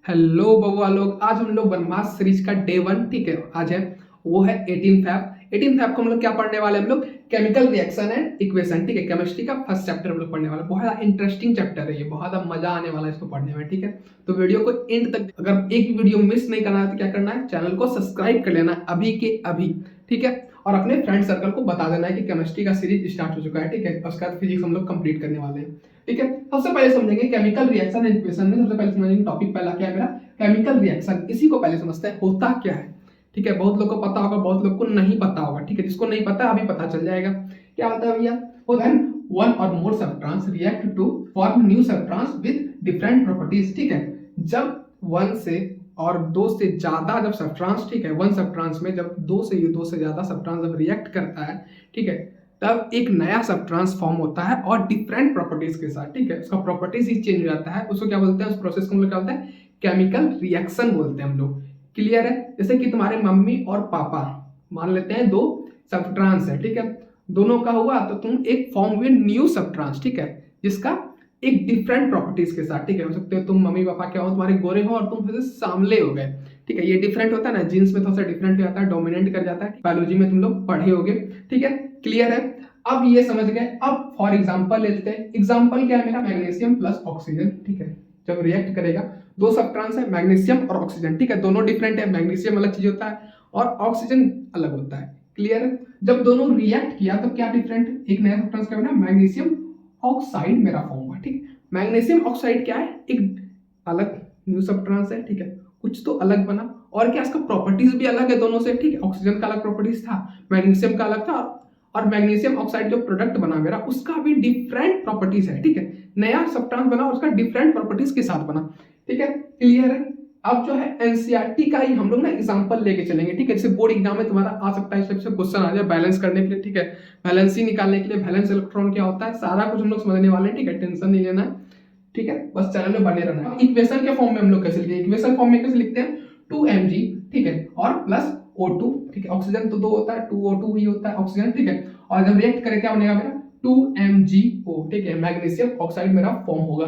Hello बउआ लोग, आज हम लोग वनवास सीरीज का डे 1, ठीक है, आज है वो है 18 फैब को हम लोग क्या पढ़ने वाले हैं? हम लोग केमिकल रिएक्शन एंड इक्वेशन, ठीक है, केमिस्ट्री का फर्स्ट चैप्टर हम लोग पढ़ने वाले हैं। बहुत इंटरेस्टिंग चैप्टर है ये, बहुत मजा आने वाला है इसको पढ़ने में, ठीक है। तो वीडियो को एंड तक, अगर एक भी वीडियो मिस नहीं करना है तो क्या करना है, चैनल को सब्सक्राइब कर लेना है अभी के अभी, ठीक है। और अपने फ्रेंड सर्कल को बता देना है कि केमिस्ट्री का सीरीज स्टार्ट हो चुका है, ठीक है। उसके बाद फिजिक्स हम लोग कंप्लीट करने वाले हैं, ठीक है। सबसे पहले समझेंगे केमिकल रिएक्शन एंड इक्वेशन में। सबसे पहले समझेंगे टॉपिक पहला क्या है मेरा, केमिकल रिएक्शन। इसी को पहले समझते हैं होता क्या है, ठीक है। बहुत लोग को पता होगा, बहुत लोग को नहीं पता होगा, ठीक है। जिसको नहीं पता अभी पता चल जाएगा। क्या होता है भैया? When one or more substance react to form new substance with different properties, ठीक है। जब वन से और दो से ज्यादा जब सबस्टेंस, ठीक है, वन सबस्टेंस में जब दो से ज्यादा सबस्टेंस जब रिएक्ट करता है, ठीक है, तब एक नया सबस्टेंस फॉर्म होता है और डिफरेंट प्रॉपर्टीज के साथ, ठीक है। उसका प्रॉपर्टीज ही चेंज हो जाता है। उसको क्या बोलते हैं? उस प्रोसेस को हम लोग क्या बोलते हैं? केमिकल रिएक्शन बोलते हैं हम लोग। क्लियर है? जैसे कि तुम्हारे मम्मी और पापा, मान लेते हैं दो सबस्टेंस है, ठीक है। दोनों का हुआ तो तुम एक फॉर्म हुए न्यू सबस्टेंस, ठीक है, जिसका एक डिफरेंट प्रॉपर्टीज के साथ, ठीक है। हो सकते हो तुम मम्मी पापा क्या हो, तुम्हारे गोरे हो और तुम फिर सांवले हो गए, ठीक है। ये डिफरेंट होता है ना, जीन्स में थोड़ा सा डिफरेंट हो जाता है, डोमिनेंट कर जाता है। बायोलॉजी में तुम लोग पढ़े होगे, ठीक है। क्लियर है? अब ये समझ गए। अब फॉर एग्जांपल लेते हैं। एग्जांपल क्या है मेरा? मैग्नीशियम प्लस ऑक्सीजन, ठीक है। जब रिएक्ट करेगा, दो सबस्टेंस है, मैग्नीशियम और ऑक्सीजन, ठीक है। दोनों डिफरेंट है, मैग्नीशियम अलग चीज होता है और ऑक्सीजन अलग होता है। क्लियर है? जब दोनों रिएक्ट किया तो क्या डिफरेंट, एक नया सबस्टेंस क्या बना? मैग्नीशियम ऑक्साइड मेरा फॉर्म हुआ, ठीक है। मैग्नीशियम ऑक्साइड क्या है? एक अलग न्यू सबस्टेंस है, ठीक है। कुछ तो अलग बना, और क्या इसका प्रॉपर्टीज भी अलग है दोनों से, ठीक है। ऑक्सीजन का अलग प्रॉपर्टीज था, मैग्नीशियम का अलग था, और मैग्नीशियम ऑक्साइड जो प्रोडक्ट बना मेरा, उसका भी डिफरेंट प्रॉपर्टीज है, ठीक है। नया सबस्टेंस बना और उसका डिफरेंट प्रॉपर्टीज के साथ बना, ठीक है। क्लियर है? अब जो है एनसीईआरटी का ही हम लोग ना एग्जांपल लेके चलेंगे, ठीक है। जैसे बोर्ड एग्जाम में तुम्हारा आ सकता है, इस टाइप से क्वेश्चन आ जाए बैलेंस करने के लिए, ठीक है। बैलेंस ही निकालने के लिए वैलेंस इलेक्ट्रॉन क्या होता है, सारा कुछ हम लोग समझने वाले हैं, ठीक है। टेंशन नहीं लेना है, ठीक है। बस चैनल में बने रहना है। इक्वेशन के फॉर्म में हम लोग कैसे लिखते हैं? इक्वेशन फॉर्म में कैसे लिखते हैं? 2mg, ठीक है, और प्लस O2, ठीक है। ऑक्सीजन तो दो होता है, 2O2 ही होता है ऑक्सीजन, ठीक है। और जब रिएक्ट करे क्या बनेगा मेरा? 2MgO, ठीक है, मैग्नीशियम ऑक्साइड मेरा फॉर्म होगा।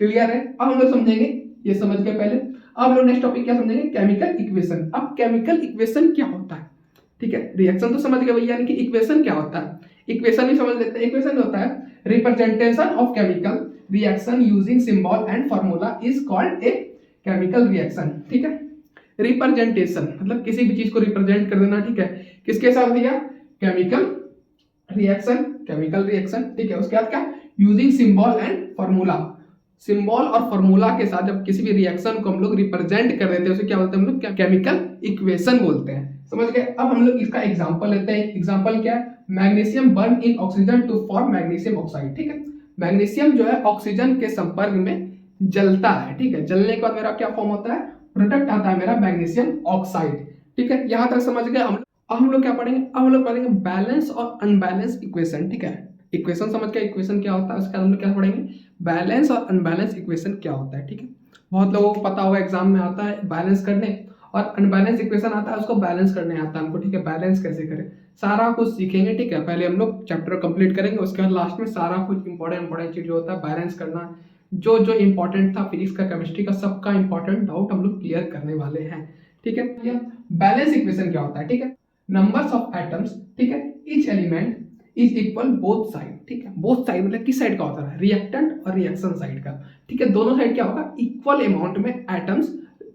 क्लियर है? अब हम लोग समझेंगे, ये समझ के पहले अब हम लोग नेक्स्ट टॉपिक क्या समझेंगे? Chemical equation. अब केमिकल इक्वेशन क्या होता है, ठीक है। रिएक्शन तो समझ गए भैया, यानी कि इक्वेशन क्या होता है? इक्वेशन ही समझ लेते हैं। इक्वेशन होता है representation of chemical reaction using symbol and formula is called a chemical reaction, ठीक है। रिप्रेजेंटेशन मतलब किसी भी चीज को रिप्रेजेंट कर देना, ठीक है। किसके साथ भैया? केमिकल रिएक्शन, केमिकल रिएक्शन, ठीक है। उसके बाद क्या? Using symbol and formula. Symbol और फार्मूला के साथ जब किसी भी रिएक्शन को हम लोग रिप्रेजेंट कर देते हैं, उसे क्या बोलते हैं हम लोग? केमिकल इक्वेशन बोलते हैं। समझ गए? अब हम लोग इसका एग्जांपल लेते हैं। एग्जांपल क्या है? Magnesium burn in oxygen to form magnesium oxide, ठीक है। मैग्नीशियम जो है ऑक्सीजन के संपर्क में जलता है, ठीक है। जलने के बाद मेरा क्या फॉर्म होता है? प्रोडक्ट आता है मेरा मैग्नीशियम ऑक्साइड, ठीक है। यहां तक समझ गए हम। अब हम लोग क्या पढ़ेंगे? अब हम लोग पढ़ेंगे बैलेंस और अनबैलेंस इक्वेशन, ठीक है। इक्वेशन समझ गए, इक्वेशन क्या होता है, उसके बाद हम लोग क्या पढ़ेंगे? बैलेंस और अनबैलेंस इक्वेशन क्या होता है, ठीक है। बहुत लोगों को पता होगा, एग्जाम में आता है बैलेंस करने, और अनबैलेंस इक्वेशन आता है उसको बैलेंस करने आता है हमको, ठीक है। बैलेंस कैसे करें सारा कुछ सीखेंगे, ठीक है। पहले हम लोग चैप्टर कंप्लीट करेंगे, उसके बाद लास्ट में सारा कुछ इंपॉर्टेंट चीज जो होता है बैलेंस करना, जो जो इंपॉर्टेंट था फिजिक्स का, केमिस्ट्री का, सबका इंपॉर्टेंट डाउट हम लोग क्लियर करने वाले हैं, ठीक है। बैलेंस इक्वेशन क्या होता है, ठीक है? नंबर्स ऑफ एटम्स, ठीक है, each element is equal both side, ठीक है। बोथ साइड मतलब किस साइड का होता है? रिएक्टेंट और रिएक्शन साइड का, ठीक है। दोनों साइड क्या होगा? इक्वल अमाउंट में एटम्स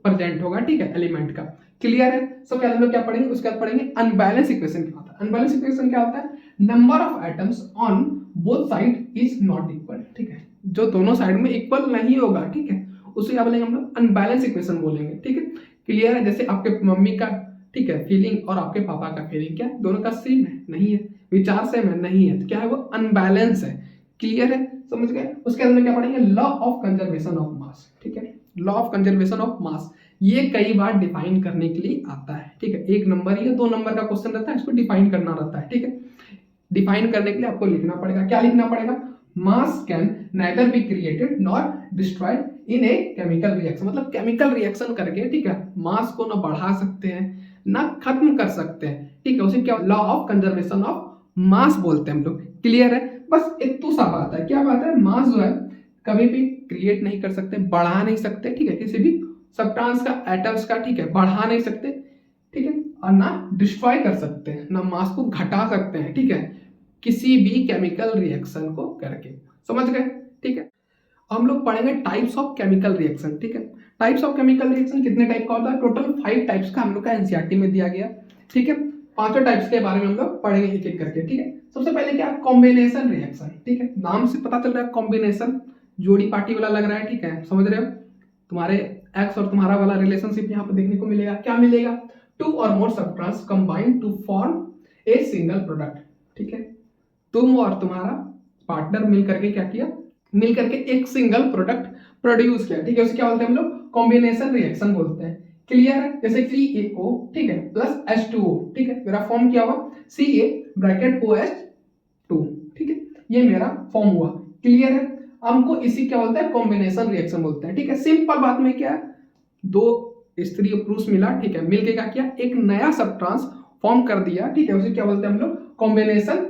प्रेजेंट होगा, ठीक है, एलिमेंट का। क्लियर है? सब हम लोग क्या पढ़ेंगे? उसके बाद पढ़ेंगे अनबैलेंस इक्वेशन क्या होता है। अनबैलेंस इक्वेशन क्या होता है? Number of atoms on both side is not equal, ठीक है। जो दोनों साइड में इक्वल नहीं होगा, ठीक है, उसे क्या बोलेंगे हम लोग? अनबैलेंस इक्वेशन बोलेंगे, ठीक है। क्लियर है? जैसे आपके मम्मी का, ठीक है, फीलिंग और आपके पापा का फीलिंग क्या दोनों का सेम है? नहीं है। विचार सेम है? नहीं है। तो क्या है वो? अनबैलेंस है। क्लियर है? समझ गए? उसके अंदर क्या पढ़ेंगे? Law of conservation of mass, ठीक है। Law of conservation of mass ये कई बार डिफाइन करने के लिए आता है, ठीक है। एक नंबर या दो नंबर का क्वेश्चन रहता है, इसको डिफाइन करना रहता है, ठीक है। डिफाइन करने के लिए आपको लिखना पड़ेगा। क्या लिखना पड़ेगा? मास can neither be created nor destroyed in a chemical reaction. मतलब केमिकल रिएक्शन करके, ठीक है, मास को ना बढ़ा सकते हैं ना खत्म कर सकते हैं, ठीक है। उसे क्या law of conservation of mass बोलते हैं हम लोग। क्लियर है? बस इतनी सा बात है। क्या बात है? मास जो है कभी भी क्रिएट नहीं कर सकते, बढ़ा नहीं सकते, ठीक है, किसी भी सब्सटेंस का एटम्स का, ठीक है, बढ़ा नहीं सकते, ठीक है, और ना डिस्ट्रॉय कर सकते हैं, ना मास को घटा सकते हैं, ठीक है, किसी भी केमिकल रिएक्शन को करके। समझ गए? ठीक है। हम लोग पढ़ेंगे टाइप्स ऑफ केमिकल रिएक्शन, ठीक है। टाइप्स ऑफ केमिकल रिएक्शन कितने टाइप का होता है? टोटल 5 टाइप्स का हम लोग का एनसीईआरटी में दिया गया, ठीक है। पांचों टाइप्स के बारे में हम लोग पढ़ेंगे एक एक करके, ठीक है। सबसे पहले क्या? कॉम्बिनेशन रिएक्शन, ठीक है। नाम से पता चल रहा है कॉम्बिनेशन, जोड़ी पार्टी वाला लग रहा है, ठीक है, समझ रहे हो? तुम्हारे एक्स और तुम्हारा वाला रिलेशनशिप यहाँ पे देखने को मिलेगा। क्या मिलेगा? टू और more substance combine to form a single product, ठीक है। तुम और तुम्हारा पार्टनर मिल करके क्या किया? मिल करके एक सिंगल प्रोडक्ट प्रोड्यूस किया, ठीक है। उसे क्या बोलते हैं हम लोग? कॉम्बिनेशन रिएक्शन बोलते हैं। क्लियर है? जैसे CaO, ठीक है, प्लस H2O, ठीक है, मेरा फॉर्म क्या हुआ? Ca ब्रैकेट OH2, ठीक है, ये मेरा फॉर्म हुआ। क्लियर है? हमको इसी क्या बोलते हैं? कॉम्बिनेशन रिएक्शन बोलते हैं, ठीक है। सिंपल बात में क्या है, दो स्त्री और पुरुष मिला, ठीक है, मिलके क्या किया? एक नया सब्सटेंस फॉर्म कर दिया, ठीक है, उसे क्या बोलते हैं हम लोग? कॉम्बिनेशन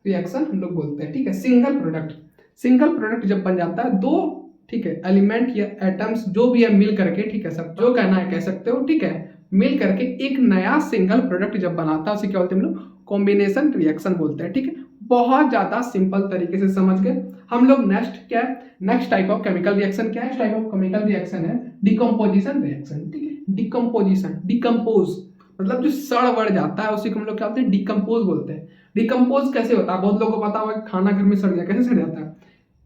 रिएक्शन हम लोग बोलते हैं, ठीक है। सिंगल प्रोडक्ट जब बन जाता है, दो, ठीक है, एलिमेंट या एटम्स जो भी है मिल करके, ठीक है, सब जो कहना है कह सकते हो, ठीक है, मिल करके एक नया सिंगल प्रोडक्ट जब बनाता है उसे क्या बोलते हैं हम लोग? कॉम्बिनेशन रिएक्शन बोलते हैं, ठीक है। बहुत ज्यादा सिंपल तरीके से समझ गए हम लोग। नेक्स्ट क्या है? Next type of chemical reaction क्या है? टाइप ऑफ केमिकल रिएक्शन है डिकम्पोजिशन रिएक्शन, ठीक है। डिकम्पोजिशन, डिकम्पोज मतलब जो सड़ बढ़ जाता है उसी को हम लोग क्या बोलते हैं? डिकम्पोज बोलते हैं। डिकम्पोज कैसे होता है? बहुत लोगों को पता होगा, खाना घर में सड़ गया, कैसे सड़ जाता है?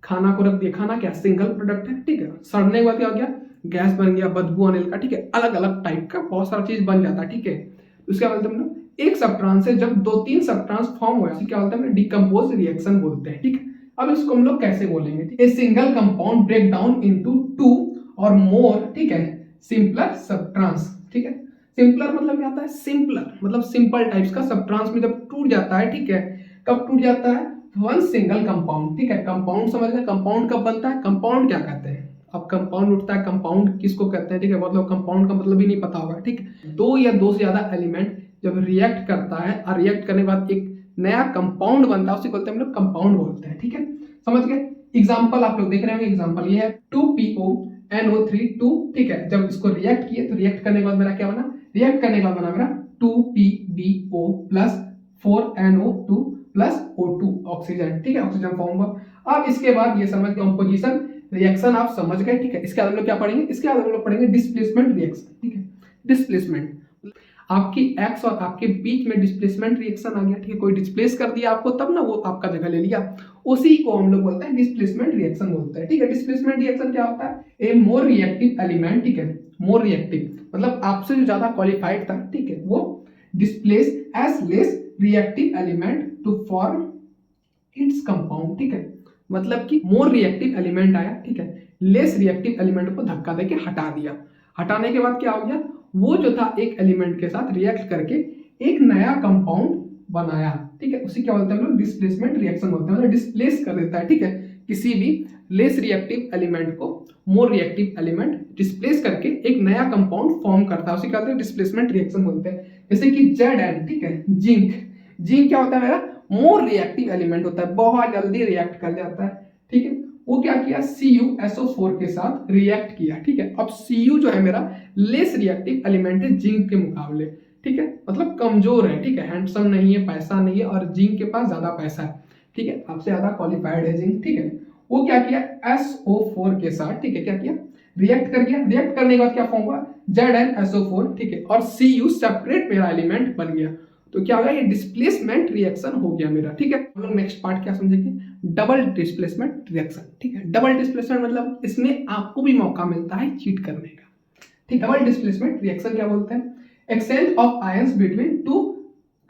खाना को रख दिया, खाना क्या सिंगल प्रोडक्ट है, ठीक है, सड़ने के बाद क्या हो गया? गैस बन गया, बदबू आने लगा, ठीक है, अलग अलग टाइप का बहुत सारा चीज बन जाता है, ठीक है। उसके बाद हम लोग एक सब्सटेंस से जब दो तीन सब्सटेंस फॉर्म हुआ क्या बोलते हैं? डिकम्पोज रिएक्शन बोलते हैं, ठीक है। अब इसको हम लोग कैसे बोलेंगे? A single compound break down into two और मोर, ठीक है, सिंपलर सब्सटेंस, ठीक है। सिंपलर मतलब क्या होता है? सिंपलर मतलब सिंपल टाइप्स का सब्सटेंस में जब टूट जाता है, ठीक है, कब टूट जाता है? वन सिंगल कंपाउंड, ठीक है। कंपाउंड समझ गए? कंपाउंड कब बनता है? कंपाउंड क्या कहते हैं? अब कंपाउंड उठता है, कंपाउंड किसको कहते हैं, ठीक है, बहुत लोग कंपाउंड का मतलब ही नहीं पता होगा, ठीक है। दो या दो से ज्यादा एलिमेंट जब रिएक्ट करता है और रिएक्ट करने के बाद एक नया कंपाउंड बनता है उसे बोलते हैं हम लोग कंपाउंड बोलते हैं, ठीक है, समझ गए? एग्जाम्पल आप लोग देख रहे होंगे, एग्जाम्पल ये है 2PO NO3 2, ठीक है। जब इसको रिएक्ट किए तो रिएक्ट करने के बाद मेरा क्या बना? रिएक्ट करने के बाद बना मेरा 2PbO plus 4NO2 plus O2 oxygen, ठीक है, ऑक्सीजन फॉर्म हुआ। अब इसके बाद ये समझ कंपोजिशन रिएक्शन आप समझ गए, ठीक है। इसके बाद हम लोग क्या पढ़ेंगे? इसके बाद हम लोग पढ़ेंगे डिस्प्लेसमेंट रिएक्शन, ठीक है। डिस्प्लेसमेंट आपकी एक्स और आपके बीच में डिस्प्लेसमेंट रिएक्शन आ गया, ठीक है, कोई डिस्प्लेस कर दिया आपको तब ना वो आपका जगह ले लिया, उसी को हम लोग बोलते हैं डिस्प्लेसमेंट रिएक्शन बोलते हैं, ठीक है। डिस्प्लेसमेंट रिएक्शन क्या होता है? ए मोर रिएक्टिव एलिमेंट, ठीक है, मोर रिएक्टिव मतलब आपसे जो ज्यादा क्वालिफाइड था, ठीक है, वो displace as less reactive element to form its compound, ठीक है, मतलब कि मोर रिएक्टिव एलिमेंट आया, ठीक है, लेस रिएक्टिव एलिमेंट को धक्का देके हटा दिया। हटाने के बाद क्या हो गया? वो जो था एक एलिमेंट के साथ रिएक्ट करके एक नया कंपाउंड बनाया, ठीक है, उसी क्या बोलते हैं हम लोग? डिस्प्लेसमेंट रिएक्शन बोलते हैं, मतलब डिस्प्लेस कर देता है, ठीक है, किसी भी लेस रिएक्टिव एलिमेंट को मोर रिएक्टिव एलिमेंट डिस्प्लेस करके एक नया कंपाउंड फॉर्म करता है, उसी क्या बोलते हैं? डिस्प्लेसमेंट रिएक्शन बोलते हैं। जैसे कि Zn, ठीक है, जिंक, जिंक क्या होता है मेरा? मोर रिएक्टिव एलिमेंट होता है, बहुत जल्दी रिएक्ट कर जाता है, ठीक है। वो क्या किया? CuSO4 के साथ रिएक्ट किया, ठीक है। अब Cu जो है मेरा लेस रिएक्टिव एलिमेंट है जिंक के मुकाबले, ठीक है, मतलब कमजोर है, ठीक है, हैंडसम नहीं है, पैसा नहीं है, और जिंक के पास ज्यादा पैसा है, ठीक है, आपसे ज्यादा क्वालिफाइड है जिंक, ठीक है। वो क्या किया? SO4 के साथ, ठीक है, क्या किया? रिएक्ट कर गया। रिएक्ट करने के बाद क्या फॉर्म हुआ? ZnSO4, ठीक है, और Cu सेपरेट मेरा एलिमेंट बन गया। तो क्या होगा? ये डिस्प्लेसमेंट रिएक्शन हो गया मेरा, ठीक है। हम लोग नेक्स्ट पार्ट क्या समझेंगे? डबल डिस्प्लेसमेंट रिएक्शन, ठीक है। डबल डिस्प्लेसमेंट मतलब इसमें आपको भी मौका मिलता है चीट करने का, ठीक। डबल डिस्प्लेसमेंट रिएक्शन क्या बोलते हैं? Exchange of ions between two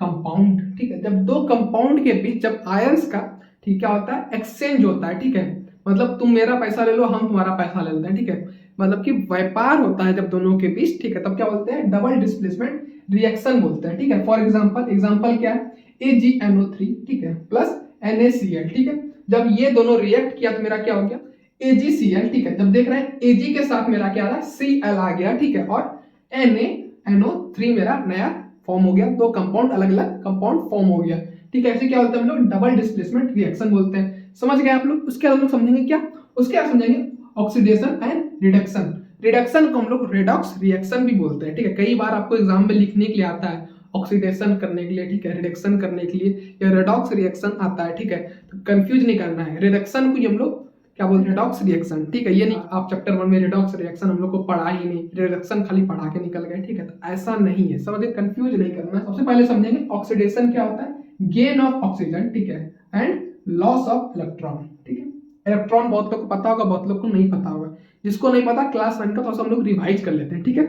compound, ठीक है, जब दो कंपाउंड के बीच जब आयंस का, ठीक, क्या होता है? एक्सचेंज होता है, ठीक है, मतलब तुम मेरा पैसा ले लो, हम तुम्हारा पैसा ले लेते हैं, ठीक है, मतलब कि व्यापार होता है जब दोनों के बीच, ठीक है, तब क्या बोलते हैं? डबल डिस्प्लेसमेंट रिएक्शन बोलते हैं, ठीक है। फॉर एग्जांपल क्या है? AgNO3, ठीक है, प्लस NaCl, ठीक है, जब ये दोनों रिएक्ट किया तो मेरा क्या हो गया? AgCl, ठीक है, जब देख रहे हैं Ag के साथ मेरा क्या आ रहा है? Cl आ गया, ठीक है, और NaNO3 मेरा नया फॉर्म हो गया, दो कंपाउंड अलग अलग कंपाउंड फॉर्म हो गया, ठीक है। ऐसे क्या बोलते हैं हम लोग? डबल डिस्प्लेसमेंट रिएक्शन बोलते हैं। समझ गए आप लोग? उसके बाद हम लोग समझेंगे क्या? उसके बाद समझेंगे ऑक्सीडेशन एंड रिडक्शन। रिडक्शन को हम लोग रेडॉक्स रिएक्शन भी बोलते हैं, ठीक है। कई बार आपको एग्जाम में लिखने के लिए आता है ऑक्सीडेशन करने के लिए, ठीक है, रिडक्शन करने के लिए, या रेडॉक्स रिएक्शन आता है, ठीक है। तो कंफ्यूज नहीं करना है, रिडक्शन को हम लोग क्या बोलते हैं, रेडॉक्स रिएक्शन, ठीक है। ये नहीं आप चैप्टर 1 में रेडॉक्स रिएक्शन हम लोग को पढ़ा ही नहीं, रिडक्शन खाली पढ़ा के निकल गए, ठीक है। तो ऐसा नहीं है, समझिए, कंफ्यूज नहीं करना। सबसे पहले समझेंगे ऑक्सीडेशन क्या होता है, गेन ऑफ ऑक्सीजन, ठीक है, एंड लॉस ऑफ इलेक्ट्रॉन, ठीक है। इलेक्ट्रॉन बहुत लोग को पता होगा, बहुत लोग को नहीं पता होगा। जिसको नहीं पता क्लास 1 का तो हम लोग रिवाइज कर लेते हैं, ठीक है।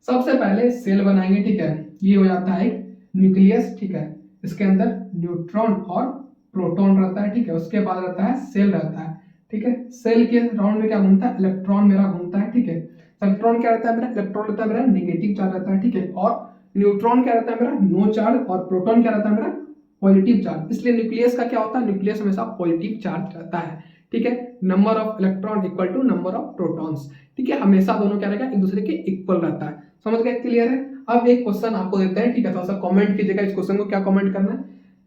सबसे पहले सेल बनाएंगे, ठीक है। ये हो जाता है न्यूक्लियस, ठीक है। इसके अंदर न्यूट्रॉन और प्रोटॉन रहता है, ठीक है। उसके बाद रहता है सेल रहता है, ठीक है। सेल के राउंड में क्या घूमता है, इलेक्ट्रॉन मेरा घूमता है, ठीक है। इलेक्ट्रॉन क्या रहता है मेरा, इलेक्ट्रॉन रहता है मेरा नेगेटिव चार्ज रहता है, ठीक है। और न्यूट्रॉन क्या रहता है मेरा, नो चार्ज, और प्रोटॉन क्या रहता है मेरा, पॉजिटिव चार्ज। इसलिए न्यूक्लियस का क्या होता है, न्यूक्लियस हमेशा पॉजिटिव चार्ज रहता है, ठीक है। Number of electron equal to number of protons, ठीक है। हमेशा दोनों क्या रहेगा, एक दूसरे के इक्वल रहता है। समझ गए, क्लियर है। अब एक क्वेश्चन आपको देते हैं, ठीक है। थोड़ा सा कमेंट कीजिएगा इस क्वेश्चन को, क्या कमेंट करना है।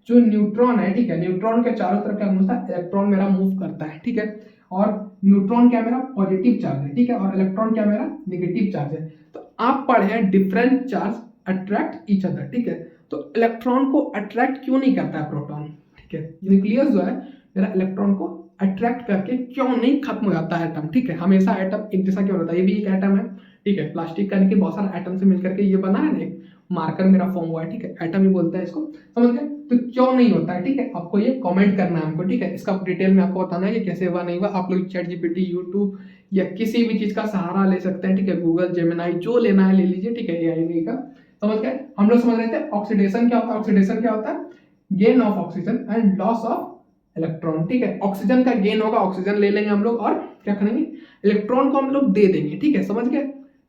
जो न्यूट्रॉन है, ठीक है, न्यूट्रॉन के चारों तरफ क्या घूमता है, इलेक्ट्रॉन मेरा मूव करता है, ठीक है। और न्यूट्रॉन क्या मेरा पॉजिटिव चार्ज है, ठीक है, और इलेक्ट्रॉन क्या मेरा नेगेटिव चार्ज है। तो आप पढ़े हैं different charge attract each other, ठीक है। तो इलेक्ट्रॉन को अट्रैक्ट क्यों नहीं करता है प्रोटॉन, ठीक है। न्यूक्लियस जो है मेरा इलेक्ट्रॉन को अट्रैक्ट करके क्यों नहीं खत्म हो जाता है एटम, ठीक है। हमेशा एटम एक जैसा क्यों रहता है, ये भी एक एटम है, ठीक है। प्लास्टिक का नहीं कि बहुत सारे एटम से मिलकर के ये बना है ना, एक मार्कर मेरा फॉर्म हुआ है, ठीक है। एटम ही बोलते हैं इसको, समझ गए। तो क्यों नहीं होता है, ठीक है, आपको ये कमेंट करना है हमको, ठीक है। इसका डिटेल में आपको बताना है कि कैसे हुआ नहीं हुआ। आप लोग चैट जीपीटी, यूट्यूब या किसी भी चीज का सहारा ले सकते हैं, ठीक है। गूगल, जेमिनाई, जो लेना है ले लीजिए, ठीक है। एआई का समझ गए। हम लोग समझ रहे थे ऑक्सीडेशन क्या होता है। ऑक्सीडेशन क्या होता है, gain of oxygen and loss of electron, ठीक है। ऑक्सीजन का गेन होगा, ऑक्सीजन ले लेंगे हम लोग, और क्या करेंगे, इलेक्ट्रॉन को हम लोग दे देंगे, ठीक है। समझ गए,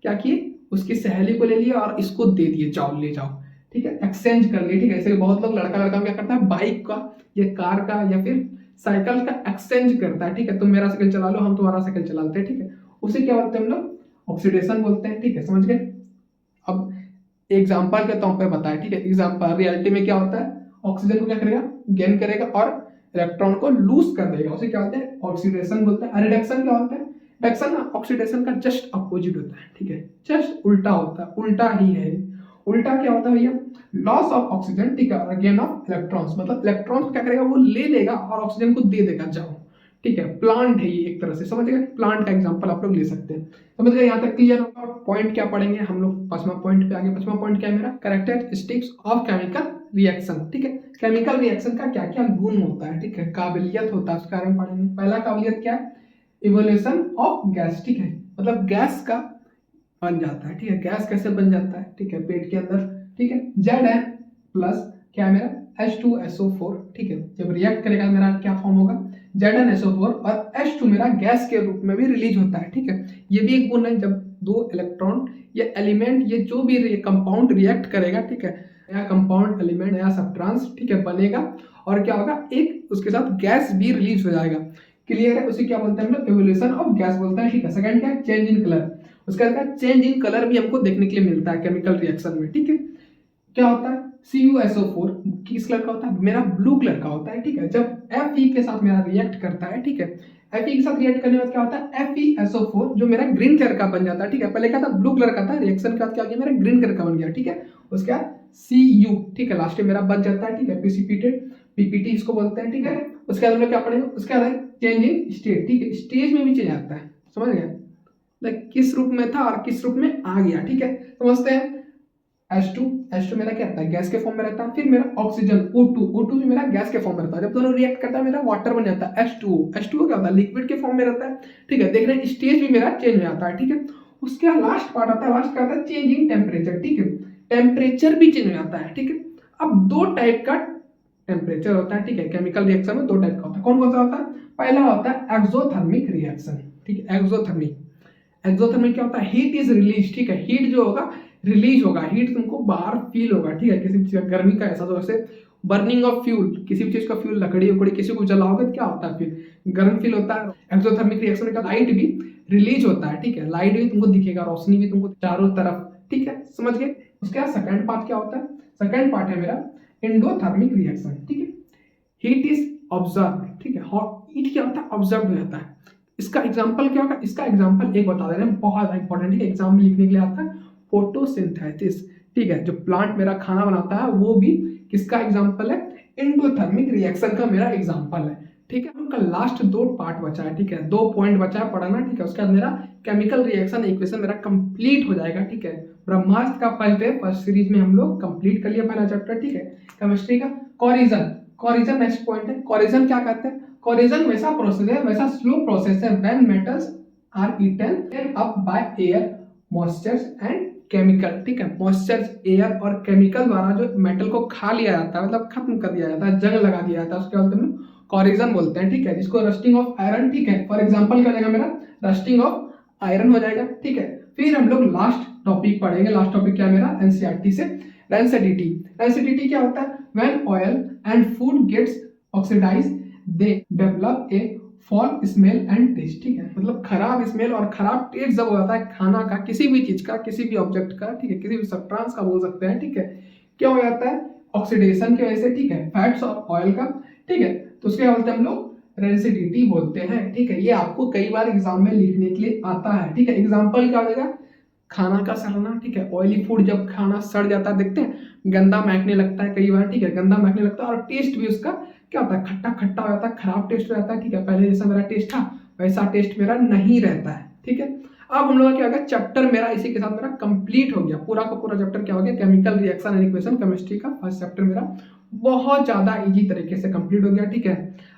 क्या किए, उसकी सहेली को ले लिया और इसको दे दिए, जाओ ले जाओ, ठीक है, एक्सचेंज कर लिए, ठीक है। ऐसे बहुत लोग लड़का लड़का क्या करता है, बाइक का या कार का या फिर साइकिल का एक्सचेंज करता है, ठीक है। तुम मेरा साइकिल चला लो, हम तुम्हारा साइकिल चला लेते हैं, ठीक है। उसे क्या बोलते हैं हम लोग, ऑक्सीडेशन बोलते हैं, ठीक है। समझ गए। अब एग्जाम्पल के तौर पे बताया, ठीक है। एग्जाम्पल रियलिटी में क्या होता है, ऑक्सीजन को क्या करेगा, गेन करेगा और इलेक्ट्रॉन को लूज कर देगा, उसे क्या बोलते हैं, ऑक्सीडेशन बोलते हैं। रिडक्शन क्या होता है, रिडक्शन ऑक्सीडेशन का जस्ट अपोजिट होता है, ठीक है, जस्ट उल्टा होता है, उल्टा ही है। उल्टा क्या होता है भैया, लॉस ऑफ ऑक्सीजन, ठीक है, और गेन ऑफ इलेक्ट्रॉन्स, मतलब इलेक्ट्रॉन्स को क्या करेगा, वो ले लेगा और ऑक्सीजन को दे देगा, जाओ, ठीक है। प्लांट है ये एक तरह से, समझ गए। प्लांट का एग्जांपल आप लोग ले सकते हैं, समझ गए। यहाँ तक क्लियर होगा। पॉइंट क्या पढ़ेंगे हम लोग, 5वां पॉइंट पे आगे। 5वां पॉइंट क्या है मेरा, कैरेक्टरिस्टिक्स ऑफ केमिकल रिएक्शन, ठीक है। केमिकल रिएक्शन का क्या क्या गुण होता है, ठीक है, काबिलियत होता है, उसके बारे में पढ़ेंगे। पहला काबिलियत क्या है, इवोल्यूशन ऑफ गैस, ठीक है, मतलब गैस का बन जाता है, ठीक है। गैस कैसे बन जाता है, ठीक है, पेट के अंदर, ठीक है। Zn प्लस क्या है मेरा, H2SO4, ठीक है। जब रिएक्ट करेगा मेरा क्या फॉर्म होगा, ZnSO4, और H2 मेरा गैस के रूप में भी रिलीज होता है, ठीक है। ये भी एक गुण है, जब दो इलेक्ट्रॉन या एलिमेंट, ये जो भी कंपाउंड रिएक्ट करेगा, ठीक है, नया कंपाउंड एलिमेंट, नया सब्सटेंस, ठीक है, बनेगा, और क्या होगा, एक उसके साथ गैस भी रिलीज हो जाएगा। क्लियर है। उसे क्या बोलते हैं हम लोग, इवोल्यूशन ऑफ गैस बोलते हैं, ठीक है। सेकंड क्या है, चेंज इन कलर। उसका चेंज इन कलर भी हमको देखने के लिए मिलता है केमिकल रिएक्शन में, ठीक है। क्या होता है, CuSO4 किस कलर का होता है, मेरा ब्लू कलर का होता है, ठीक है। जब Fe के साथ मेरा रिएक्ट करता है, ठीक है, Fe के साथ रिएक्ट करने के बाद क्या होता है, FeSO4 जो मेरा ग्रीन कलर का बन जाता है, ठीक है। पहले क्या था, ब्लू कलर का था, रिएक्शन के बाद क्या हो गया, मेरा ग्रीन कलर का बन गया, ठीक है। उसके बाद Cu, ठीक है, लास्ट में मेरा बच जाता है, ठीक है, प्रिसिपिटेट, PPT इसको बोलते हैं, ठीक है। उसके बाद हम लोग क्या पढ़ेंगे, उसके बाद चेंज इन स्टेट, ठीक है, स्टेज में भी चेंज आता है, समझ गए, लाइक किस रूप में था और किस रूप में आ गया, ठीक है, समझते हैं। H2 मेरा क्या रहता है, गैस के फॉर्म में रहता है। फिर मेरा ऑक्सीजन O2 भी मेरा गैस के फॉर्म में रहता है। जब दोनों रिएक्ट करता है मेरा वाटर बन जाता है H2O क्या होता है, लिक्विड के फॉर्म में रहता है, ठीक है। देख रहे हैं, स्टेज भी मेरा चेंज हो जाता है, ठीक है। उसके बाद लास्ट पार्ट आता है, लास्ट का आता है चेंज इन टेम्परेचर, ठीक है, टेम्परेचर भी चेंज हो जाता है, ठीक है। अब दो टाइप का टेम्परेचर होता है, ठीक है, केमिकल रिएक्शन में दो टाइप का होता है। कौन कौन सा होता है, पहला होता है एक्सोथर्मिक रिएक्शन, ठीक है, एक्सोथर्मिक। एक्सोथर्मिक क्या होता है, हीट इज रिलीज, ठीक है, हीट जो होगा रिलीज होगा, हीट तुमको बाहर फील होगा, ठीक है, किसी भी चीज का गर्मी का ऐसा, तो जैसे बर्निंग ऑफ फ्यूल, किसी भी चीज का फ्यूल, लकड़ी उकड़ी किसी को जलाओगे तो क्या होता है, फिर गर्म फील होता है। एक्सोथर्मिक रिएक्शन का लाइट भी रिलीज होता है, ठीक है, लाइट भी तुमको दिखेगा, रोशनी भी तुमको चारों तरफ, ठीक है, समझ गए। उसके बाद सेकंड पार्ट क्या होता है, सेकंड पार्ट है मेरा एंडोथर्मिक रिएक्शन, ठीक है, हीट इज ऑब्जर्व, ठीक है, हीट क्या होता है, ऑब्जर्व हो जाता है। इसका एग्जाम्पल क्या होगा, इसका एग्जाम्पल एक बता दे रहे हैं, बहुत इंपॉर्टेंट है, एग्जाम में लिखने के लिए आता है, फोटोसिंथेसिस। ठीक है, जो प्लांट मेरा खाना बनाता है वो भी किसका एग्जाम्पल है, एंडोथर्मिक रिएक्शन का मेरा एग्जाम्पल है। ठीक है, उनका लास्ट 2 पार्ट बचा है। ठीक है, 2 पॉइंट बचा है पढ़ना। ठीक है, उसके बाद मेरा केमिकल रिएक्शन इक्वेशन मेरा कंप्लीट हो जाएगा। ठीक है, ब्रह्मास्त्र का फर्स्ट सीरीज में हम लोग कंप्लीट कर लिया पहला चैप्टर। ठीक है, केमिस्ट्री का कोरिजन नेक्स्ट पॉइंट है। कोरिजन क्या कहते हैं, कोरिजन वैसा प्रोसेस है, वैसा स्लो प्रोसेस है when metals are eaten up by air, moistures and chemical. ठीक है, मॉइस्चर, एयर और केमिकल द्वारा जो मेटल को खा लिया जाता है, मतलब खत्म कर दिया जाता है, जंग लगा दिया जाता है, उसके बाद हम कोरिजन बोलते हैं। ठीक है, जिसको रस्टिंग ऑफ आयरन, ठीक है, फॉर एग्जांपल क्या हो जाएगा मेरा, रस्टिंग ऑफ आयरन हो जाएगा। ठीक है, फिर हम लोग लास्ट टॉपिक पढ़ेंगे। लास्ट टॉपिक क्या है मेरा, एनसीईआरटी से, रेंसिडिटी। रेंसिडिटी क्या होता है, when oil and food gets oxidized they develop a foul smell and taste. ठीक है, मतलब खराब स्मेल और खराब टेस्ट जब हो जाता है खाना का, किसी भी चीज का, किसी भी ऑब्जेक्ट का, ठीक है, किसी भी सब्सटेंस का बोल सकते हैं। ठीक है, क्या हो जाता है, ऑक्सीडेशन की वजह से। ठीक है, फैट्स और ऑयल का। ठीक है, तो उसके क्या बोलते हैं हम लोग, रेंसिडिटी बोलते हैं। ठीक है, ये आपको कई बार एग्जाम में लिखने के लिए आता है। ठीक है, एग्जाम्पल क्या हो जाएगा, खाना का सड़ना। ठीक है, ऑयली फूड जब खाना सड़ जाता है, देखते हैं गंदा महकने लगता है कई बार। ठीक है, गंदा महकने लगता है और टेस्ट भी उसका क्या होता है, खट्टा खट्टा हो जाता है, खराब टेस्ट हो जाता है। ठीक है, पहले जैसा मेरा टेस्ट था वैसा टेस्ट मेरा नहीं रहता है। ठीक है, अब हम लोग का क्या होगा, चैप्टर मेरा इसी के साथ मेरा कंप्लीट हो गया, पूरा का पूरा चैप्टर क्या हो गया, chemical reaction and equation, chemistry का फर्स्ट चैप्टर मेरा बहुत ज्यादा इजी तरीके से कंप्लीट हो गया। ठीक है,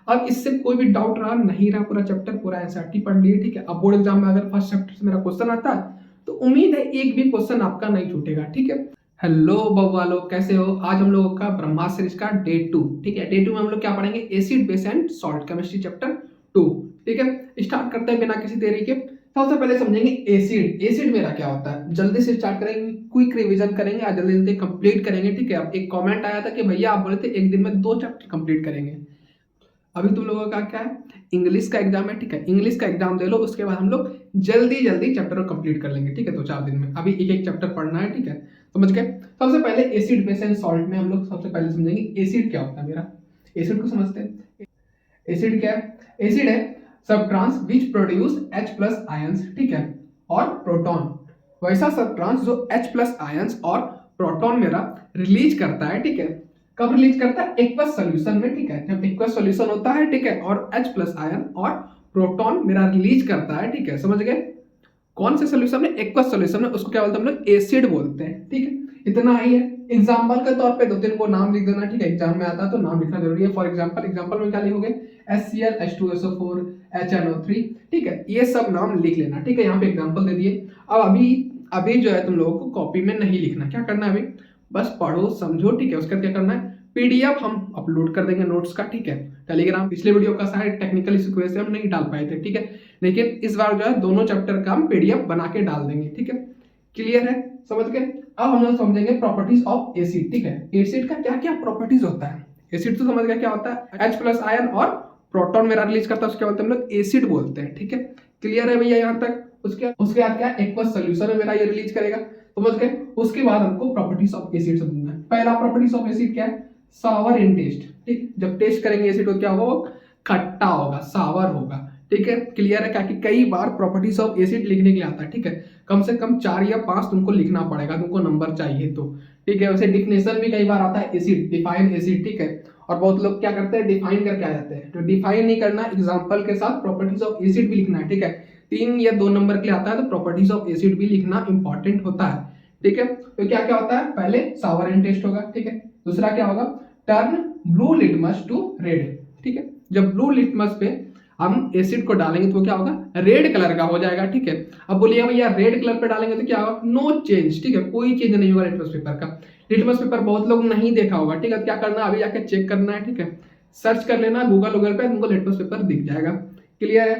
अब इससे कोई भी डाउट रहा नहीं रहा, पूरा चैप्टर पूरा एनसीईआरटी पढ़ लिए। ठीक है, अब बोर्ड एग्जाम में अगर फर्स्ट चैप्टर से मेरा क्वेश्चन आता है तो उम्मीद है एक भी क्वेश्चन आपका नहीं छूटेगा। ठीक है, हेलो बवालो, कैसे हो। आज हम लोगों का ब्रह्मास्त्र सीरीज का डे 2। ठीक है, डे 2 में हम लोग क्या पढ़ेंगे, acid base and salt, chemistry chapter 2। ठीक है, स्टार्ट करते हैं बिना किसी देरी के। सबसे पहले समझेंगे एसिड। एसिड मेरा क्या होता है, जल्दी से स्टार्ट करेंगे, क्विक रिवीजन करेंगे, आज जल्दी जल्दी कंप्लीट करेंगे। ठीक है, अब एक कमेंट आया था कि भैया आप बोले थे एक दिन में 2 चैप्टर कंप्लीट करेंगे। अभी तुम लोगों का क्या है, इंग्लिश का एग्जाम है। ठीक है, इंग्लिश का एग्जाम दे लो, उसके बाद हम लोग जल्दी जल्दी चैप्टर को कंप्लीट कर लेंगे। ठीक है, 2-4 दिन में अभी एक एक चैप्टर पढ़ना है। ठीक है, समझ गए। सबसे पहले एसिड बेस एंड सॉल्ट में हम लोग सबसे पहले समझेंगे एसिड क्या होता है मेरा। एसिड को समझते हैं। एसिड क्या है, एसिड है सबट्रांस विच प्रोड्यूस H+ आयंस। ठीक है, और प्रोटॉन, वैसा सबट्रांस जो H+ आयंस और प्रोटॉन मेरा रिलीज करता है। ठीक है, कब रिलीज करता है, एक्वस सॉल्यूशन में। ठीक है, जब एक्वस सॉल्यूशन होता है, ठीक है, और H+ आयन और प्रोटॉन मेरा रिलीज करता है। ठीक है, समझ गए, कौन से सॉल्यूशन में, एक्वस सॉल्यूशन में, उसको क्या बोलते हैं हम लोग, एसिड बोलते हैं। ठीक है, इतना ही है। एग्जाम्पल के तौर पे 2-3 को नाम लिख देना। ठीक है, एग्जाम में आता है तो नाम लिखना जरूरी है। फॉर एग्जाम्पल में क्या लिखोगे, HCl, H2SO4, HNO3। ठीक है, ये सब नाम लिख लेना। ठीक है, यहाँ पे एग्जाम्पल दे दिए। अब अभी जो है तुम लोगों को कॉपी में नहीं लिखना, क्या करना है अभी, बस पढ़ो समझो। ठीक है, उसका क्या करना है, पीडीएफ हम अपलोड कर देंगे नोट्स का। ठीक है, टेलीग्राम, पिछले वीडियो का शायद टेक्निकल इशू की वजह से हम नहीं डाल पाए थे। ठीक है, लेकिन इस बार जो है दोनों चैप्टर का हम पीडीएफ बना के डाल देंगे। ठीक है, क्लियर है, समझ गए। अब हम लोग समझेंगे प्रॉपर्टीज ऑफ एसिड। ठीक है, एसिड का क्या क्या प्रॉपर्टीज होता है। एसिड तो समझ गया क्या होता है, H+ आयन और प्रोटॉन मेरा रिलीज करता है, उसके बाद हम लोग एसिड बोलते हैं। ठीक है, क्लियर है भैया यहाँ तक। उसके बाद क्या, एक्वस सॉल्यूशन में मेरा ये रिलीज करेगा, समझ गए। उसके बाद हमको प्रॉपर्टीज ऑफ एसिड समझना है। पहला प्रॉपर्टीज ऑफ एसिड क्या है, सावर इन टेस्ट। ठीक, जब टेस्ट करेंगे एसिड को क्या होगा, वो खट्टा होगा, सावर होगा। ठीक है, क्लियर है, क्या कि कई बार प्रॉपर्टीज ऑफ एसिड लिखने के लिए आता है। ठीक है, कम से कम 4 या 5 तुमको लिखना पड़ेगा, तुमको नंबर चाहिए तो। ठीक है, वैसे डिफिनेशन भी कई बार आता है एसिड, डिफाइन एसिड। ठीक है, और बहुत लोग क्या करते हैं, डिफाइन करके आ जाते हैं, तो डिफाइन नहीं करना, एग्जांपल के साथ प्रॉपर्टीज ऑफ एसिड भी लिखना है। ठीक है, 3 या 2 नंबर के लिए आता है तो प्रॉपर्टीज ऑफ एसिड भी लिखना इंपॉर्टेंट होता है। ठीक है, तो क्या क्या होता है, पहले सावर इन टेस्ट होगा। ठीक है, दूसरा क्या होगा, turn blue litmus to red. ठीक है, जब ब्लू लिटमस पे हम एसिड को डालेंगे तो क्या होगा, रेड कलर का हो जाएगा। ठीक है, अब बोलिए भैया रेड कलर पे डालेंगे तो क्या होगा, नो चेंज। ठीक है, कोई चेंज नहीं होगा लिटमस पेपर का। लिटमस पेपर बहुत लोग नहीं देखा होगा। ठीक है, क्या करना, अभी जाके चेक करना है। ठीक है, सर्च कर लेना गूगल पे, तुमको लिटमस पेपर दिख जाएगा। क्लियर है।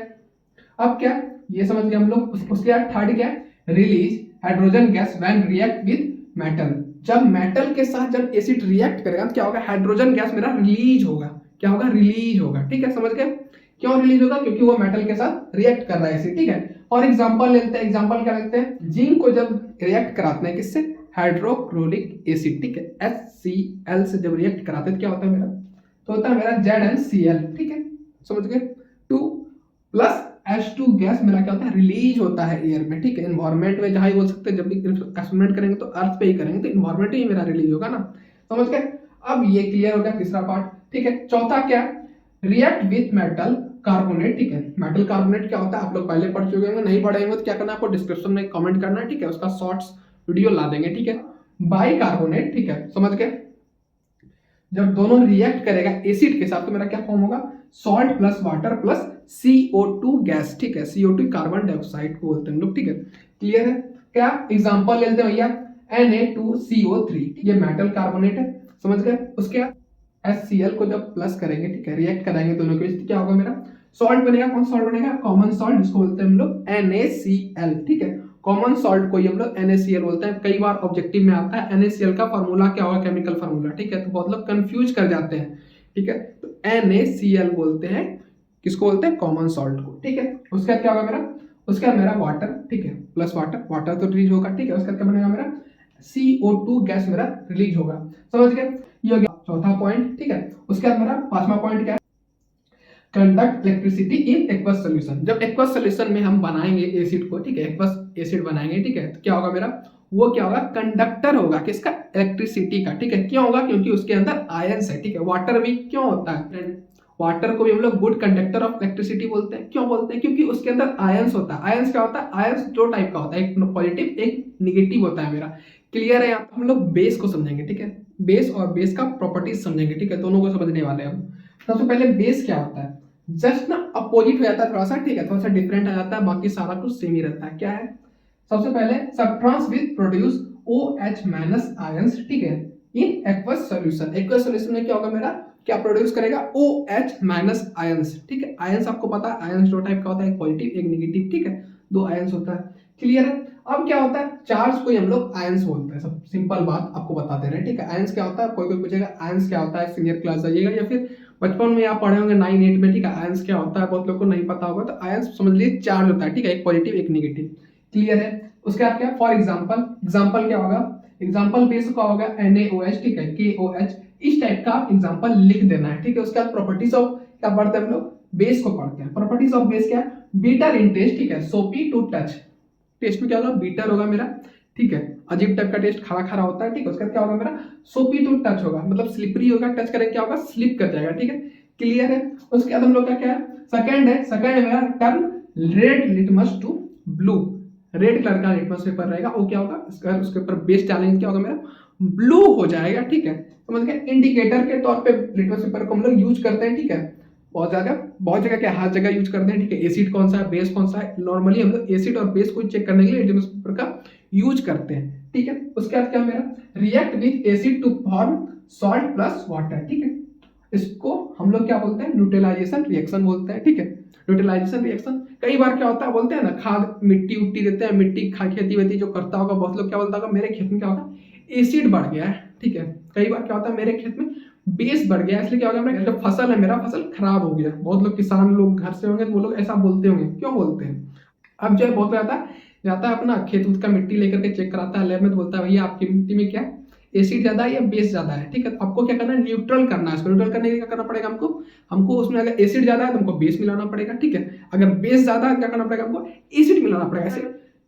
अब क्या, ये समझ गए हम लोग। उसके बाद थर्ड क्या, release hydrogen gas when react with metal. जब मेटल के साथ जब एसिड रिएक्ट करेगा तो क्या होगा, हाइड्रोजन गैस मेरा रिलीज होगा। क्या होगा, रिलीज होगा। ठीक है, समझ गए। क्यों रिलीज होगा, क्योंकि वो मेटल के साथ रिएक्ट कर रहा है एसिड। ठीक है, और एग्जांपल लेते हैं। एग्जांपल क्या लेते हैं, जिंक को जब रिएक्ट कराते हैं किससे, हाइड्रोक्लोरिक एसिड। ठीक है, HCl से जब रिएक्ट कराते हैं क्या होता है मेरा, तो होता है मेरा ZnCl। ठीक है, समझ गए, 2 + H2 गैस मेरा क्या होता है, रिलीज होता है एयर में, ठीक है। एनवायरमेंट में जहाँ ही बोल सकते हैं, जब भी एक्सपेरिमेंट करेंगे तो अर्थ पे ही करेंगे, तो एनवायरमेंट ही मेरा रिलीज होगा ना, समझ गए। अब ये क्लियर हो गया तीसरा पार्ट, ठीक है। चौथा क्या है, रिएक्ट विथ मेटल कार्बोनेट, ठीक है। मेटल कार्बोनेट क्या होता है आप लोग पहले पढ़ चुके होंगे, नहीं पढ़ेंगे तो क्या करना है आपको डिस्क्रिप्शन में कमेंट करना है, ठीक है, उसका शॉर्ट्स वीडियो ला देंगे, ठीक है। बाई कार्बोनेट, ठीक है, समझ गए। जब दोनों रिएक्ट करेगा एसिड के साथ तो मेरा क्या फॉर्म होगा, salt plus water plus CO2 gas, ठीक है। CO2 कार्बन डाइऑक्साइड को बोलते हैं हम लोग, ठीक है। क्लियर है। क्या एग्जांपल लेते हैं भैया, Na2CO3, ये मेटल कार्बोनेट है, समझ गए। उसके बाद HCl को जब प्लस करेंगे, ठीक है, रिएक्ट कराएंगे दोनों के बीच, क्या होगा मेरा सॉल्ट बनेगा। कौन सॉल्ट बनेगा, कॉमन सॉल्ट, जिसको बोलते हैं हम लोग NaCl, ठीक है। कॉमन सॉल्ट को ही हम लोग NaCl बोलते हैं। कई बार ऑब्जेक्टिव में आता है NaCl का फार्मूला क्या होगा, केमिकल फार्मूला, ठीक है, तो बहुत लोग कंफ्यूज कर जाते हैं, ठीक है। तो NaCl बोलते हैं, किसको बोलते हैं, कॉमन सॉल्ट को, ठीक है। उसके बाद क्या होगा मेरा, उसके बाद मेरा वाटर, ठीक है, प्लस वाटर, वाटर तो रिलीज होगा, ठीक है। उसके बाद क्या बनेगा मेरा CO2 गैस मेरा रिलीज होगा, समझ गए। ये हो गया चौथा पॉइंट, ठीक है। उसके बाद मेरा पांचवा पॉइंट क्या है, conduct electricity in aqueous solution. जब एक्वस सोल्यूशन में हम बनाएंगे एसिड को, ठीक है, एक्वस एसिड बनाएंगे, ठीक है, तो क्या होगा मेरा, वो क्या होगा, कंडक्टर होगा, किसका, इलेक्ट्रिसिटी का, ठीक है। क्यों होगा, क्योंकि उसके अंदर आयंस है, ठीक है। वाटर भी क्यों होता है, वाटर को भी हम लोग गुड कंडक्टर ऑफ इलेक्ट्रिसिटी बोलते हैं। क्यों बोलते हैं, क्योंकि उसके अंदर आयंस होता है। आयंस क्या होता है, आयंस दो टाइप का होता है, एक पॉजिटिव एक निगेटिव होता है मेरा। क्लियर है। यहाँ हम लोग बेस को समझेंगे, ठीक है, बेस और बेस का प्रॉपर्टीज समझेंगे, ठीक है, दोनों को समझने वाले हैं हम। सबसे पहले बेस क्या होता है, जस्ट ना अपोजिट हो जाता है थोड़ा सा, ठीक है, थोड़ा सा डिफरेंट आ जाता है, बाकी सारा कुछ सेम ही रहता है। क्या है, सबसे पहले substance with produce OH minus ions, ठीक है, in aqueous solution. Aqueous solution में क्या होगा मेरा, क्या प्रोड्यूस करेगा, OH माइनस आयंस, ठीक है। आयंस आपको पता है, आयंस दो टाइप का होता है, एक पॉजिटिव एक नेगेटिव, ठीक है, दो आयंस होता है। क्लियर है। अब क्या होता है, चार्ज को हम लोग आयंस बोलते हैं, सब सिंपल बात आपको बताते रहे, ठीक है। आयंस क्या होता है, कोई कोई पूछेगा आयंस क्या होता है, सीनियर क्लास जाइएगा या फिर बचपन में आप पढ़े होंगे 9-8 में, ठीक है। आयंस क्या होता है बहुत लोग को नहीं पता होगा, तो आयंस समझ लीजिए चार्ज होता है, ठीक है, एक पॉजिटिव एक नेगेटिव। क्लियर है। उसके बाद क्या, फॉर एग्जांपल, एग्जांपल क्या होगा, एग्जांपल बेस का होगा NaOH, ठीक है, KOH, इस टाइप का एग्जांपल लिख देना है, ठीक है। उसके बाद प्रॉपर्टीज ऑफ क्या पढ़ते हैं हम लोग, बेस को पढ़ते हैं। प्रॉपर्टीज ऑफ बेस क्या है, बीटर इन टेस्ट, ठीक है, सोपी टू टच, टेस्ट में क्या होगा, बीटर होगा मेरा, ठीक है, अजीब टाइप का टेस्ट, खरा खरा होता है, ठीक है। उसके बाद क्या होगा मेरा, सोपी टू टच होगा, मतलब स्लिपरी होगा, टच करेंगे क्या होगा, स्लिप कर जाएगा, ठीक है। क्लियर है। उसके बाद हम लोग क्या है, सेकंड है, सेकंड है मेरा turn red litmus to blue, red colour का लिटमस पेपर रहेगा, वो क्या होगा, उसके ऊपर बेस डालेंगे क्या होगा मेरा, ब्लू हो जाएगा, ठीक है, समझ गए। इंडिकेटर के तौर पे लिटमस पेपर को हम लोग यूज करते हैं, ठीक है, बहुत जगह क्या, हर जगह यूज करते हैं, ठीक है। एसिड कौन सा है, बेस कौन सा है, नॉर्मली हम लोग एसिड और बेस को चेक करने के लिए लिटमस पेपर का यूज करते हैं, ठीक है। उसके बाद क्या मेरा, react with acid to form salt plus water, ठीक है। इसको हम लोग क्या बोलते हैं, न्यूट्रलाइजेशन रिएक्शन बोलते हैं, ठीक है। न्यूट्रलाइजेशन रिएक्शन कई बार क्या होता है, बोलते हैं ना, खाद मिट्टी उट्टी देते हैं, मिट्टी खेती वेती जो करता होगा, बहुत लोग क्या बोलता होगा, मेरे खेत में क्या होगा, एसिड बढ़ गया है, ठीक है। कई बार क्या होता है, मेरे खेत में बेस बढ़ गया, इसलिए क्या हो गया, मेरा जो फसल है मेरा फसल खराब हो गया। बहुत लोग किसान लोग घर से होंगे तो वो लोग ऐसा बोलते होंगे, क्यों बोलते हैं। अब जो है बहुत जाता है अपना खेत उत का मिट्टी लेकर के चेक कराता है लैब में, तो बोलता है भैया आपकी मिट्टी में क्या एसिड ज्यादा है या बेस ज्यादा है, ठीक है। आपको क्या करना है, न्यूट्रल करना है। इसको न्यूट्रल करने के लिए क्या करना पड़ेगा हमको उसमें अगर एसिड ज्यादा है तो हमको बेस मिलाना पड़ेगा, ठीक है। अगर बेस ज्यादा है क्या करना पड़ेगा, हमको एसिड मिलाना पड़ेगा, ऐसे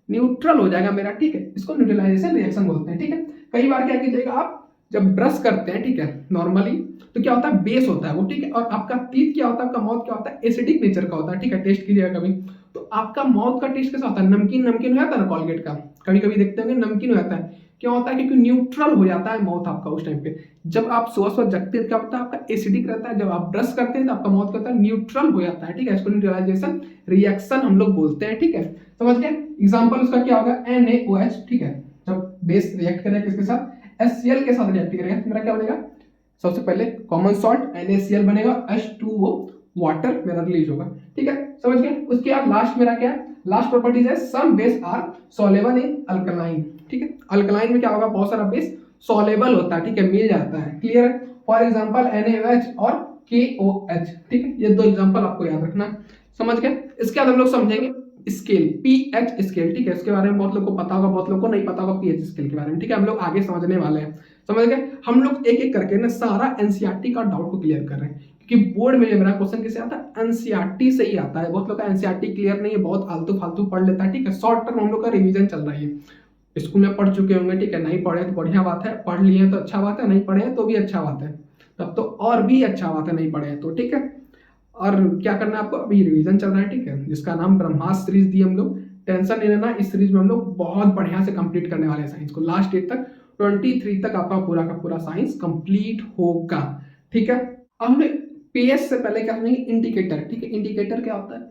न्यूट्रल हो जाएगा मेरा, ठीक है। इसको न्यूट्रलाइजेशन रिएक्शन बोलते हैं, ठीक है। कई बार क्या कीजिएगा, आप जब ब्रश करते हैं, ठीक है, नॉर्मली तो क्या होता है, बेस होता है वो, ठीक है। और आपका टीथ क्या होता है, आपका माउथ क्या होता है, एसिडिक नेचर का होता है, ठीक है। टेस्ट कीजिएगा कभी, तो आपका माउथ का टेस्ट कैसा होता है, नमकीन नमकीन हो जाता है ना, कॉलगेट का कभी कभी देखते होंगे नमकीन हो जाता है। क्यों होता है, क्योंकि न्यूट्रल हो जाता है माउथ आपका उस टाइम पे। जब आप सुबह सुबह जगते हैं क्या होता है, आपका एसिडिक रहता है, जब आप ब्रश करते हैं तो आपका माउथ क्या होता है, न्यूट्रल हो जाता है, ठीक है। इसको न्यूट्रलाइजेशन रिएक्शन हम लोग बोलते हैं, ठीक है, समझ गए। एग्जाम्पल उसका क्या होगा, NaOH, ठीक है, जब बेस रिएक्ट करेगा किसके साथ, HCl के साथ रिएक्ट करेगा, तो मेरा क्या बनेगा, सबसे पहले कॉमन सॉल्ट NaCl बनेगा, H2O वाटर मेरा रिलीज होगा, ठीक है, समझ गए। उसके बाद लास्ट मेरा क्या है, लास्ट प्रॉपर्टीज है some base are soluble in alkaline, ठीक है। अल्कलाइन में क्या होगा, बहुत सारा बेस सॉल्युबल होता है, ठीक है, मिल जाता है। क्लियर है। फॉर एग्जांपल NaOH और KOH, ठीक है, ये दो एग्जांपल आपको याद रखना, समझ गए। इसके बाद हम लोग समझेंगे स्केल, पीएच स्केल, ठीक है। इसके बारे में बहुत लोग को पता होगा, बहुत लोग को नहीं पता होगा पीएच स्केल के बारे में, ठीक है। हम लोग आगे समझने वाले हैं, समझ गए। हम लोग एक एक करके ना सारा एनसीईआरटी का डाउट को क्लियर कर रहे हैं, क्योंकि बोर्ड में मेरा क्वेश्चन किसे आता है, एनसीईआरटी से ही आता है। बहुत लोग का एनसीईआरटी क्लियर नहीं है, बहुत आलतू फालतू पढ़ लेता है, ठीक है। शॉर्ट टर्म हम लोग का रिवीजन चल रहा है, स्कूल में पढ़ चुके होंगे, ठीक है। नहीं पढ़े तो बढ़िया बात है, पढ़ लिए तो अच्छा बात है, नहीं पढ़े तो भी अच्छा बात है, तब तो और भी अच्छा बात है, नहीं पढ़े तो, ठीक है। और क्या करना है आपको, अभी रिवीजन चल रहा है, ठीक है, जिसका नाम ब्रह्मास्त्र सीरीज दी हम लोग। टेंशन नहीं लेना, इस सीरीज में हम लोग बहुत बढ़िया से कंप्लीट करने वाले हैं साइंस को। लास्ट डेट तक 23 तक आपका पूरा का पूरा साइंस कंप्लीट होगा, ठीक है। अब हमने पीएस से पहले क्या करेंगे, इंडिकेटर, ठीक है। इंडिकेटर क्या होता है,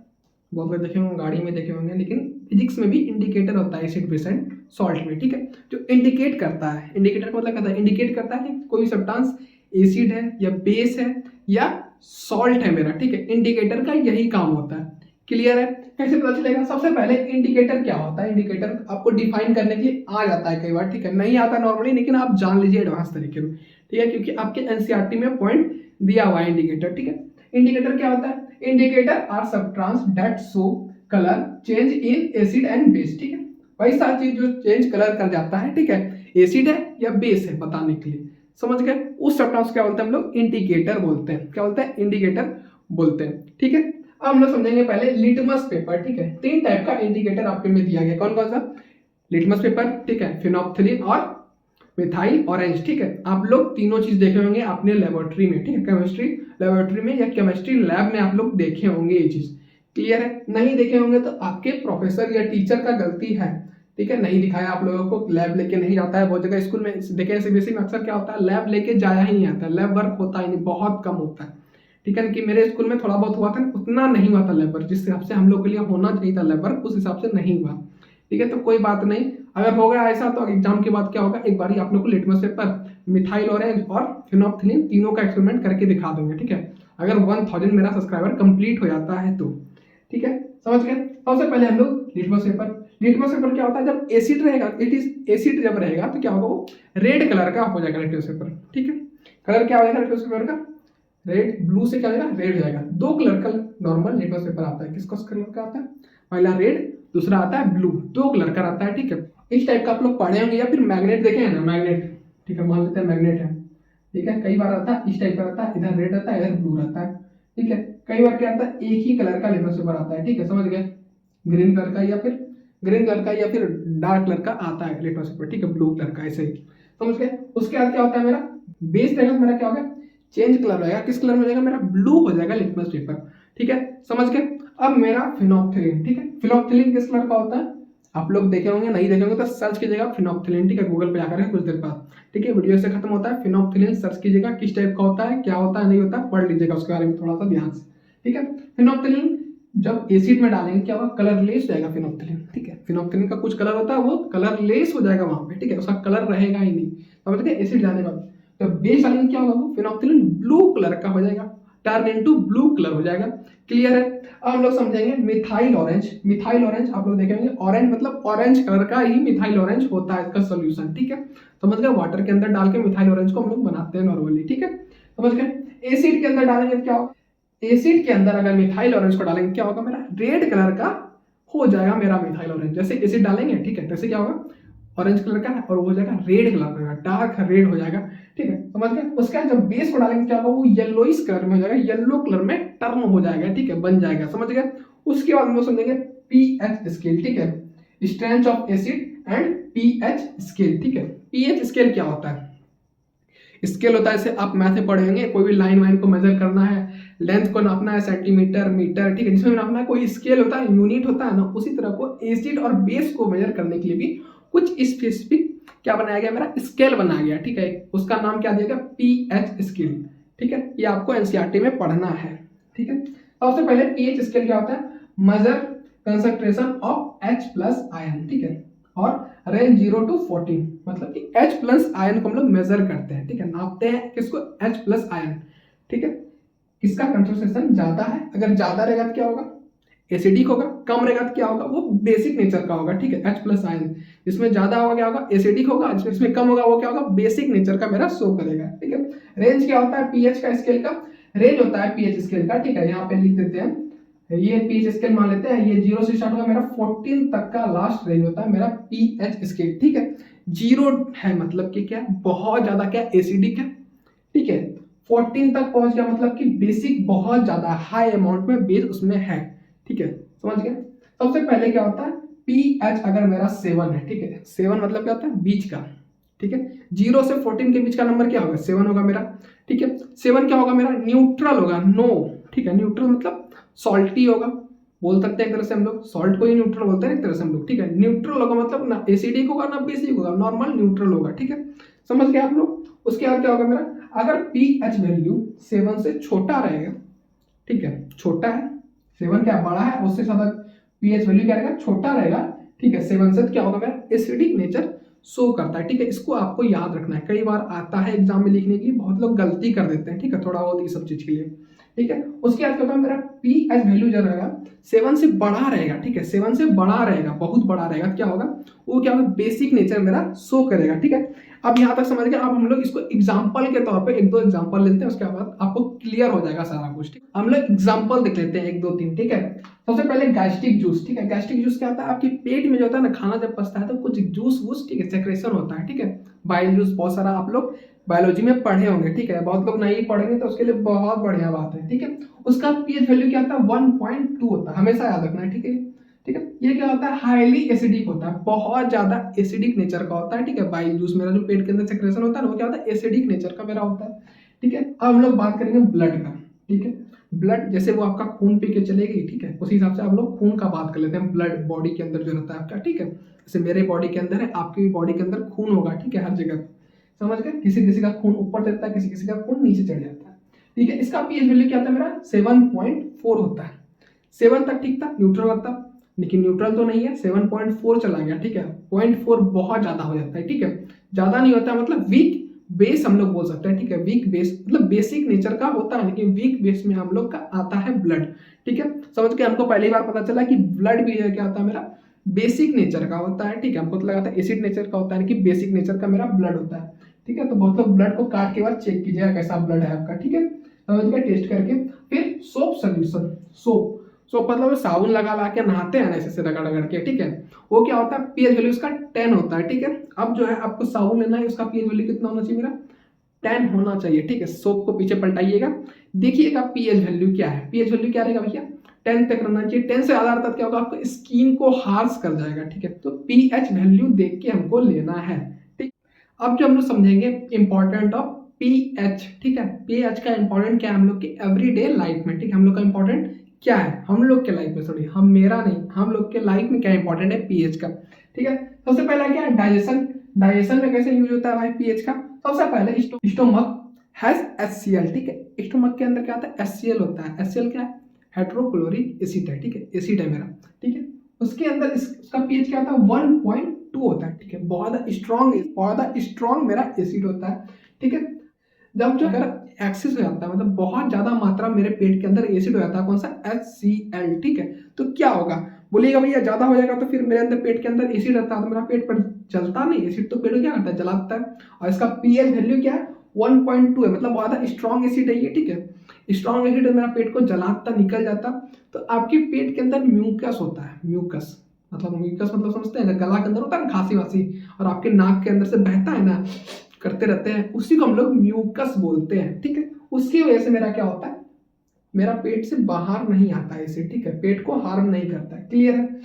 बहुत बार देखे होंगे, गाड़ी में देखे होंगे, लेकिन फिजिक्स में भी इंडिकेटर होता है एसिड बेस एंड सॉल्ट में, ठीक है। जो इंडिकेट करता है, इंडिकेटर का मतलब कहता है, इंडिकेट करता है कि कोई सब्सटेंस एसिड है या बेस है या सॉल्ट है मेरा, ठीक है। इंडिकेटर का यही काम होता है, क्लियर है। कैसे पता चलेगा, सबसे पहले इंडिकेटर क्या होता है, इंडिकेटर आपको डिफाइन करने के लिए आ जाता है कई बार, ठीक है, नहीं आता नॉर्मली, लेकिन आप जान लीजिए एडवांस तरीके में, ठीक है, क्योंकि आपके एनसीईआरटी में पॉइंट दिया हुआ है इंडिकेटर, ठीक है। इंडिकेटर क्या होता है, indicator are substance that show colour change in acid and base, ठीक है। वही सारी चीज जो चेंज कलर कर जाता है, ठीक है, एसिड है या बेस है बताने के लिए, समझ गए। उस सब्सटेंस क्या बोलते हैं हम लोग, इंडिकेटर बोलते हैं। क्या बोलते हैं, इंडिकेटर बोलते हैं, ठीक है। अब हम लोग समझेंगे पहले लिटमस पेपर, ठीक है। 3 टाइप का इंडिकेटर आपके में दिया गया, कौन कौन सा, लिटमस पेपर, ठीक है, फिनोप्थिलीन और मिथाइल ऑरेंज, ठीक है। आप लोग तीनों चीज देखे होंगे अपने लेबोरेटरी में, ठीक है, केमिस्ट्री लेबोरेटरी में या केमिस्ट्री लैब में आप लोग देखे होंगे ये चीज, क्लियर है। नहीं देखे होंगे तो आपके प्रोफेसर या टीचर का गलती है, ठीक है, नहीं दिखाया आप लोगों को, लैब लेके नहीं जाता है। बहुत जगह स्कूल में देखे, सीबीएसई में अक्सर क्या होता है, लैब लेके जाया ही नहीं आता, लैब वर्क होता ही नहीं, बहुत कम होता है, ठीक है। कि मेरे स्कूल में थोड़ा बहुत हुआ था, उतना नहीं हुआ था लैब वर्क, जिस हिसाब से हम लोग के लिए होना चाहिए था लैब वर्क, उस हिसाब से नहीं हुआ, ठीक है। तो कोई बात नहीं, अगर हो गया ऐसा तो एग्जाम के बाद क्या होगा, एक बार आप लोग को लिटमस पेपर, मिथाइल ऑरेंज और फिनोप्थिलीन तीनों का एक्सपेरिमेंट करके दिखा दूंगा, ठीक है, अगर 1000 मेरा सब्सक्राइबर कंप्लीट हो जाता है तो, ठीक है, समझ गए। सबसे पहले हम लोग लिटमस पेपर, लिटमस पेपर क्या होता है, जब एसिड रहेगा, इट इज एसिड जब रहेगा तो क्या होगा, वो रेड कलर का हो जाएगा लिटमस पेपर, ठीक है। कलर क्या हो जाएगा लिटमस पेपर का, रेड, ब्लू से क्या हो जाएगा, रेड हो जाएगा। 2 कलर का नॉर्मल लिटमस पेपर आता है, किसको कलर का आता है, पहला रेड, दूसरा आता है ब्लू, 2 कलर का आता है, ठीक है। इस टाइप का आप लोग पढ़े होंगे, या फिर मैग्नेट देखे हैं ना, मैग्नेट, ठीक है, मान लेते हैं मैग्नेट है, ठीक है, कई बार आता है इस टाइप का आता है, इधर रेड आता है, इधर ब्लू रहता है, ठीक है। कई बार क्या आता है, एक ही कलर का लिटमस पेपर आता है, ठीक है, समझ गए, ग्रीन कलर का या फिर डार्क कलर का आता है लिटमस पेपर, ठीक है, ब्लू कलर का, ऐसे ही समझ गए। उसके बाद क्या होता है, मेरा बेस रहेगा, मेरा क्या होगा, चेंज कलर रहेगा, किस कलर में हो जाएगा, मेरा ब्लू हो जाएगा लिटमस पेपर, ठीक है, समझ गए। अब मेरा फिनोप्थिलीन, ठीक है, फिनोप्थिलीन किस कलर का होता है, आप लोग देखे होंगे, नहीं देखे होंगे तो सर्च कीजिएगा फिनोप्थिलीन, ठीक है, गूगल पे जाकर कुछ देर बाद, ठीक है, वीडियो से खत्म होता है, फिनोप्थिलीन सर्च कीजिएगा, किस टाइप का होता है, क्या होता है, नहीं होता, पढ़ लीजिएगा उसके बारे में थोड़ा सा ध्यान से, ठीक है। फिनोप्थिलीन जब एसिड में डालेंगे क्या होगा, कलरलेस जाएगा फिनोप्थिलीन, ठीक है। फिनोप्थिलीन का कुछ कलर होता है, वो कलरलेस हो जाएगा वहां पे, ठीक है, उसका कलर रहेगा ही नहीं, समझ गए, एसिड डालने के बाद। तो बेस डालेंगे क्या होगा, वो फिनोप्थिलीन ब्लू कलर का हो जाएगा, टर्न इनटू ब्लू कलर हो जाएगा, क्लियर है। अब हम लोग समझेंगे मिथाइल ऑरेंज, मिथाइल ऑरेंज आप लोग देखेंगे, ऑरेंज मतलब ऑरेंज कलर का ही मिथाइल ऑरेंज होता है इसका सोल्यूशन, ठीक है, समझ गए। वाटर के अंदर डाल के मिथाइल ऑरेंज को हम लोग बनाते हैं नॉर्मली, ठीक है, समझ गए। एसिड के अंदर डालेंगे क्या होगा, एसिड के अंदर अगर मिथाइल ऑरेंज को डालेंगे क्या होगा, मेरा रेड कलर का हो जाएगा मेरा मिथाइल ऑरेंज, जैसे एसिड डालेंगे, ठीक है, तैसे क्या होगा, ऑरेंज कलर का है और वो हो जाएगा रेड कलर का, डार्क रेड हो जाएगा, ठीक है, समझ गए। उसके बाद जब बेस को डालेंगे क्या होगा, वो येलोइश कलर में हो जाएगा, येलो कलर में टर्न हो जाएगा, ठीक है, बन जाएगा, समझ गए। उसके बाद हम लोग समझेंगे पीएच स्केल, ठीक है, strength of acid and pH scale, ठीक है। पीएच स्केल क्या होता है, स्केल होता है, जैसे आप मैथ में पढ़े होंगे, कोई भी लाइन वाइन को मेजर करना है, लेंथ को नापना है, सेंटीमीटर, मीटर, ठीक है, जिसमें नापना है कोई स्केल होता है, यूनिट होता है ना, उसी तरह को एसिड और बेस को मेजर करने के लिए भी कुछ स्पेसिफिक क्या बनाया गया, मेरा स्केल बनाया गया, ठीक है, उसका नाम क्या दिया गया, पीएच स्केल, ठीक है, ये आपको एनसीईआरटी में पढ़ना है, ठीक है। सबसे पहले पीएच स्केल क्या होता है, measure concentration of H plus ion, ठीक है, और रेंज 0 to 14, मतलब कि H प्लस आयन को हम लोग मेजर करते हैं, ठीक है, नापते हैं किसको, H प्लस आयन, ठीक है। किसका कंसंट्रेशन ज्यादा है, अगर ज्यादा रहेगा तो क्या होगा, एसिडिक होगा, कम रहेगा तो क्या होगा, वो बेसिक नेचर का होगा, ठीक है, H प्लस आयन, जिसमें ज्यादा होगा क्या होगा, एसिडिक होगा, जिसमें कम होगा वो क्या होगा, बेसिक नेचर का मेरा शो करेगा, ठीक है। रेंज क्या होता है पीएच का स्केल का, रेंज होता है पीएच स्केल का, ठीक है, यहाँ पे लिख देते हैं, ये पीएच स्केल मान लेते हैं, ये 0 से स्टार्ट होगा, मेरा 14 तक का लास्ट रेंज होता है मेरा पीएच स्केल, ठीक है। जीरो है मतलब कि क्या है, बहुत ज्यादा क्या एसिडिक है, ठीक है। 14 तक पहुंच गया मतलब कि बेसिक बहुत ज्यादा हाई अमाउंट में बेस उसमें है, ठीक है, समझ गए। सबसे पहले क्या होता है, पीएच अगर मेरा 7 है, ठीक है, 7 मतलब क्या होता है, बीच का, ठीक है, 0 से 14 के बीच का नंबर क्या होगा, 7 होगा मेरा, ठीक है। 7 क्या होगा मेरा, न्यूट्रल होगा, नो, ठीक है, न्यूट्रल मतलब सॉल्टी होगा, बोल सकते हैं एक तरह से हम लोग, सॉल्ट को ही न्यूट्रल बोलते हैं एक तरह से हम लोग, ठीक है। न्यूट्रल होगा मतलब ना एसिडिक होगा ना बेसिक होगा, नॉर्मल न्यूट्रल होगा, ठीक है, समझ गए आप लोग। उसके बाद क्या होगा मेरा, अगर पीएच वैल्यू 7 से छोटा रहेगा, ठीक है, छोटा है, 7 क्या बड़ा है, उससे ज्यादा पीएच वैल्यू क्या रहेगा, छोटा रहेगा, ठीक है, 7 से क्या होगा मेरा, एसिडिक नेचर शो करता है, ठीक है। इसको आपको याद रखना है, कई बार आता है एग्जाम में लिखने के लिए, बहुत लोग गलती कर देते हैं, ठीक है, थोड़ा बहुत ये सब चीज के लिए, ठीक है। उसके बाद क्या होगा मेरा पीएच वैल्यू जो रहेगा 7 से बड़ा रहेगा, ठीक है, 7 से बड़ा रहेगा, बहुत बड़ा रहेगा, क्या होगा, वो क्या होगा, बेसिक नेचर मेरा शो करेगा, ठीक है। अब यहाँ तक समझ गए। अब हम लोग इसको एग्जाम्पल के तौर पे एक दो एग्जाम्पल लेते हैं, उसके बाद आपको क्लियर हो जाएगा सारा कुछ, ठीक है। हम लोग एग्जाम्पल देख लेते हैं 1 2 3, ठीक है। सबसे पहले गैस्ट्रिक जूस, ठीक है, गैस्ट्रिक जूस क्या होता है, आपके पेट में जो होता है ना, खाना जब पचता है तो कुछ जूस वूस, ठीक है, सेक्रेशन होता है, ठीक है, बाइल जूस, बहुत सारा आप लोग बायोलॉजी में पढ़े होंगे, ठीक है, बहुत लोग नहीं पढ़ेंगे तो उसके लिए बहुत बढ़िया बात है, ठीक है। उसका पीएच वैल्यू क्या होता है, 1.2 होता है, हमेशा याद रखना है, ठीक है, ठीक है। ये क्या होता है, हाईली एसिडिक होता है, बहुत ज्यादा एसिडिक नेचर का होता है, ठीक है। बाइल जूस मेरा जो पेट के अंदर सेक्रेशन होता है ना, वो क्या होता है, एसिडिक नेचर का मेरा होता है, ठीक है। अब हम लोग बात करेंगे ब्लड का, ठीक है। ब्लड जैसे वो आपका खून पी के चलेगी, ठीक है, उसी हिसाब से हम लोग खून का बात कर लेते हैं। ब्लड बॉडी के अंदर जो रहता है आपका, ठीक है, जैसे मेरे बॉडी के अंदर है, आपकी बॉडी के अंदर खून होगा, ठीक है, हर जगह, समझ गए। किसी किसी का खून ऊपर चढ़ता है, किसी किसी का खून नीचे चढ़ जाता है, ठीक है। इसका पीएच वैल्यू क्या होता है मेरा, 7.4 होता है। 7 तक ठीक था, न्यूट्रल होता, लेकिन न्यूट्रल तो नहीं है, 7.4 चला गया, ठीक है। 0.4 बहुत ज्यादा हो जाता है, ठीक है, ज्यादा नहीं होता, मतलब वीक बेस हम लोग बोल सकते हैं, ठीक है। वीक बेस मतलब बेसिक नेचर का होता है, लेकिन वीक बेस में हम लोग का आता है ब्लड, ठीक है, समझ के। हमको पहली बार पता चला कि ब्लड भी है क्या होता है मेरा, बेसिक नेचर का होता है, ठीक है। हमको तो लगा था एसिड नेचर का होता है, कि बेसिक नेचर का मेरा ब्लड होता है, ठीक है। तो बहुत लोग ब्लड को काट के बाद चेक कीजिएगा कैसा ब्लड है आपका, ठीक है, समझ गए, टेस्ट करके। फिर सोप सोल्यूशन, सोप मतलब साबुन लगा ला के नहाते हैं ना, ऐसे रगड़ रगड़ के, ठीक है, वो क्या होता है, पीएच वैल्यू उसका 10 होता है, ठीक है। अब जो है आपको साबुन लेना है, उसका पीएच वैल्यू कितना होना चाहिए मेरा, 10 होना चाहिए, ठीक है। सोप को पीछे पलटाइएगा, देखिएगा पीएच वैल्यू क्या है, पीएच वैल्यू क्या रहेगा भैया, 10 तक रहना चाहिए। 10 से ज्यादा रहता क्या होगा, आपको स्किन को हार्श कर जाएगा, ठीक है। तो पीएच वैल्यू देख के हमको लेना है, ठीक। अब जो हम लोग समझेंगे इंपॉर्टेंट ऑफ पीएच, ठीक है, पीएच का इंपॉर्टेंट क्या है हम लोग की एवरीडे लाइफ में, ठीक है, हम लोग का इंपॉर्टेंट क्या है हम लोग के लाइफ में, सॉरी हम मेरा नहीं, हम लोग के लाइफ में क्या इंपॉर्टेंट है पीएच का, ठीक है। सबसे पहला क्या है, डाइजेशन, डाइजेशन में कैसे यूज होता है भाई पीएच का। सबसे पहले स्टोमक हैज HCl, ठीक है, स्टोमक के अंदर क्या होता है, HCl होता है। HCl क्या है, हाइड्रोक्लोरिक एसिड है, ठीक है, एसिड है मेरा, ठीक है। उसके अंदर इसका पीएच क्या होता है, 1.2 होता है, ठीक है, बहुत स्ट्रॉन्ग मेरा एसिड होता है, ठीक है। जब जो अगर एक्सेस हो जाता है, मतलब बहुत ज्यादा मात्रा मेरे पेट के अंदर एसिड हो जाता है, कौन सा, HCl, ठीक है, तो क्या होगा, बोलिएगा भैया ज्यादा हो जाएगा तो फिर मेरे अंदर पेट के अंदर एसिड रहता है तो मेरा पेट पर जलता नहीं, एसिड तो पेट को क्या करता है, जलाता है। और इसका पीएच वैल्यू क्या है, 1.2 है, मतलब बहुत स्ट्रॉन्ग एसिड है ये, ठीक है, स्ट्रॉन्ग एसिड मेरा पेट को जलाता, निकल जाता। तो आपके पेट के अंदर म्यूकस होता है, म्यूकस मतलब समझते हैं, गला के अंदर होता है ना खांसी वासी, और आपके नाक के अंदर से बहता है ना, करते रहते हैं, उसी को हम लोग म्यूकस बोलते हैं, ठीक है। उसकी वजह से मेरा क्या होता है, मेरा पेट से बाहर नहीं आता है इसे, ठीक है, पेट को हार्म नहीं करता है, क्लियर है।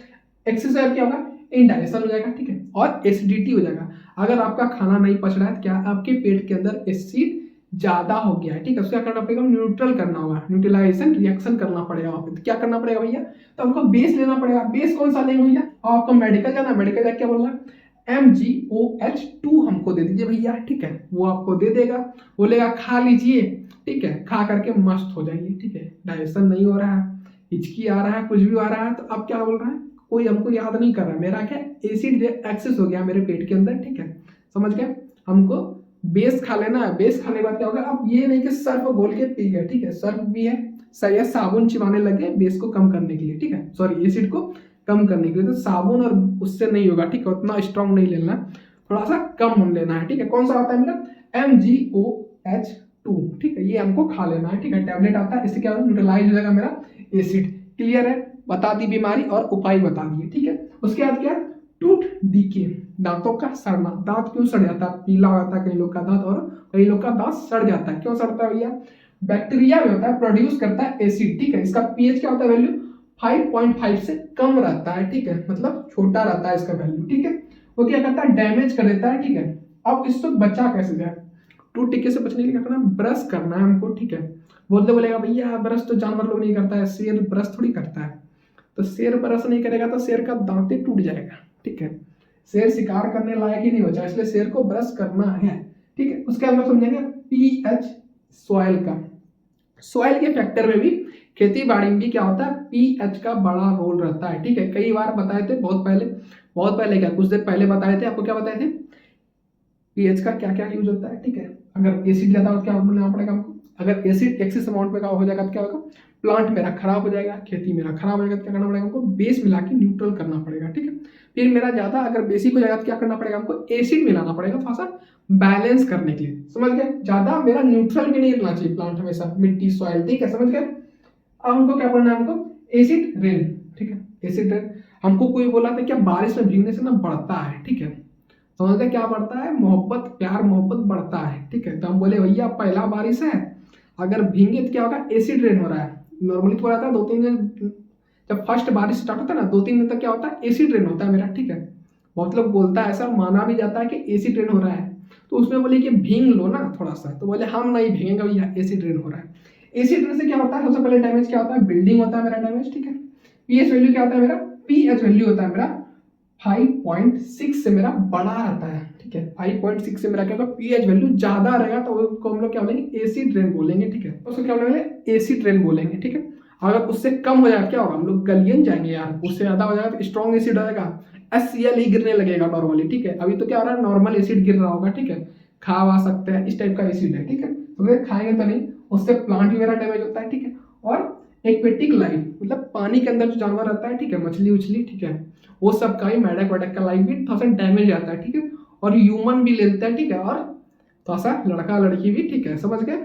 एक्सरसाइज क्या होगा, इनडाइजेशन हो जाएगा, ठीक है, और एसिडिटी हो जाएगा। अगर आपका खाना नहीं पच रहा है तो क्या आपके पेट के अंदर एसिड ज्यादा हो गया है, ठीक है, उसको क्या करना पड़ेगा, न्यूट्रल करना होगा, न्यूट्रलाइजेशन रिएक्शन करना पड़ेगा वहां पे। तो क्या करना पड़ेगा भैया, तो हमको बेस लेना पड़ेगा। बेस कौन सा लेंगे भैया, और आपको मेडिकल जाना, मेडिकल जाके क्या बोलना, MgOH2 हमको दे दीजिए भैया, ठीक है, वो आपको दे देगा, बोलेगा खा लीजिए, ठीक है, खा करके मस्त हो जाइए, ठीक है। डाइजेशन नहीं हो रहा है, हिचकी आ रहा है, कुछ भी आ रहा है, तो अब क्या बोल रहा है, कोई हमको याद नहीं कर रहा है, मेरा क्या एसिड एक्सेस हो गया मेरे पेट के अंदर, ठीक है, समझ गए। हमको बेस खा लेना है, बेस खाने के बाद क्या होगा, अब ये नहीं कि सर्फ घोल के पी गए, ठीक है, सर्फ भी है, सही है, साबुन चिबाने लगे बेस को कम करने के लिए, ठीक है, सॉरी एसिड को कम करने के लिए। तो साबुन और उससे नहीं होगा, ठीक है, उतना स्ट्रॉन्ग नहीं लेना, थोड़ा सा कम होने लेना है, ठीक है। कौन सा आता है मेरा, MgOH2, ठीक है, ये हमको खा लेना है, ठीक है, टैबलेट आता है, इससे क्या होगा, न्यूट्रलाइज हो जाएगा मेरा एसिड, क्लियर है, बता दी बीमारी और उपाय बता दिए, ठीक है। उसके बाद क्या, टूथ डीके, दांतों का सड़ना। दांत क्यों सड़ जाता है? पीला हो जाता है कई लोग का दांत और कई लोग का दांत सड़ जाता है। क्यों सड़ता है भैया? बैक्टीरिया में होता है, प्रोड्यूस करता है एसिड, ठीक है। इसका पीएच क्या होता है? वैल्यू 5.5 से कम रहता है, ठीक है, मतलब छोटा रहता है इसका वैल्यू, ठीक है। वो क्या करता है? डैमेज कर देता है, ठीक है। अब इससे बचा कैसे जाए? टूथ टिक्के से बचने के लिए क्या करना है? ब्रश करना है हमको, ठीक है। बोलेगा भैया ब्रश तो जानवर लोग नहीं करता है, शेर ब्रश थोड़ी करता है। तो शेर ब्रश नहीं करेगा तो शेर का दांत ही टूट जाएगा, ठीक है। शेर शिकार करने लायक ही नहीं बचा, इसलिए शेर को ब्रश करना है, ठीक है। उसके हम लोग समझेंगे पीएच सॉइल का। सॉइल के फैक्टर में भी खेती बाड़ी में भी क्या होता है? पीएच का बड़ा रोल रहता है, ठीक है। कई बार बताए थे, बहुत पहले क्या, कुछ देर पहले बताए थे आपको। क्या बताए थे? पीएच का क्या क्या यूज होता है, ठीक है। अगर एसिड ज्यादा हो तो क्या लेना पड़ेगा हमको? अगर एसिड एक्सेस अमाउंट में का हो जाएगा तो क्या होगा? प्लांट मेरा खराब हो जाएगा, खेती मेरा खराब हो जाएगा तो क्या करना पड़ेगा हमको? बेस मिला के न्यूट्रल करना पड़ेगा, ठीक है। फिर मेरा ज्यादा अगर बेसिक हो जाएगा तो क्या करना पड़ेगा हमको? एसिड मिलाना पड़ेगा थोड़ा सा बैलेंस करने के लिए, समझ गए। ज्यादा मेरा न्यूट्रल भी नहीं रहना चाहिए प्लांट हमेशा, मिट्टी सॉइल, ठीक है, समझ गए। अब हमको क्या करना है? हमको एसिड रेन, ठीक है, एसिड रेन। हमको कोई बोला था क्या बारिश में भीगने से ना बढ़ता है, ठीक है। समझ गए क्या बढ़ता है? मोहब्बत, प्यार मोहब्बत बढ़ता है, ठीक है। तो हम बोले भैया पहला बारिश है, अगर भींगे तो क्या होगा? एसिड रेन हो रहा है। नॉर्मली तो रहता है 2-3 दिन, जब फर्स्ट बारिश स्टार्ट होता है ना 2-3 दिन तक क्या होता है? एसिड रेन होता है मेरा, ठीक है। बहुत लोग बोलता है ऐसा, माना भी जाता है कि एसिड रेन हो रहा है। तो उसमें बोले कि भींग लो ना थोड़ा सा, तो बोले हम नहीं भीगेंगे भैया, एसिड रेन हो रहा है। एसिड रेन से क्या होता है? सबसे पहले डैमेज क्या होता है? बिल्डिंग होता है मेरा डैमेज, ठीक है। पीएच वैल्यू क्या होता है मेरा? पीएच वैल्यू होता है मेरा 5.6 से मेरा बड़ा रहता है, ठीक है। 5.6 से मेरा क्या होगा? पीएच वैल्यू ज्यादा रहेगा तो उसको हम लोग क्या बोलेंगे? एसिड रेन बोलेंगे, ठीक है। उसको क्या बोलेंगे? एसिड रेन बोलेंगे, ठीक है। अगर उससे कम हो जाएगा क्या होगा? हम लोग गलियन जाएंगे यार। उससे ज्यादा हो जाएगा तो स्ट्रॉन्ग एसिड हो जाएगा, HCl ही गिरने लगेगा नॉर्मली, ठीक है। अभी तो क्या हो रहा है? नॉर्मल एसिड गिर रहा होगा, ठीक है। खा सकते हैं, इस टाइप का एसिड है, ठीक है। तो खाएंगे तो नहीं, उससे प्लांट भी मेरा डैमेज होता है, ठीक है। और एक्वेटिक लाइफ मतलब पानी के अंदर जो जानवर रहता है, ठीक है, मछली उछली, ठीक है, वो सब का भी, मेढक वेढक का लाइफ भी थोड़ा सा डैमेज आता है, ठीक है। और ह्यूमन भी लेता है, ठीक है। और थोड़ा सा लड़का लड़की भी, ठीक है, समझ गए।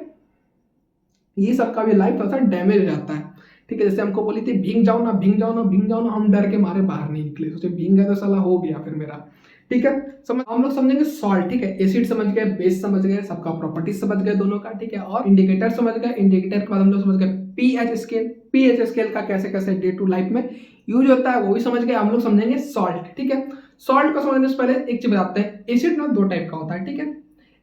ये सब का भी लाइफ थोड़ा सा डैमेज हो जाता है, ठीक है। जैसे हमको बोली थी भींग जाओ ना, भींग जाओ ना, भींग जाओ ना, हम डर के मारे बाहर नहीं निकले, सोचे भींग गए तो साला हो गया फिर मेरा, ठीक है। समझ, हम लोग समझेंगे सॉल्ट, ठीक है। एसिड समझ गए, बेस समझ गए, सबका प्रॉपर्टीज समझ गए दोनों का, ठीक है। और इंडिकेटर समझ गए, इंडिकेटर के बाद हम लोग समझ गए पीएच स्केल। पीएच स्केल का कैसे कैसे डे टू लाइफ में यूज होता है वो भी समझ गए। हम लोग समझेंगे सॉल्ट, ठीक है। सॉल्ट को समझने से पहले एक चीज बताते हैं, एसिड ना 2 टाइप का होता है, ठीक है।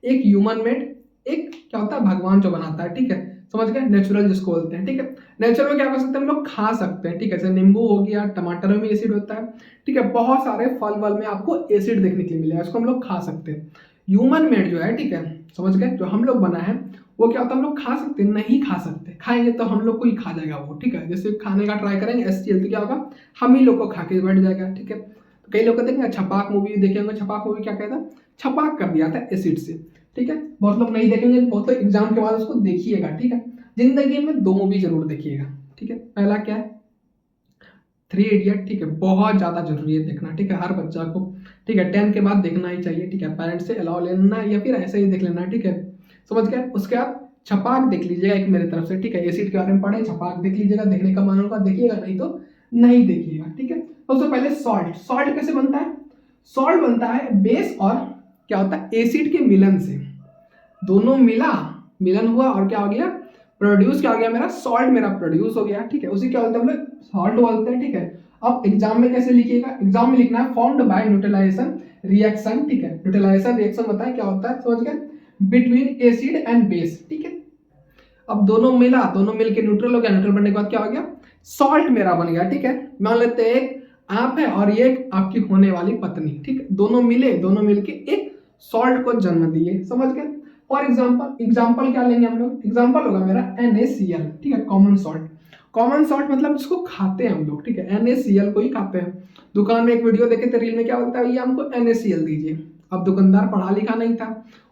एक ह्यूमन मेड, एक क्या होता है? भगवान जो बनाता है, ठीक है, समझ गए। नेचुरल जिसको बोलते हैं, ठीक है। नेचुरल में क्या कर सकते हैं हम लोग? खा सकते हैं, ठीक है। जैसे नींबू हो गया, टमाटर में भी एसिड होता है, ठीक है। बहुत सारे फल वल में आपको एसिड देखने के लिए मिलेगा, इसको हम लोग खा सकते हैं। ह्यूमन मेड जो है, ठीक है, समझ गए, जो हम लोग बना है वो क्या होता है? हम लोग खा सकते हैं? नहीं खा सकते, खाएंगे तो हम लोग को ही खा जाएगा वो, ठीक है। जैसे खाने का ट्राई करेंगे HCl तो क्या होगा? हम ही लोग को खा के बैठ जाएगा, ठीक है। तो कई लोग कहते हैं छपाक मूवी देखे होंगे, छपाक मूवी क्या कहता है? छपाक कर दिया था एसिड से, ठीक है। बहुत लोग नहीं देखेंगे, बहुत लोग एग्जाम के बाद उसको देखिएगा, ठीक है। जिंदगी में 2 मूवी जरूर देखिएगा, ठीक है। पहला क्या है? 3 इडियट, ठीक है, बहुत ज्यादा जरूरी है देखना, ठीक है, हर बच्चा को, ठीक है। 10 के बाद देखना ही चाहिए, ठीक है। पेरेंट्स से अलाउ लेना या फिर ऐसे ही देख लेना, ठीक है, समझ गए। उसके बाद छपाक देख लीजिएगा एक मेरी तरफ से, ठीक है। एसिड के बारे में पढ़े, छपाक देख लीजिएगा, देखने का मन होगा देखिएगा, नहीं तो नहीं देखिएगा, ठीक है। सबसे पहले सॉल्ट। सॉल्ट कैसे बनता है? सॉल्ट बनता है बेस और क्या होता है? एसिड के मिलन से। दोनों मिला, मिलन हुआ और क्या हो गया? प्रोड्यूस क्या हो गया? मेरा सॉल्ट मेरा प्रोड्यूस हो गया, ठीक है। उसी क्या बोलते हैं हम लोग? सॉल्ट बोलते हैं, ठीक है। अब एग्जाम में कैसे लिखिएगा? एग्जाम में लिखना है फॉर्म्ड बाय न्यूट्रलाइजेशन रिएक्शन, ठीक है। न्यूट्रलाइजेशन रिएक्शन बताएं क्या होता है, समझ गए? बिटवीन एसिड एंड बेस, ठीक है। अब दोनों मिला, दोनों मिल के न्यूट्रल हो गया, न्यूट्रल बनने के बाद क्या हो गया? सॉल्ट मेरा बन गया, ठीक है। मान लेते हैं एक आप है और ये आपकी होने वाली पत्नी, ठीक है। दोनों मिले, दोनों मिलके एक सॉल्ट को जन्म दिए, समझ गए। फॉर एग्जाम्पल, एग्जाम्पल क्या लेंगे हम लोग? एग्जाम्पल होगा मेरा NaCl, ठीक है, कॉमन सॉल्ट। कॉमन सॉल्ट मतलब जिसको खाते हैं हम लोग, ठीक है, NaCl को ही खाते हैं। दुकान में एक वीडियो देखे थे, रील में क्या बोलता है? भैया हमको NaCl दीजिए। अब दुकानदार पढ़ा लिखा नहीं था,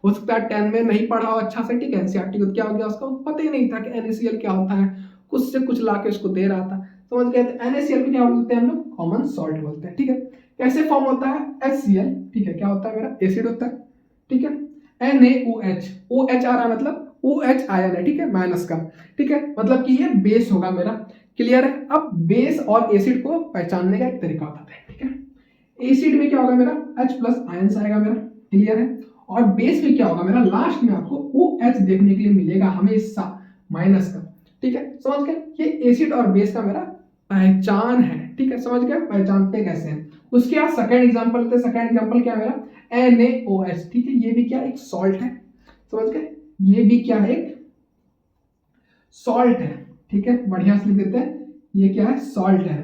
हो सकता है 10 में नहीं पढ़ा हो अच्छा से, ठीक है। NCERT को क्या हो गया? उसको पता ही नहीं था कि NaCl क्या होता है, कुछ से कुछ ला के उसको दे रहा था, समझ गए। तो NaCl को क्या बोलते हैं हम लोग? कॉमन सॉल्ट बोलते हैं, ठीक है। कैसे फॉर्म होता है? HCl, ठीक है, क्या होता है मेरा? एसिड होता है, ठीक है। NaOH, OH आ रहा है मतलब OH आयन है, ठीक है, माइनस का, ठीक है, मतलब कि ये बेस होगा मेरा, क्लियर है। अब बेस और एसिड को पहचानने का एक तरीका होता है, ठीक है। एसिड में क्या होगा मेरा H प्लस आयंस आएगा मेरा, क्लियर है। और बेस में क्या होगा मेरा, लास्ट में आपको OH देखने के लिए मिलेगा हमेशा माइनस का, ठीक है, समझ गए। ये एसिड और बेस का मेरा पहचान है, ठीक है, समझ गए, पहचानते कैसे हैं। उसके बाद सेकंड एग्जांपल लेते हैं। सेकंड एग्जांपल क्या है मेरा, NaOH, ठीक है, ये भी क्या एक सॉल्ट है, समझ गए, ये भी क्या है एक सॉल्ट है, ठीक है, बढ़िया से लिख देते हैं, ये क्या है सॉल्ट है,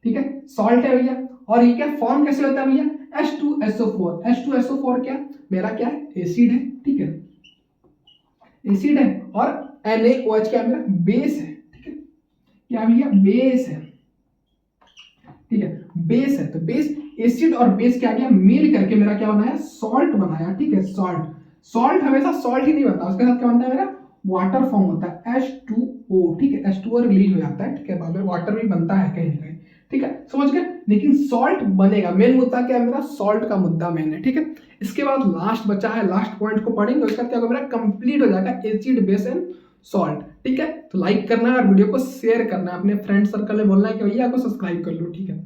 ठीक है, सॉल्ट है भैया। और ये क्या फॉर्म कैसे होता है भैया, H2SO4, H2SO4 क्या मेरा क्या है एसिड है, ठीक है, एसिड है। और NaOH क्या मेरा बेस है, ठीक है, क्या भैया बेस है, ठीक है, बेस है। तो बेस, एसिड और बेस क्या गया मिल करके मेरा क्या बनाया सॉल्ट बनाया, ठीक है, सॉल्ट। सॉल्ट हमेशा सॉल्ट ही नहीं बनता, उसके साथ क्या बनता है मेरा वाटर फॉर्म होता है H2O, ठीक है, H2O रिलीज हो जाता है, ठीक है, बाद में वाटर भी बनता है कहीं ना कहीं, ठीक है, समझ गए। लेकिन सॉल्ट बनेगा, मेन मुद्दा क्या है मेरा सॉल्ट का मुद्दा मेन है, ठीक है। इसके बाद लास्ट बचा है, लास्ट पॉइंट को पढ़ेंगे, उसका क्या होगा मेरा कंप्लीट हो जाएगा एसिड बेस एंड सॉल्ट, ठीक है। तो लाइक करना है और वीडियो को शेयर करना है, अपने फ्रेंड सर्कल में बोलना है कि भैया आपको सब्सक्राइब कर लो, ठीक है,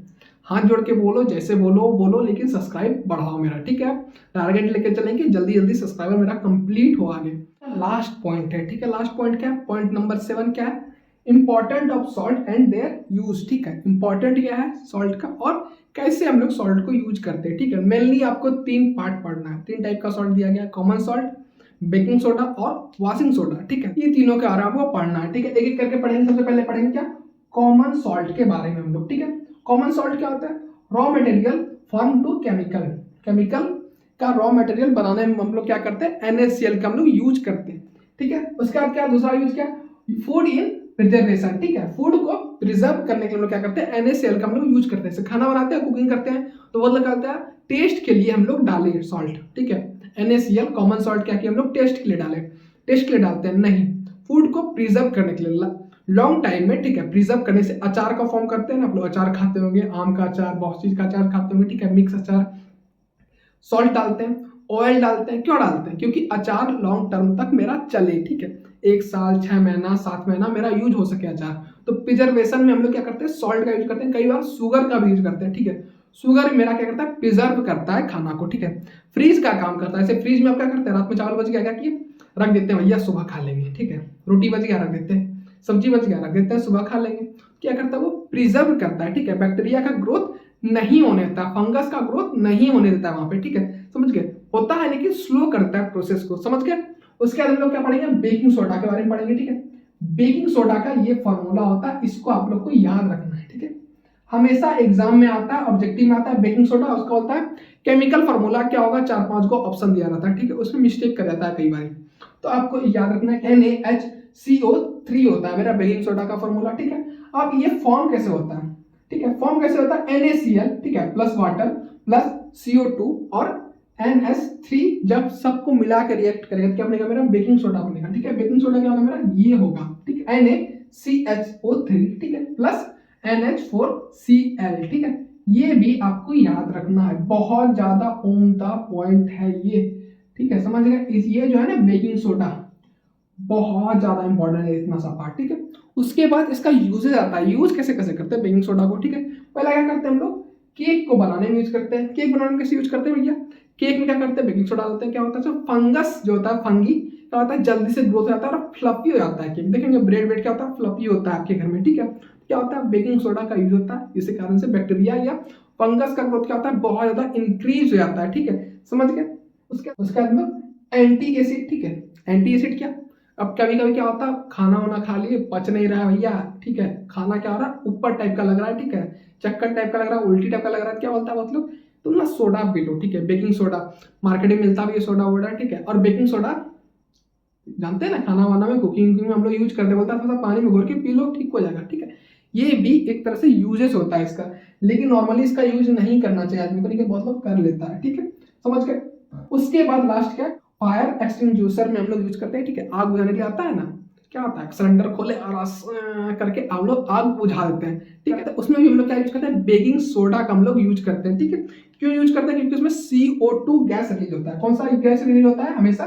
हाथ जोड़ के बोलो, जैसे बोलो बोलो, लेकिन सब्सक्राइब बढ़ाओ मेरा, ठीक है। टारगेट लेके चलेंगे, जल्दी जल्दी सब्सक्राइबर मेरा कंप्लीट हो आगे। लास्ट पॉइंट है, ठीक है, लास्ट पॉइंट क्या है, पॉइंट नंबर 7 क्या है, important of salt and their use, ठीक है, इंपॉर्टेंट क्या है सॉल्ट का और कैसे हम लोग सॉल्ट को यूज करते हैं, ठीक है। मेनली आपको 3 पार्ट पढ़ना है, 3 टाइप का सॉल्ट दिया गया है, कॉमन सॉल्ट, बेकिंग सोडा और वॉशिंग सोडा, ठीक है, ये तीनों के बारे में आपको पढ़ना है, ठीक है। एक एक करके पढ़ेंगे। सबसे पहले पढ़ेंगे क्या कॉमन सॉल्ट के बारे में हम लोग, ठीक है। कॉमन सॉल्ट क्या होता है, raw material form to chemical, chemical का रॉ मटेरियल बनाने में हम लोग क्या करते हैं NaCl का हम लोग यूज करते हैं, ठीक है। उसके बाद क्या दूसरा यूज क्या फूड इन प्रिजर्वेशन, ठीक है, फूड को प्रिजर्व करने के लिए हम लोग क्या करते हैं NaCl का हम लोग यूज करते हैं। जैसे खाना बनाते हैं, कुकिंग करते हैं, तो वो लोग करते हैं टेस्ट के लिए हम लोग डालें सॉल्ट, ठीक है, NaCl कॉमन सॉल्ट क्या किया हम लोग टेस्ट के लिए डालें, टेस्ट के लिए डालते हैं नहीं, फूड को प्रिजर्व करने के लिए लॉन्ग टाइम में, ठीक है, प्रिजर्व करने से अचार का फॉर्म करते हैं ना, आप लोग अचार खाते होंगे, आम का अचार, बहुत चीज का अचार खाते होंगे, ठीक है, मिक्स अचार, सॉल्ट डालते हैं, ऑयल डालते हैं, क्यों डालते हैं, क्योंकि अचार लॉन्ग टर्म तक मेरा चले, ठीक है, 1 साल 6 महीना 7 महीना मेरा यूज हो सके अचार। तो प्रिजर्वेशन में हम लोग क्या करते हैं सॉल्ट का यूज करते हैं, कई बार शुगर का भी यूज करते हैं, ठीक है। शुगर मेरा क्या करता है प्रिजर्व करता है खाना को, ठीक है, फ्रीज का काम करता है। जैसे फ्रीज में आप क्या करते हैं, रात में चावल बच गया, क्या किए रख देते हैं भैया सुबह खा लेंगे, ठीक है, रोटी बच गया रख देते हैं, सब्जी बच गया रख देते हैं सुबह खा लेंगे, क्या करता है वो प्रिजर्व करता है, ठीक है, बैक्टीरिया का ग्रोथ नहीं होने देता, फंगस का ग्रोथ नहीं होने देता है वहां पे, ठीक है, समझ गए, होता है लेकिन स्लो करता है प्रोसेस को, समझ गए। उसके बाद हम लोग क्या पढ़ेंगे बेकिंग सोडा के बारे में पढ़ेंगे, ठीक है। बेकिंग सोडा का ये फॉर्मूला होता है, इसको आप लोग को याद रखना है, ठीक है, हमेशा एग्जाम में आता है, ऑब्जेक्टिव में आता है बेकिंग सोडा, उसका होता है केमिकल फॉर्मूला क्या होगा, 4-5 को ऑप्शन दिया रहता है, ठीक है, उसमें मिस्टेक कर जाता है कई बार, तो आपको याद रखना है NaHCO3 होता है मेरा बेकिंग सोडा का फॉर्मूला, ठीक है। अब ये फॉर्म कैसे होता है, ठीक है, फॉर्म कैसे होता है NaCl, ठीक है, प्लस वाटर प्लस CO2 और NH3 जब सबको मिला के रिएक्ट करेगा क्या बनेगा मेरा बेकिंग सोडा बनेगा, ठीक है। बेकिंग सोडा क्या होगा मेरा ये होगा, ठीक है, NaCHO3, ठीक है, प्लस NH4Cl, ठीक है। ये भी आपको याद रखना है, बहुत ज्यादा उम्दा पॉइंट है ये, ठीक है, समझ गए। इस ये जो है ना बेकिंग सोडा बहुत ज्यादा इंपॉर्टेंट है, इतना सा पार्ट, ठीक है। उसके बाद इसका यूजेज आता है, यूज कैसे कैसे करते हैं बेकिंग सोडा को, ठीक है। पहला क्या करते हैं हम लोग केक को बनाने में यूज करते हैं, केक बनाने में कैसे यूज करते हैं भैया, केक में क्या करते हैं बेकिंग सोडा डालते हैं, क्या होता है जो फंगस जो होता है फंगी क्या होता है जल्दी से ग्रोथ हो जाता है और फ्लफी हो जाता है केक, देखेंगे ब्रेड वेड क्या होता है फ्लफी होता है आपके घर में, ठीक है। क्या होता है बेकिंग सोडा का यूज होता है, इसी कारण से बैक्टीरिया या फंगस का ग्रोथ क्या होता है बहुत ज्यादा इंक्रीज हो जाता है, ठीक है, समझ गए। उसके बाद में एंटी एसिड, ठीक है, एंटी एसिड क्या, अब कभी कभी क्या होता है खाना वाना खा लिए पच नहीं रहा है भैया, ठीक है, खाना क्या हो रहा है ऊपर टाइप का लग रहा है, ठीक है, चक्कर टाइप का लग रहा है, उल्टी टाइप का लग रहा है, क्या बोलता है मतलब तो ना सोडा पी लो, ठीक है, बेकिंग सोडा मार्केट में मिलता भी है सोडा वोडा, ठीक है। और बेकिंग सोडा जानते हैं ना खाना वाना में कुकिंग में हम लोग यूज करते, बोलता है थोड़ा सा पानी में घोर के पी लो ठीक हो जाएगा, ठीक है। ये भी एक तरह से यूजेस होता है इसका, लेकिन नॉर्मली इसका यूज नहीं करना चाहिए आदमी को, लेकिन बहुत लोग कर लेता है, ठीक है, समझ गए। उसके बाद लास्ट क्या फायर एक्सटिंग्विशर में हम लोग यूज करते हैं, ठीक है, आग बुझाने के लिए आता है ना, क्या होता है सिलेंडर खोले और करके हम लोग आग बुझा देते हैं, ठीक है। तो उसमें भी हम लोग क्या यूज करते हैं बेकिंग सोडा का हम लोग यूज करते हैं, ठीक है। क्यों यूज करते हैं क्योंकि उसमें CO2 गैस रिलीज होता है, कौन सा गैस रिलीज होता है हमेशा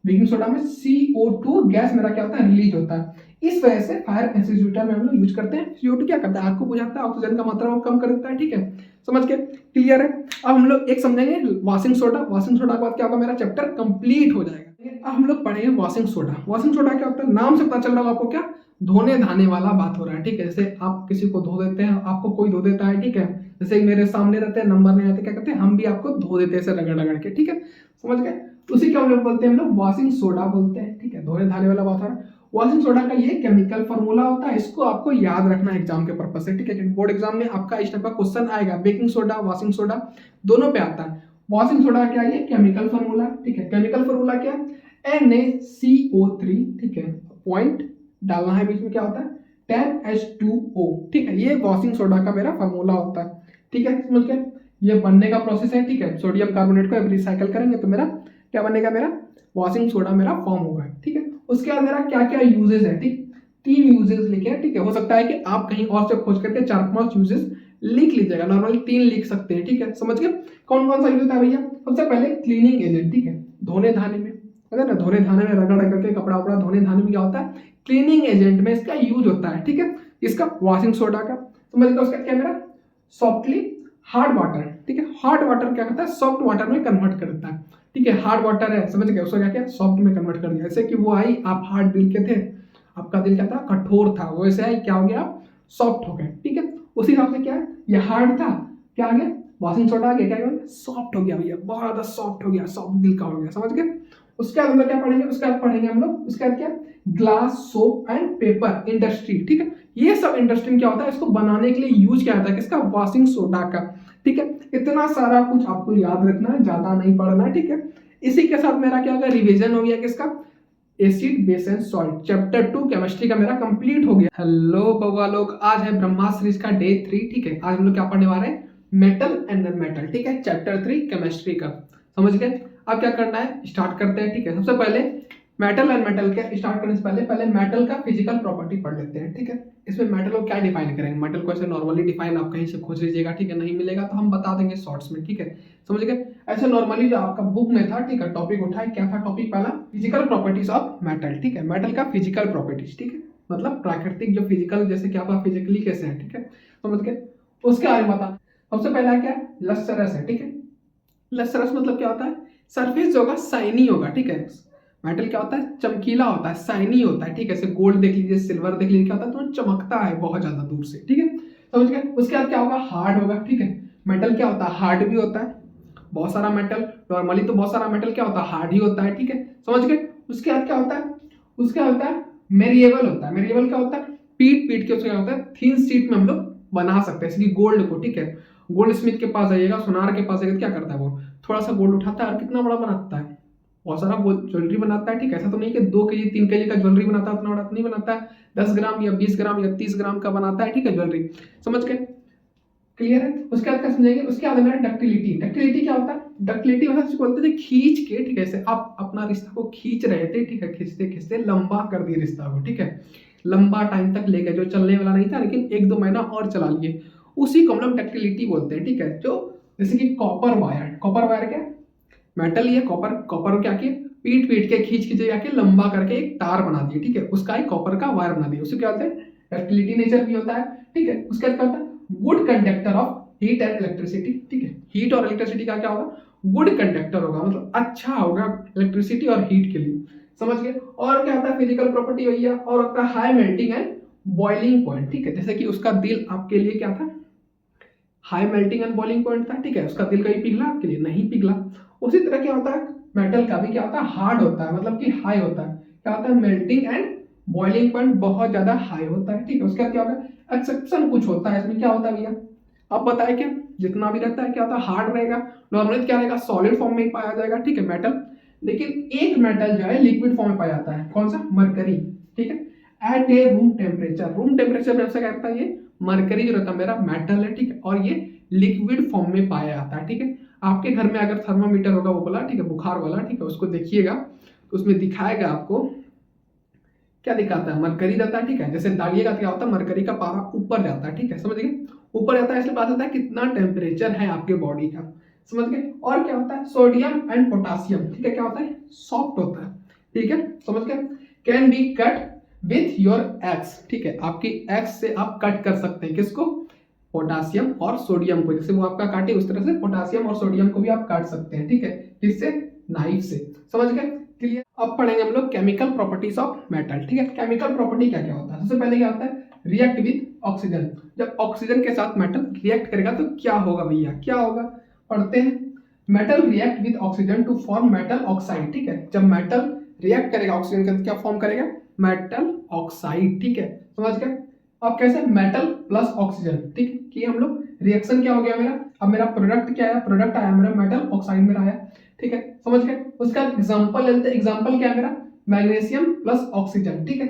बेकिंग सोडा में CO2 गैस मेरा क्या होता है रिलीज होता है, इस वजह से फायर एक्सटिंग्विशर में हम लोग यूज करते हैं। CO2 क्या करता है, आग को बुझाता है, ऑक्सीजन का मात्रा को कम कर देता है, ठीक है, समझ के, क्लियर है। अब हम लोग एक समझेंगे वॉशिंग सोडा। वॉशिंग सोडा के बाद क्या होगा, मेरा चैप्टर कंप्लीट हो जाएगा। अब हम लोग पढ़ेंगे वॉशिंग सोडा। वॉशिंग सोडा क्या होता है, नाम से पता चल रहा होगा आपको, क्या धोने धाने वाला बात हो रहा है, ठीक है। जैसे आप किसी को धो देते हैं, आपको कोई धो देता है, ठीक है, जैसे मेरे सामने रहते हैं, नंबर नहीं आते, क्या करते हैं, हम भी आपको धो देते हैं ऐसे रगड़ रगड़ के, ठीक है, समझ गए। उसी को हम लोग बोलते हैं, हम लोग वॉशिंग सोडा बोलते हैं, ठीक है, धोने धाने वाला बात हो रहा है। वॉशिंग सोडा का ये केमिकल फॉर्मूला होता है, इसको आपको याद रखना एग्जाम के पर्पस से, ठीक है, क्योंकि बोर्ड एग्जाम में आपका इस टाइप का क्वेश्चन आएगा, बेकिंग सोडा वॉशिंग सोडा दोनों पे आता है। वॉशिंग सोडा क्या है, केमिकल फॉर्मूला, ठीक है, केमिकल फॉर्मूला क्या, NaCO3, ठीक है, पॉइंट डालना है बीच में, क्या होता है 10H2O, ठीक है, ये वॉशिंग सोडा का मेरा फॉर्मूला होता है, ठीक है, समझ गए। ये बनने का प्रोसेस है, ठीक है, सोडियम कार्बोनेट को रिसाइकल करेंगे तो मेरा क्या बनेगा, मेरा वॉशिंग सोडा मेरा फॉर्म होगा, ठीक है। उसके बाद मेरा क्या क्या यूजेस है, ठीक, 3 यूजेस लिखे हैं, ठीक है, हो सकता है कि आप कहीं और से खोज करके 4-5 यूजेस लिख लीजिएगा, नॉर्मली 3 लिख सकते हैं, ठीक है, समझ गए। कौन कौन सा यूज होता है भैया, सबसे पहले क्लीनिंग एजेंट, ठीक है, धोने धाने में, अगर ना धोने धाने में रगड़ रगड़ के कपड़ा वपड़ा धोने धाने में क्या होता है, क्लीनिंग एजेंट में इसका यूज होता है, ठीक है, इसका वॉशिंग सोडा का। समझ गए। उसका क्या मेरा सॉफ्टली हार्ड वाटर, ठीक है, हार्ड वाटर क्या करता है, सॉफ्ट वाटर में कन्वर्ट करता है, ठीक है, हार्ड वाटर है, समझ गए, उसको क्या किया, सॉफ्ट में कन्वर्ट कर दिया। जैसे कि वो आई, आप हार्ड दिल के थे, आपका दिल क्या था, कठोर था, वो ऐसे आई, क्या हो गया, सॉफ्ट हो गए, ठीक है। उसी हिसाब से क्या है, ये हार्ड था, क्या आ गया, वॉशिंग सोडा आ गया, क्या हो गया, सॉफ्ट हो गया भैया, बहुत ज्यादा सॉफ्ट हो गया, सॉफ्ट दिल का हो गया, समझ गए। उसके बाद हम लोग क्या पढ़ेंगे, उसके बाद पढ़ेंगे हम लोग, उसके बाद क्या, glass soap and paper industry, ठीक है, ये सब इंडस्ट्री में क्या होता है, इसको बनाने के लिए यूज किया जाता है, किसका, वॉशिंग सोडा का, ठीक है। इतना सारा कुछ आपको याद रखना है, ज्यादा नहीं पढ़ना है, ठीक है। इसी के साथ मेरा क्या होगा, रिवीजन हो गया किसका, acid base and salt, chapter 2 chemistry का मेरा कंप्लीट हो गया। हेलो बउआ लोग, आज है ब्रह्मास्त्र सीरीज का डे 3, ठीक है। आज हम लोग क्या पढ़ने वाले हैं, मेटल एंड नॉन मेटल, ठीक है, चैप्टर 3 केमिस्ट्री का, समझ गए। अब क्या करना है, स्टार्ट करते हैं, ठीक है। सबसे पहले मेटल एंड मेटल के स्टार्ट करने से पहले मेटल का फिजिकल प्रॉपर्टी पढ़ लेते हैं, ठीक है। इसमें मेटल को क्या डिफाइन करेंगे, मेटल को ऐसे नॉर्मली डिफाइन आप कहीं से खोज लीजिएगा, ठीक है, नहीं मिलेगा तो हम बता देंगे शॉर्ट्स में, ठीक है, समझ गए। ऐसे नॉर्मली जो आपका बुक में था, ठीक है, टॉपिक उठाए, क्या था टॉपिक पहला, फिजिकल प्रॉपर्टीज ऑफ मेटल, ठीक है, मेटल का फिजिकल प्रॉपर्टीज, ठीक है, मतलब प्राकृतिक जो फिजिकल, जैसे कि आपका फिजिकली कैसे है, ठीक है, समझ गए। उसके बारे में बता, सबसे पहला क्या, लस्टरस है, ठीक है। लस्टरस मतलब क्या होता है, सरफेस जो होगा शाइनी होगा, ठीक है। मेटल क्या होता है, चमकीला होता है, शाइनी होता है, ठीक है, जैसे गोल्ड देख लीजिए, सिल्वर देख लीजिए, क्या होता है, तो चमकता है बहुत ज्यादा दूर से, ठीक है, समझ गए। उसके बाद क्या होगा, हार्ड होगा, ठीक है। मेटल क्या होता है, हार्ड भी होता है, बहुत सारा मेटल, नॉर्मली तो बहुत सारा मेटल क्या होता है, हार्ड ही होता है, ठीक है, समझ गए। उसके बाद क्या होता है, उसका होता है मेरिएबल होता है। मेरिएबल क्या होता है, पीट पीट के उसका क्या होता है, थिन शीट में हम लोग बना सकते हैं, जैसे कि गोल्ड को, ठीक है, गोल्ड स्मिथ के पास जाइएगा, सुनार के पास जाइएगा, क्या करता है वो, थोड़ा सा गोल्ड उठाता है और कितना बड़ा बनाता है, बहुत सारा ज्वेलरी बनाता है, ठीक है। ऐसा तो नहीं कि 2 केजी 3 केजी का ज्वेलरी बनाता है, उतना बड़ा नहीं बनाता है, 10 ग्राम या 20 ग्राम या 30 ग्राम का बनाता है, ठीक है, ज्वेलरी, समझ गए, क्लियर है। उसके बाद क्या समझेंगे, उसके बाद हमारा डक्टिलिटी। डक्टिलिटी क्या होता है, डक्टिलिटी मतलब बोलते थे खींच के, ठीक है, जैसे आप अपना रिश्ता को खींच रहे थे, ठीक है, खींचते खींचते लंबा कर दिए रिश्ता को, ठीक है, लंबा टाइम तक लेके, जो चलने वाला नहीं था लेकिन 1-2 महीना और चला लिए, उसी को हम लोग डक्टिलिटी बोलते हैं, ठीक है। जो जैसे कि कॉपर वायर, कॉपर वायर क्या, मेटल ये कॉपर, कॉपर क्या किए, पीट पीट के खींच खींच जाके लंबा करके एक तार बना दिए, ठीक है, उसका एक कॉपर का वायर बना दिया, उसे क्या बोलते हैं, डक्टिलिटी नेचर भी होता है, ठीक है। उसके बाद क्या होता है, good conductor of heat and electricity, ठीक है, हीट और इलेक्ट्रिसिटी का क्या होगा, गुड कंडक्टर होगा, मतलब अच्छा होगा इलेक्ट्रिसिटी और हीट के लिए, समझ गए। और क्या होता है फिजिकल प्रॉपर्टी भैया, और होता है high melting and boiling point, ठीक है, जैसे कि उसका दिल आपके लिए क्या था, high melting and boiling point था, ठीक है, उसका दिल कहीं पिघला आपके लिए, नहीं पिघला। उसी तरह क्या होता है, मेटल का भी क्या होता है, हार्ड होता है, मतलब कि हाई होता है, क्या होता है, मेल्टिंग एंड बॉइलिंग पॉइंट बहुत ज्यादा हाई होता है, ठीक है। उसके बाद क्या होगा, एक्सेप्शन कुछ होता है, इसमें क्या होता है भैया, अब बताए क्या, जितना भी रहता है क्या होता है, हार्ड रहेगा, नॉर्मली क्या रहेगा, सॉलिड फॉर्म में ही पाया जाएगा, ठीक है, मेटल। लेकिन एक मेटल जो है लिक्विड फॉर्म में पाया जाता है, कौन सा, मरकरी, ठीक है, एट ए रूम टेम्परेचर, रूम टेम्परेचर में ऐसा क्या करता है, ये मरकरी जो रहता है मेरा मेटल है, ठीक है, और ये लिक्विड फॉर्म में पाया जाता है, ठीक है। आपके घर में अगर थर्मामीटर होगा वो बोला, ठीक है, बुखार वाला, ठीक है, उसको देखिएगा तो उसमें दिखाएगा आपको, क्या दिखाता है, मरकरी रहता है, ठीक है, जैसे डालिएगा क्या होता है, मरकरी का पारा ऊपर जाता है, ठीक है, समझ गए, ऊपर जाता है, इसलिए बात होता है कितना टेम्परेचर है आपके बॉडी का, समझ गए। और क्या होता है, सोडियम एंड पोटासियम, ठीक है, क्या होता है, सॉफ्ट होता है, ठीक है, समझ गए, can be cut with your x, ठीक है, आपकी एक्स से आप कट कर सकते हैं किसको, पोटासियम और सोडियम को, जैसे वो आपका काटे उस तरह से पोटासियम और सोडियम को भी आप काट सकते हैं, ठीक है, किससे, नाइफ से, समझ गए, क्लियर। अब पढ़ेंगे हम लोग केमिकल प्रॉपर्टीज ऑफ मेटल, ठीक है। केमिकल प्रॉपर्टी क्या क्या होता है, सबसे पहले क्या होता है, रिएक्ट विथ ऑक्सीजन, जब ऑक्सीजन के साथ मेटल रिएक्ट करेगा तो क्या होगा भैया, क्या होगा, पढ़ते हैं, metal react with oxygen to form metal oxide, ठीक है, जब मेटल रिएक्ट करेगा ऑक्सीजन के साथ क्या फॉर्म करेगा, मेटल ऑक्साइड, ठीक है, समझ गए। अब कैसे, मेटल प्लस ऑक्सीजन, ठीक है, कि हम लोग रिएक्शन क्या हो गया मेरा, अब मेरा प्रोडक्ट क्या है, प्रोडक्ट आया मेरा मेटल ऑक्साइड मेरा आया, ठीक है, समझ गए। उसका एग्जांपल लेते हैं, एग्जांपल क्या है मेरा, मैग्नीशियम प्लस ऑक्सीजन, ठीक है,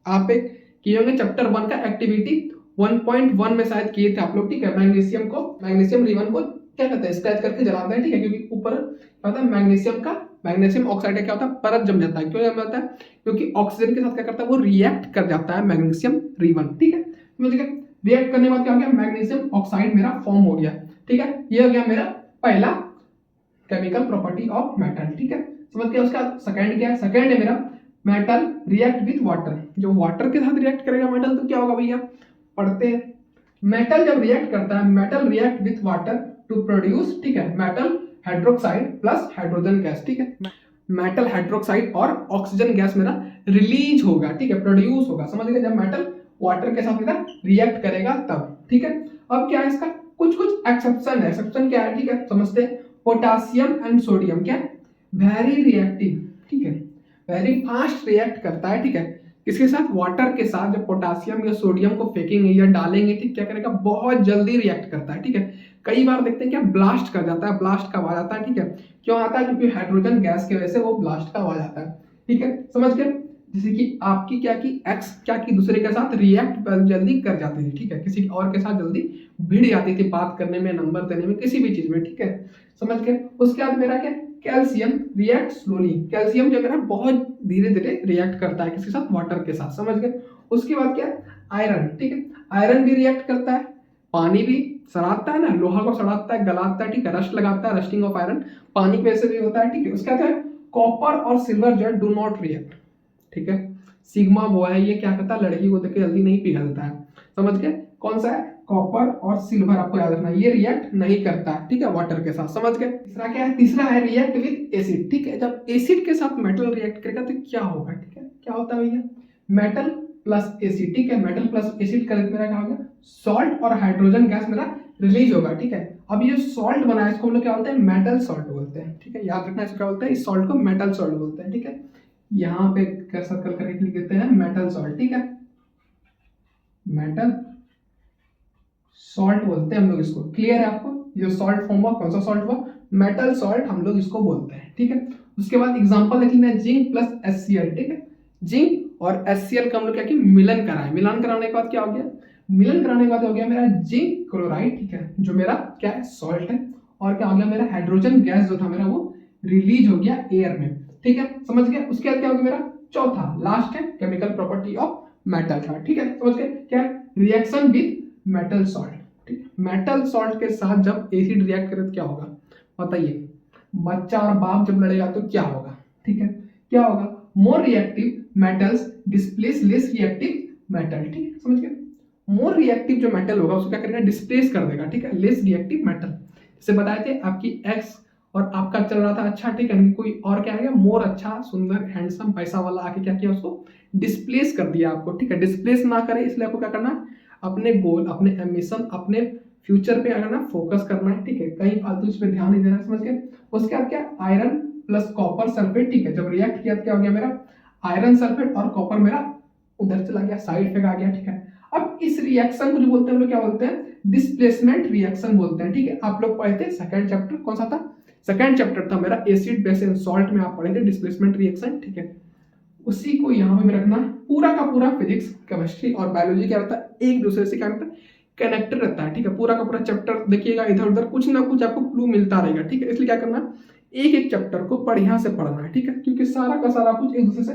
आप एक किए होंगे चैप्टर 1 का एक्टिविटी 1.1 में शायद किए थे आप लोग, ठीक है, मैग्नीशियम रिबन को क्या कहते हैं, स्क्रैच करके जलाते हैं, ठीक है, क्योंकि ऊपर क्या होता है मैग्नीशियम ऑक्साइड क्या होता है, परत जम जाता है, क्यों जम जाता है, क्योंकि ऑक्सीजन के साथ क्या करता है, वो रिएक्ट कर जाता है मैग्नीशियम रिबन, ठीक है, समझ गए। रिएक्ट करने के बाद क्या हो गया, मैग्नीशियम ऑक्साइड मेरा फॉर्म हो गया, ठीक है, ये हो गया मेरा पहला केमिकल प्रॉपर्टी ऑफ मेटल, ठीक है, समझ गए। उसका सेकंड क्या है, सेकंड है मेरा मेटल रिएक्ट विथ वाटर, जो वाटर के साथ रिएक्ट करेगा मेटल तो क्या होगा भैया, पढ़ते हैं, मेटल जब रिएक्ट करता है, metal react with water to produce, ठीक है, metal hydroxide plus hydrogen gas, ठीक है, मेटल हाइड्रोक्साइड और ऑक्सीजन गैस मेरा रिलीज होगा, ठीक है, प्रोड्यूस होगा, समझ गए, जब मेटल वाटर के साथ मेरा रिएक्ट करेगा तब, ठीक है। अब क्या है इसका कुछ कुछ एक्सेप्शन है, एक्सेप्शन क्या है, ठीक है, समझते हैं। पोटासियम एंड सोडियम क्या वेरी रिएक्टिव, ठीक है, वेरी फास्ट रिएक्ट करता है, ठीक है, किसके साथ, वाटर के साथ, जब पोटासियम या सोडियम को फेंकेंगे या डालेंगे, ठीक, क्या करेगा, बहुत जल्दी रिएक्ट करता है, ठीक है, कई बार देखते हैं क्या ब्लास्ट कर जाता है, ब्लास्ट का आवाज आता है, ठीक है, क्यों आता है, क्योंकि हाइड्रोजन गैस की वजह से वो ब्लास्ट का आवाज आता है, ठीक है, समझ गए। जैसे कि आपकी क्या की एक्स क्या की दूसरे के साथ रिएक्ट जल्दी कर जाती थी, ठीक है, किसी और के साथ जल्दी भिड़ जाती थी बात करने में, नंबर देने में, किसी भी चीज में, ठीक है, समझ गए। उसके बाद मेरा क्या, कैल्शियम रिएक्ट स्लोली, कैल्शियम जो मेरा बहुत धीरे धीरे रिएक्ट करता है किसके साथ, वाटर के साथ, समझ गए। उसके बाद क्या, आयरन, ठीक है, आयरन भी रिएक्ट करता है, पानी भी सड़ाता है ना, लोहा को सड़ाता है, गलाता है, ठीक है, रस्ट लगाता है, रस्टिंग ऑफ आयरन पानी की वजह से भी होता है, ठीक है। उसके बाद कॉपर और सिल्वर जो है डू नॉट रिएक्ट, ठीक है, सिग्मा वो है, ये क्या करता है, लड़की को देख के जल्दी नहीं पिघलता है, समझ गए, कौन सा है, कॉपर और सिल्वर, आपको याद रखना, ये रिएक्ट नहीं करता है, ठीक है, वाटर के साथ, समझ गए। तीसरा क्या है, तीसरा है रिएक्ट विद एसिड, ठीक है, जब एसिड के साथ मेटल रिएक्ट करेगा तो क्या होगा, ठीक है, क्या होता है भैया, मेटल प्लस एसिड, ठीक है, मेटल प्लस एसिड का मेरा क्या होगा, सॉल्ट और हाइड्रोजन गैस मेरा रिलीज होगा, ठीक है। अब ये सॉल्ट बना है, इसको हम लोग क्या बोलते हैं, मेटल सॉल्ट बोलते हैं, ठीक है, याद रखना इसको क्या बोलते हैं, इस सॉल्ट को मेटल सॉल्ट बोलते हैं, ठीक है, यहाँ पे सर्कल करके लिख देते हैं मेटल सॉल्ट, ठीक है, मेटल सॉल्ट बोलते हैं हम लोग इसको, क्लियर है आपको, जो सॉल्ट फॉर्म हुआ कौन सा सॉल्ट हुआ, मेटल सॉल्ट हम लोग इसको बोलते हैं, ठीक है। उसके बाद एग्जांपल देख लेना, जिंक प्लस HCl, ठीक है, जिंक और HCl का हम लोग क्या कि मिलन कराए, मिलन कराने के बाद क्या हो गया, मिलन कराने के बाद हो गया मेरा जिंक क्लोराइड, ठीक है, जो मेरा क्या है, सॉल्ट है, और क्या हो गया मेरा, हाइड्रोजन गैस जो था मेरा वो रिलीज हो गया एयर में, ठीक है, समझ गए। उसके बाद क्या हो गया मेरा चौथा लास्ट है केमिकल प्रॉपर्टी ऑफ मेटल था, ठीक है, समझ गए, क्या रिएक्शन विद मेटल सॉल्ट, ठीक है, मेटल सॉल्ट के साथ जब एसिड रिएक्ट करे तो क्या होगा, बताइए, बच्चा और बाप जब लड़ेगा तो क्या होगा, ठीक है, क्या होगा, more reactive metals displace less reactive metal, ठीक है, समझ गए, मोर रिएक्टिव जो मेटल होगा उसको क्या करेगा, डिस्प्लेस कर देगा, ठीक है, लेस रिएक्टिव मेटल, जैसे बताए थे आपकी एक्स और आपका चल रहा था अच्छा, ठीक है, कोई और क्या है, मोर अच्छा सुंदर हैंडसम पैसा वाला आके क्या किया, उसको डिस्प्लेस कर दिया आपको, ठीक है, डिस्प्लेस ना करे इसलिए आपको क्या करना है, अपने गोल, अपने एम्बिशन, अपने फ्यूचर पे करना, फोकस करना है, ठीक है, कहीं फालतू इस पे ध्यान नहीं देना, समझ गए। उसके बाद क्या, आयरन प्लस कॉपर सल्फेट, ठीक है, जब रिएक्ट किया तो क्या हो गया मेरा, आयरन सल्फेट और कॉपर मेरा उधर चला गया, साइड पे आ गया, ठीक है। अब इस रिएक्शन को जो बोलते हैं हम लोग क्या बोलते हैं, डिस्प्लेसमेंट रिएक्शन बोलते हैं, ठीक है, आप लोग पढ़े थे सेकंड चैप्टर, कौन सा था, सेकंड चैप्टर था मेरा एसिड बेस एंड सॉल्ट में, आप पढ़े थे डिस्प्लेसमेंट रिएक्शन, ठीक है, उसी को यहाँ पे रखना, पूरा का पूरा फिजिक्स केमिस्ट्री और बायोलॉजी क्या रहता है, एक दूसरे से क्या रहता है, कनेक्टेड रहता है, ठीक है, पूरा का पूरा चैप्टर देखिएगा, इधर उधर कुछ ना कुछ आपको क्लू मिलता रहेगा, ठीक है, इसलिए क्या करना, एक एक चैप्टर को बढ़िया से पढ़ना है, ठीक है, क्योंकि सारा का सारा कुछ एक दूसरे से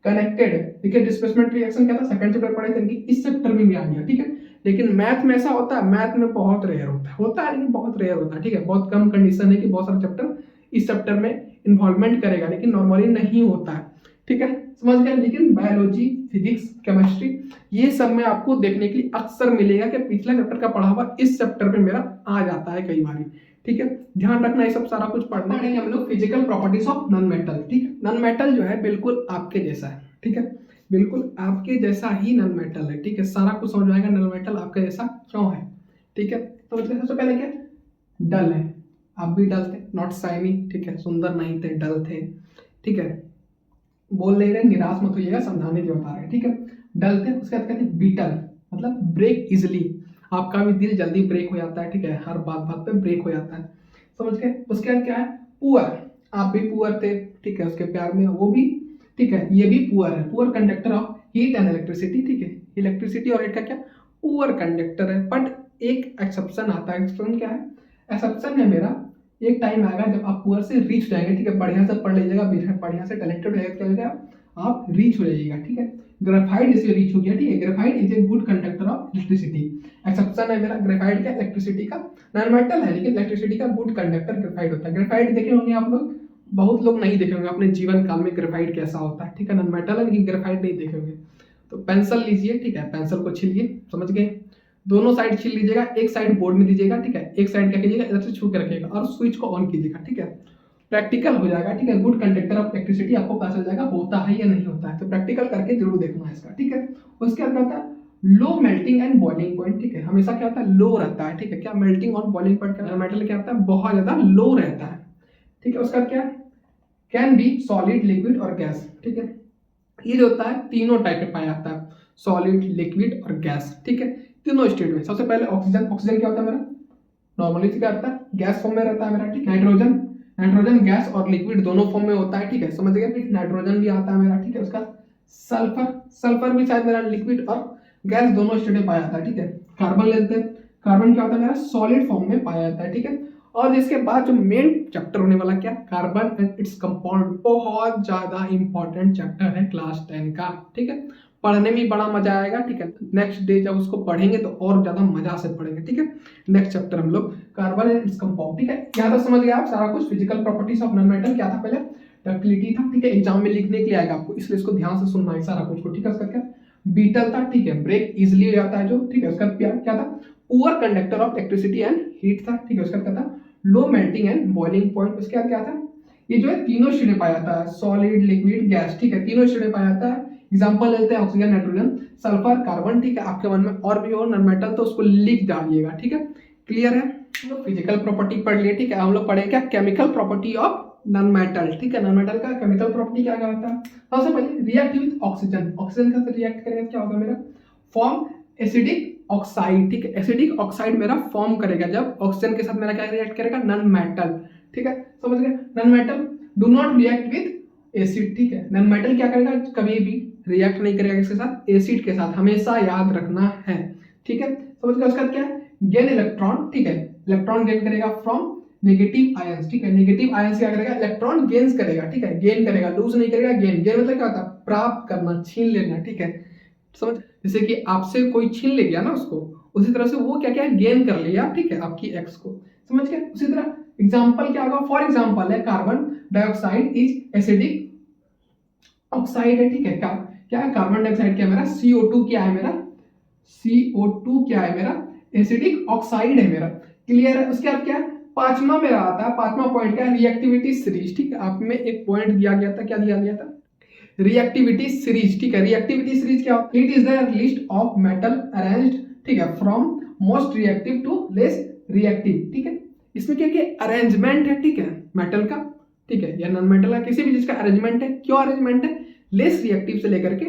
कनेक्टेड है, ठीक है। डिस्प्लेसमेंट रिएक्शन क्या था, सेकंड चैप्टर पढ़े थे, इस चैप्टर में भी आ गया, ठीक है, लेकिन मैथ में ऐसा होता है, मैथ में बहुत रेयर होता है लेकिन बहुत रेयर होता है, ठीक है, बहुत कम कंडीशन है कि बहुत सारे चैप्टर इस चैप्टर में इन्वॉल्वमेंट करेगा, लेकिन नॉर्मली नहीं होता है, ठीक है, समझ गए। लेकिन बायोलॉजी, फिजिक्स, केमिस्ट्री ये सब में आपको देखने के लिए अक्सर मिलेगा कि पिछला चैप्टर का पढ़ा हुआ इस चैप्टर पे मेरा आ जाता है कई बार। ठीक है, ध्यान रखना ये सब सारा कुछ पढ़ना है। हम लोग physical properties of non metal. ठीक है, नॉन मेटल जो है बिल्कुल आपके जैसा है। ठीक है, बिल्कुल आपके जैसा ही नॉन मेटल है। ठीक है, सारा कुछ समझ आएगा नॉन मेटल आपके जैसा क्यों है। ठीक है, तो सबसे पहले क्या, डल है, आप भी डल थे, नॉट शाइनी। ठीक है, सुंदर नहीं थे, डल थे। ठीक है, बोल नहीं रहे, निराश मत होइएगा, समझाने जो बता रहे हैं। ठीक है, डल थे। उसके बाद कहते हैं बीटल, मतलब ब्रेक इजिली, आपका भी दिल जल्दी ब्रेक हो जाता है। ठीक है, हर बात बात पे ब्रेक हो जाता है, समझ गए। उसके बाद क्या है, पुअर, आप भी पुअर थे। ठीक है, उसके प्यार में वो भी। ठीक है, ये भी पुअर है, poor conductor of heat and electricity. ठीक है, इलेक्ट्रिसिटी और हीट का क्या, पुअर कंडक्टर है। बट एक एक्सेप्शन आता है। एक्सेप्शन क्या है, एक्सेप्शन है मेरा, एक टाइम आएगा जब आप पुअर से रीच जाएंगे। ठीक है, बढ़िया से पढ़ लीजिएगा, बढ़िया से टैलेंटेड हो जाएगा, क्या हो जाएगा, आप रीच हो जाइएगा। ठीक है, ग्रेफाइट जैसे रीच हो गया। ठीक है, graphite is a good conductor of electricity. Exception है मेरा, ग्रेफाइट का इलेक्ट्रिसिटी का नॉन मेटल है, लेकिन इलेक्ट्रिसिटी का गुड कंडक्टर ग्रेफाइट होता है। ग्रेफाइट देखे होंगे आप लोग, बहुत लोग नहीं देखे होंगे अपने जीवन काल में ग्रेफाइट कैसा होता है। ठीक है, नॉन मेटल है लेकिन ग्रेफाइट नहीं देखे होंगे। तो पेंसिल लीजिए। ठीक है, पेंसिल को छीलिए, समझ गए, दोनों साइड छील लीजिएगा, एक साइड बोर्ड में दीजिएगा। ठीक है, एक साइड क्या कीजिएगा, इधर से छू के रखिएगा और स्विच को ऑन कीजिएगा। ठीक है, प्रैक्टिकल हो जाएगा। ठीक है, गुड कंडक्टर ऑफ इलेक्ट्रिसिटी आपको पता चल जाएगा होता है या नहीं होता है, तो प्रैक्टिकल करके जरूर देखना है इसका। ठीक है, उसके बाद होता है low melting and boiling point. ठीक है, हमेशा क्या होता है, लो रहता है। ठीक है, क्या मेल्टिंग और बॉइलिंग पॉइंट का मेटल क्या होता है, बहुत ज्यादा लो रहता है। ठीक है, उसका क्या, कैन बी सॉलिड, लिक्विड और गैस। ठीक है, ये जो होता है तीनों टाइप में पाया जाता है, सॉलिड, लिक्विड और गैस। ठीक है, तीनों स्टेट में। सबसे पहले ऑक्सीजन, ऑक्सीजन क्या होता है मेरा, नॉर्मली क्या होता है, गैस फॉर्म में रहता है मेरा। ठीक है, नाइट्रोजन, नाइट्रोजन गैस और लिक्विड दोनों फॉर्म में होता है। ठीक है, समझ गए, नाइट्रोजन भी आता है मेरा। ठीक है, उसका सल्फर, सल्फर भी शायद मेरा लिक्विड और गैस दोनों स्टेट में पाया जाता है। ठीक है, कार्बन लेते हैं, कार्बन क्या होता है मेरा, सॉलिड फॉर्म में पाया जाता है। ठीक है, और इसके बाद जो मेन चैप्टर होने वाला क्या, कार्बन एंड इट्स कंपाउंड, बहुत ज्यादा इंपॉर्टेंट चैप्टर है क्लास 10 का। ठीक है, पढ़ने में बड़ा मजा आएगा। ठीक है, नेक्स्ट डे जब उसको पढ़ेंगे तो और ज्यादा मजा से पढ़ेंगे। ठीक है, नेक्स्ट चैप्टर हम लोग कार्बन एंड इट्स कंपाउंड। ठीक है, यहाँ तक समझ गए आप सारा कुछ। Physical properties of non metal क्या था पहले, डक्टिलिटी था। ठीक है, एग्जाम में लिखने के लिए आएगा आपको, इसलिए इसको ध्यान से सुनना है सारा कुछ को। ठीक है, उसका क्या, बीटल था। ठीक है, ब्रेक इजिली हो जाता है जो। ठीक है, उसका क्या था, poor conductor of electricity and heat था। ठीक है, उसका क्या था, low melting and boiling point. उसके बाद क्या था, ये जो है तीनों श्रेणी पाया जाता है, सॉलिड, लिक्विड, गैस। ठीक है, तीनों श्रेणी पाया जाता है। एग्जांपल लेते हैं ऑक्सीजन, नाइट्रोजन, सल्फर, कार्बन। ठीक है, आपके मन में और भी हो नॉन मेटल तो उसको लिख डालिएगा। ठीक है, क्लियर है। हम लोग फिजिकल प्रॉपर्टी पढ़ लिए। ठीक है, हम लोग पढ़े क्या, chemical property of non metal. ठीक है, नॉन मेटल का केमिकल प्रॉपर्टी क्या क्या होता है, सबसे पहले रिएक्ट विद ऑक्सीजन, ऑक्सीजन का रिएक्ट करेगा क्या होगा मेरा, फॉर्म एसिडिक ऑक्साइड। ठीक है, एसिडिक ऑक्साइड मेरा फॉर्म करेगा जब ऑक्सीजन के साथ मेरा क्या रिएक्ट करेगा, नॉन मेटल। ठीक है, समझ गए, non metal do not react with acid. ठीक है, नॉन मेटल क्या करेगा, कभी भी रिएक्ट नहीं करेगा किसके साथ, एसिड के साथ, हमेशा याद रखना है। ठीक है, समझ गए। उसके बाद क्या है, गेन इलेक्ट्रॉन। ठीक है, इलेक्ट्रॉन गेन करेगा फ्रॉम नेगेटिव आयंस। ठीक है, नेगेटिव आयंस क्या करेगा, इलेक्ट्रॉन गेन्स करेगा। ठीक है, गेन करेगा, लूज नहीं करेगा, गेन। गेन मतलब क्या होता है, प्राप्त करना, छीन लेना। ठीक है, समझ, जैसे कि आपसे कोई छीन ले गया ना उसको, उसी तरह से वो क्या क्या गेन कर लिया। ठीक है, आपकी एक्स को, समझ गए। उसी तरह एग्जांपल क्या होगा, फॉर एग्जांपल है carbon dioxide is acidic oxide है। ठीक है, क्या है, कार्बन डाइऑक्साइड क्या है मेरा, CO2 क्या है मेरा, CO2 क्या है मेरा, एसिडिक ऑक्साइड है मेरा। क्लियर है। उसके बाद क्या है, पांचवा मेरा आता है, पांचवा पॉइंट क्या है, रिएक्टिविटी सीरीज। ठीक है, आप में एक पॉइंट दिया गया था, क्या दिया गया था, रिएक्टिविटी सीरीज। ठीक है, रिएक्टिविटी सीरीज क्या होती है, it is the list of metal arranged. ठीक है, from most reactive to less reactive. ठीक है, इसमें क्या अरेंजमेंट है। ठीक है, मेटल का, ठीक है, या नॉन मेटल का, किसी भी चीज का अरेंजमेंट है। क्यों अरेंजमेंट है, लेस रिएक्टिव से लेकर के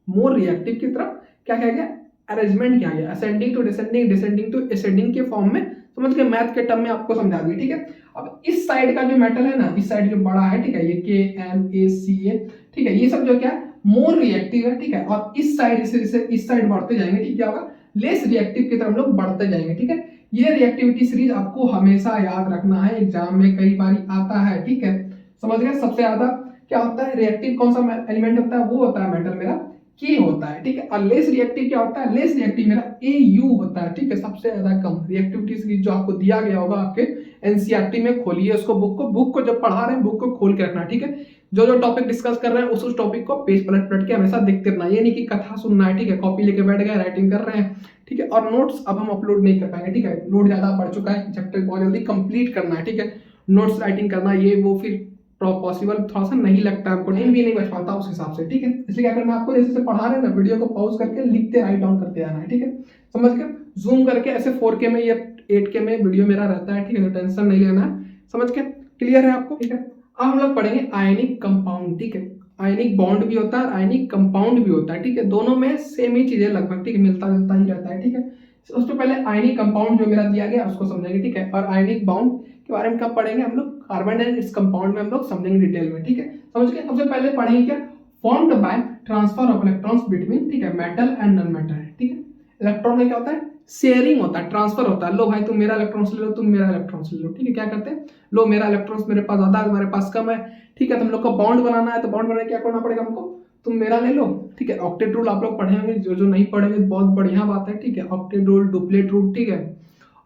मोर रिएक्टिव की तरफ क्या कहा गया, अरेंजमेंट किया गया, ascending to descending, descending to ascending के फॉर्म में। समझ के, मैथ के टर्म में आपको समझा दिया। ठीक है, अब इस साइड का जो मेटल है ना, इस साइड जो बड़ा है, ठीक है, ये KMaCa। ठीक है, ये सब जो क्या है, मोर रिएक्टिव है। ठीक है, और इस साइड से इस साइड बढ़ते जाएंगे। ठीक, क्या होगा, लेस रिएक्टिव की तरफ हम लोग बढ़ते जाएंगे। ठीक है, ये रिएक्टिविटी सीरीज आपको हमेशा याद रखना है, एग्जाम में कई बार आता है। ठीक है, समझ गए। सबसे ज्यादा क्या होता है, रिएक्टिव कौन सा एलिमेंट होता है, वो होता है मेटल मेरा K होता है। ठीक है, और लेस रिएक्टिव क्या होता है, लेस रिएक्टिव मेरा AU होता है। ठीक है, सबसे ज्यादा कम रिएक्टिविटी सीरीज जो आपको दिया गया होगा आपके NCERT में, खोलिए उसको, बुक को जब पढ़ा रहे हैं बुक को खोल के रखना। ठीक है, जो जो टॉपिक डिस्कस कर रहे हैं उस टॉपिक को पेज पलट पलट के हमेशा देखते रहना, ये नहीं कि कथा सुनना है, ठीक है, कॉपी लेके बैठ गए राइटिंग कर रहे हैं, ठीक है। और नोट्स अब हम अपलोड नहीं कर पाएंगे, ठीक है, लोड ज्यादा बढ़ चुका है, चैप्टर बहुत जल्दी कंप्लीट करना है, ठीक है। नोट्स राइटिंग करना ये वो फिर पॉसिबल थोड़ा सा नहीं लगता, आपको टाइम भी नहीं बच पाता उस हिसाब से, ठीक है। इसलिए क्या करना है आपको, जैसे पढ़ा रहे हैं ना, वीडियो को पॉज करके लिखते राइट डाउन करते जाना है, ठीक है, समझ के। जूम करके ऐसे 4K में या 8K में वीडियो मेरा रहता है, ठीक है, तो टेंशन नहीं लेना है, समझ के। क्लियर है आपको, ठीक है। अब हम लोग पढ़ेंगे आयनिक कंपाउंड, ठीक है। आयनिक बॉन्ड भी होता है, आयनिक कंपाउंड भी होता है, ठीक है, दोनों में सेम ही चीजें लगभग, ठीक है, मिलता जुलता ही रहता है, ठीक है। उससे पहले आयनिक कंपाउंड जो मेरा दिया गया उसको समझेंगे, ठीक है। और आयनिक बाउंड के बारे में कब पढ़ेंगे हम लोग, कार्बन एंड इट्स कंपाउंड में हम लोग समझेंगे डिटेल में, ठीक है, समझ के। सबसे पहले पढ़ेंगे क्या, formed by transfer of electrons between, ठीक है, मेटल एंड नॉन मेटल, ठीक है। इलेक्ट्रॉन में क्या होता है, शेयरिंग होता है, ट्रांसफर होता है, लो भाई तुम मेरा इलेक्ट्रॉन्स ले लो, तुम मेरा इलेक्ट्रॉन्स ले लो, ठीक है। क्या करते हैं, लो मेरा इलेक्ट्रॉन्स मेरे पास ज्यादा है, तुम्हारे पास कम है, ठीक है। तुम लोग को बॉन्ड बनाना है, तो बॉन्ड बनाने क्या करना पड़ेगा हमको, तुम मेरा ले लो, ठीक है। ऑक्टेट रूल आप लोग पढ़े होंगे, जो जो नहीं पढ़ेंगे बहुत बढ़िया बात है, ठीक है। ऑक्टेट रूल, डुप्लेट रूल, ठीक है,